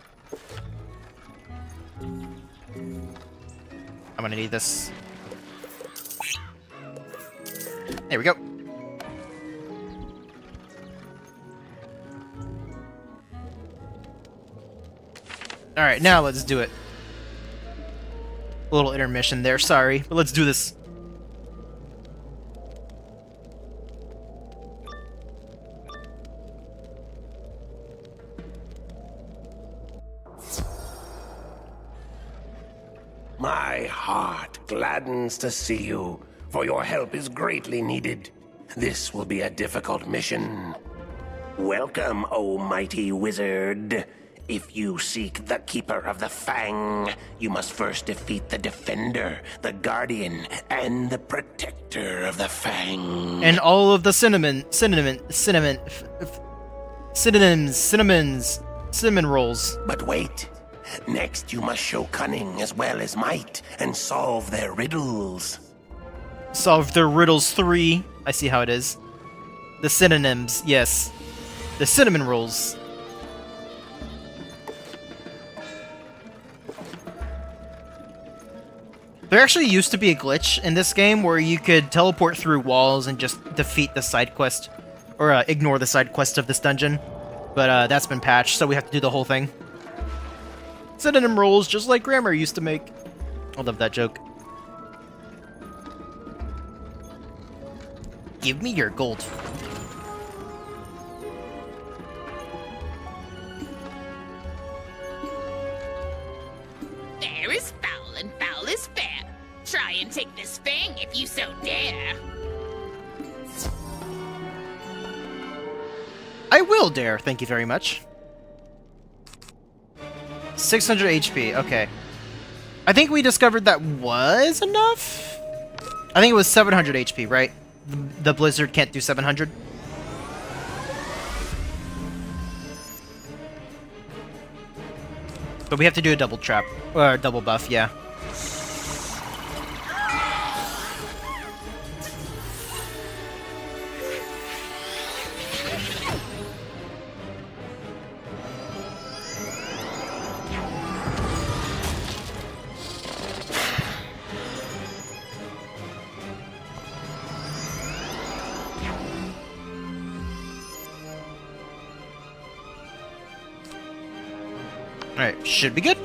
I'm gonna need this. There we go. Alright, now let's do it. A little intermission there, sorry, but let's do this. My heart gladdens to see you, for your help is greatly needed. This will be a difficult mission. Welcome, O mighty wizard. If you seek the Keeper of the Fang, you must first defeat the Defender, the Guardian, and the Protector of the Fang. And all of the cinnamon rolls. But wait. Next, you must show cunning as well as might and solve their riddles. Solve their riddles 3. I see how it is. The synonyms, yes. The cinnamon rolls. There actually used to be a glitch in this game where you could teleport through walls and just defeat the side quest, or ignore the side quest of this dungeon. But that's been patched, so we have to do the whole thing. Synonym rules, just like grammar used to make. I love that joke. Give me your gold. Fair is foul and foul is fair. Try and take this fang if you so dare. I will dare, thank you very much. 600 HP, okay. I think we discovered that was enough? I think it was 700 HP, right? The blizzard can't do 700? But we have to do a double trap, or double buff, yeah. Alright, should be good.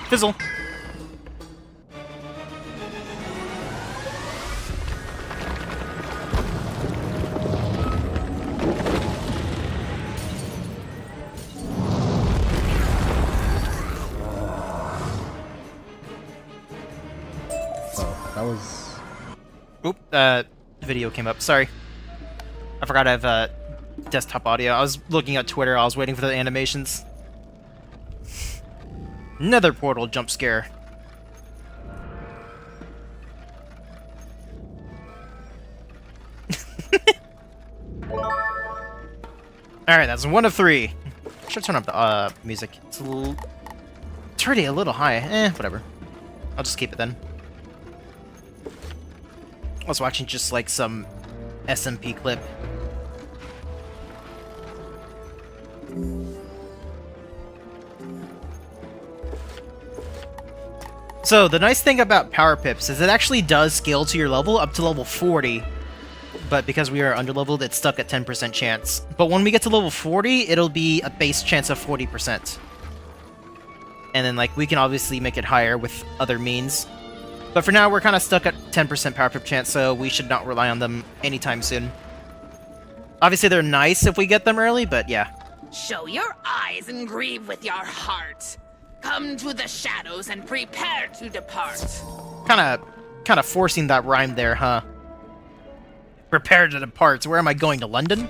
Fizzle. That was... Oop, video came up. Sorry. I forgot I have desktop audio. I was looking at Twitter. I was waiting for the animations. Nether portal jump scare. Alright, that's 1 of 3. Should turn up the music. It's already a little high. Whatever. I'll just keep it then. I was watching just like some SMP clip. So, the nice thing about Power Pips is it actually does scale to your level up to level 40. But because we are underleveled, it's stuck at 10% chance. But when we get to level 40, it'll be a base chance of 40%. And then, like, we can obviously make it higher with other means. But for now, we're kind of stuck at 10% Power Pip chance, so we should not rely on them anytime soon. Obviously, they're nice if we get them early, but yeah. Show your eyes and grieve with your heart. Come to the shadows and prepare to depart. Kind of forcing that rhyme there, huh? Prepare to depart. Where am I going, to London?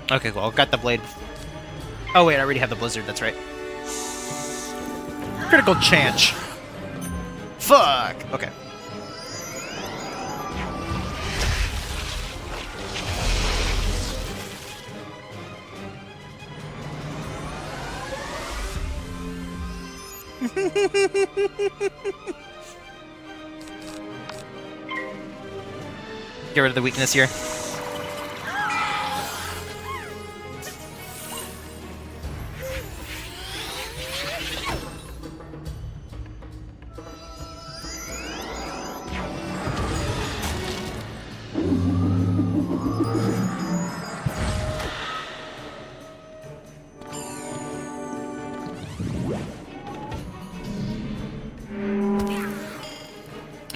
Okay, well, got the blade. Oh wait, I already have the blizzard, that's right. Critical chance. Fuck! Okay. Get rid of the weakness here.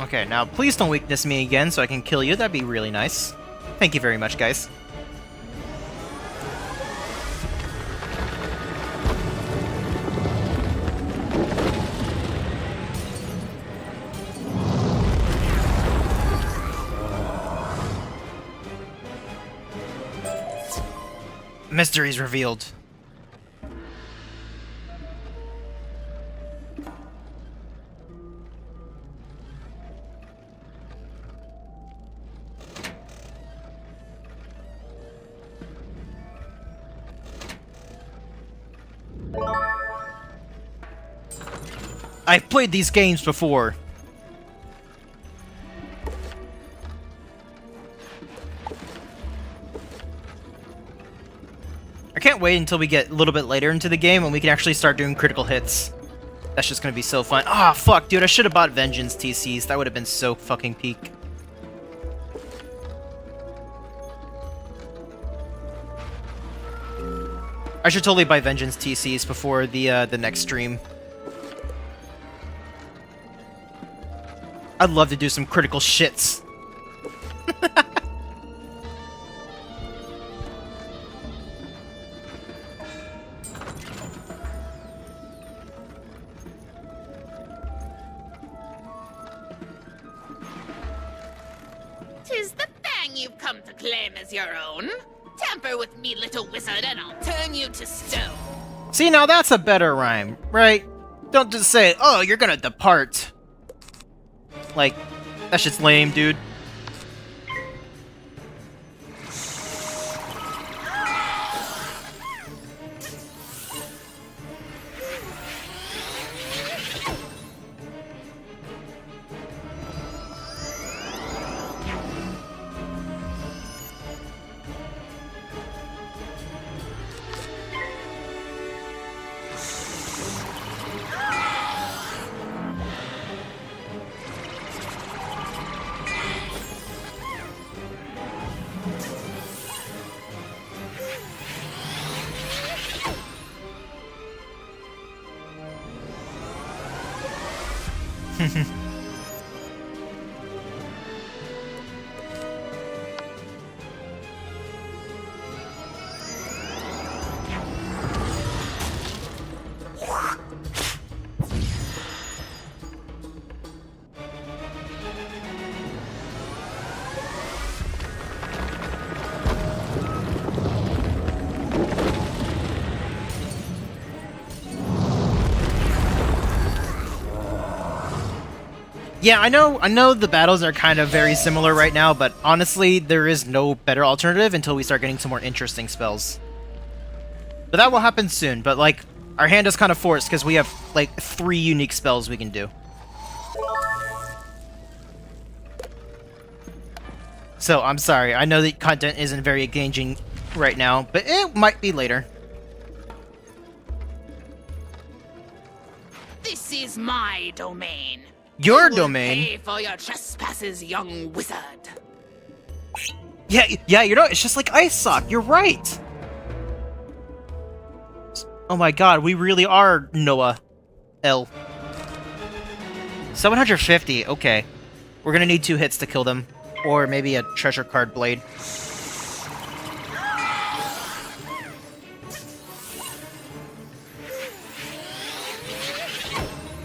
Okay, now please don't weakness me again so I can kill you. That'd be really nice. Thank you very much, guys. Mysteries revealed. I've played these games before. I can't wait until we get a little bit later into the game when we can actually start doing critical hits. That's just gonna be so fun. Ah, fuck, dude, I should have bought Vengeance TCs. That would have been so fucking peak. I should totally buy Vengeance TCs before the next stream. I'd love to do some critical shits. Tis the fang you've come to claim as your own. Tamper with me, little wizard, and I'll turn you to stone. See, now that's a better rhyme, right? Don't just say, oh, you're gonna depart. Like, that shit's lame, dude. Yeah, I know the battles are kind of very similar right now, but honestly, there is no better alternative until we start getting some more interesting spells. But that will happen soon, but like, our hand is kind of forced because we have like 3 unique spells we can do. So, I'm sorry, I know the content isn't very engaging right now, but it might be later. This is my domain. Your You will domain? Pay for your trespasses, young wizard. Yeah, you know, it's just like Ice Sock, you're right! Oh my god, we really are Noah L. 750, okay. We're gonna need 2 hits to kill them. Or maybe a treasure card blade.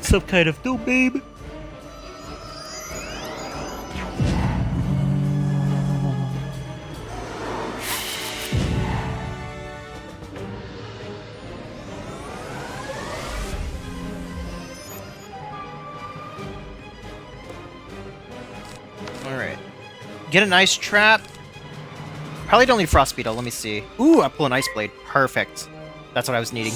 Some kind of no, babe. Alright. Get an ice trap. Probably don't need frost beetle, let me see. Ooh, I pull an ice blade. Perfect. That's what I was needing.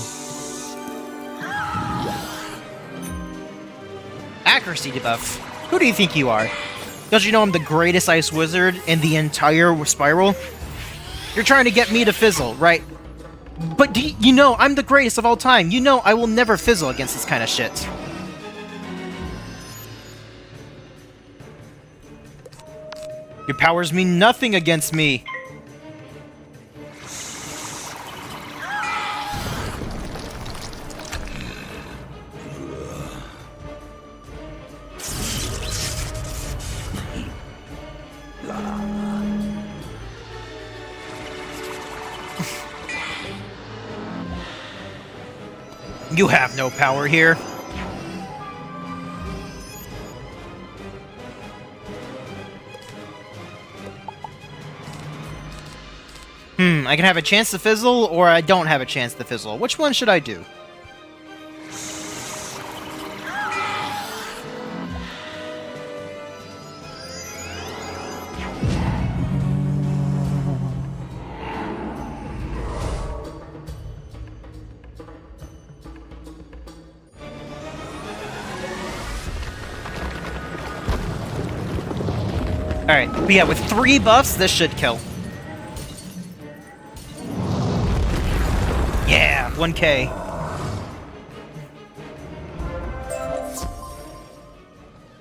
Accuracy debuff. Who do you think you are? Don't you know I'm the greatest ice wizard in the entire spiral? You're trying to get me to fizzle, right? But you know I'm the greatest of all time. You know I will never fizzle against this kind of shit. Your powers mean nothing against me. You have no power here. I can have a chance to fizzle, or I don't have a chance to fizzle. Which one should I do? Alright, but yeah, with 3 buffs, this should kill. Yeah, 1k.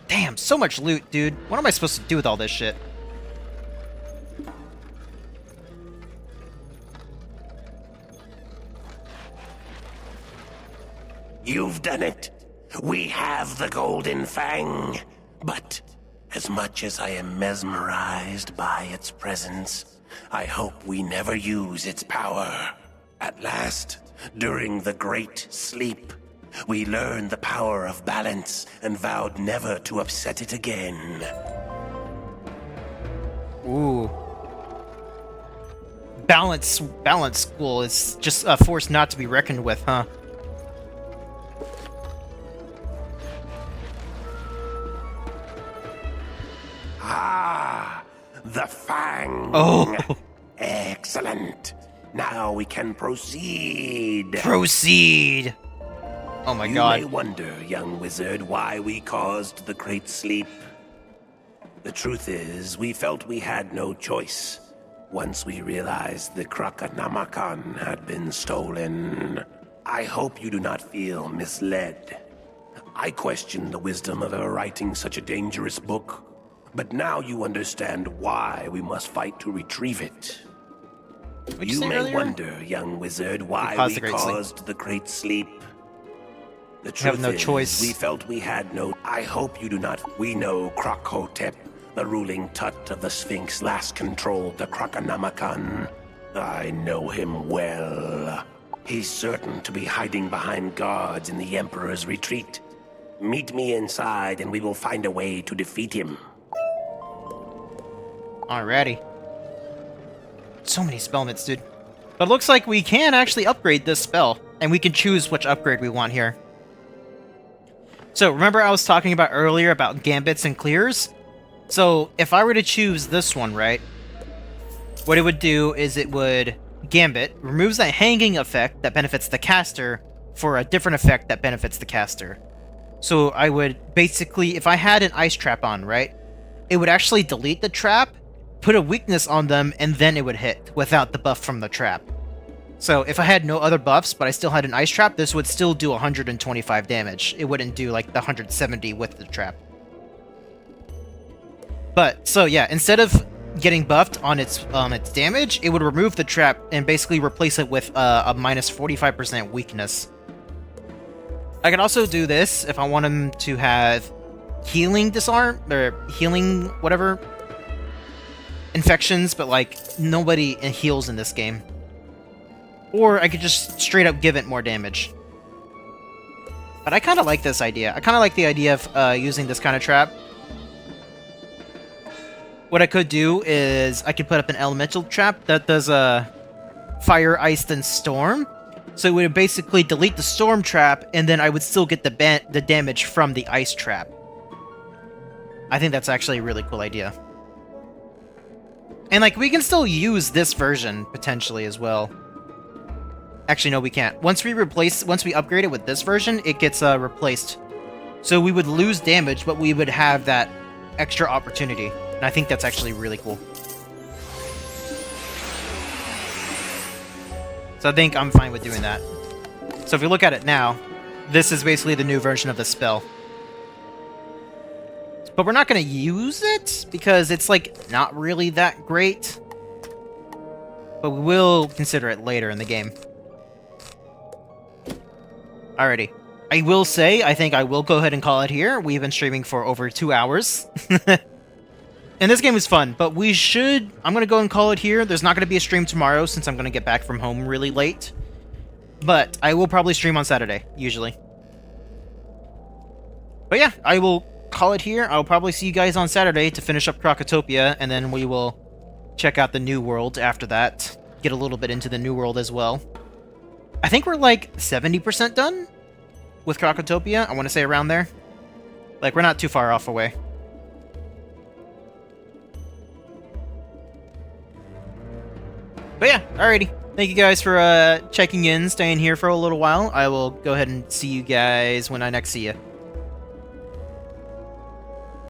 Damn, so much loot, dude. What am I supposed to do with all this shit? You've done it. We have the Golden Fang. But as much as I am mesmerized by its presence, I hope we never use its power. At last, during the Great Sleep, we learned the power of balance and vowed never to upset it again. Ooh. Balance school is just a force not to be reckoned with, huh? Ah, the Fang. Oh. Excellent. Now we can proceed. Proceed. Oh my god. You may wonder, young wizard, why we caused the Great Sleep. The truth is, we felt we had no choice once we realized the Croconomicon had been stolen. I hope you do not feel misled. I questioned the wisdom of ever writing such a dangerous book, but now you understand why we must fight to retrieve it. You may wonder, young wizard, why we caused the Great Sleep. The truth is, we felt we had no... I hope you do not... We know Croc-Hotep, the ruling Tut of the Sphinx, last controlled the Croconomicon. I know him well. He's certain to be hiding behind guards in the Emperor's retreat. Meet me inside and we will find a way to defeat him. Alrighty. So many spellments, dude. But it looks like we can actually upgrade this spell, and we can choose which upgrade we want here. So, remember I was talking about earlier about gambits and clears? So, if I were to choose this one, right? What it would do is it would gambit, removes that hanging effect that benefits the caster for a different effect that benefits the caster. So, I would basically, if I had an ice trap on, right? It would actually delete the trap, put a weakness on them, and then it would hit without the buff from the trap. So if I had no other buffs, but I still had an ice trap, this would still do 125 damage. It wouldn't do like the 170 with the trap. But, so yeah, instead of getting buffed on its damage, it would remove the trap and basically replace it with a minus 45% weakness. I can also do this if I want him to have healing disarm, or healing whatever infections, but like nobody heals in this game. Or I could just straight up give it more damage. But I kind of like this idea. I kind of like the idea of using this kind of trap. What I could do is I could put up an elemental trap that does fire, ice, then storm. So it would basically delete the storm trap, and then I would still get the damage from the ice trap. I think that's actually a really cool idea. And like, we can still use this version potentially as well. Actually, no, we can't. Once we upgrade it with this version, it gets replaced. So we would lose damage, but we would have that extra opportunity. And I think that's actually really cool. So I think I'm fine with doing that. So if you look at it now, this is basically the new version of the spell. But we're not going to use it, because it's like not really that great. But we will consider it later in the game. Alrighty. I will say, I think I will go ahead and call it here. We've been streaming for over 2 hours. And this game is fun, but I'm going to go and call it here. There's not going to be a stream tomorrow since I'm going to get back from home really late. But I will probably stream on Saturday, usually. But yeah, I will call it here. I'll probably see you guys on Saturday to finish up Crocotopia, and then we will check out the New World after that. Get a little bit into the New World as well. I think we're like 70% done with Crocotopia. I want to say around there. Like, we're not too far off away. But yeah, alrighty. Thank you guys for checking in, staying here for a little while. I will go ahead and see you guys when I next see you.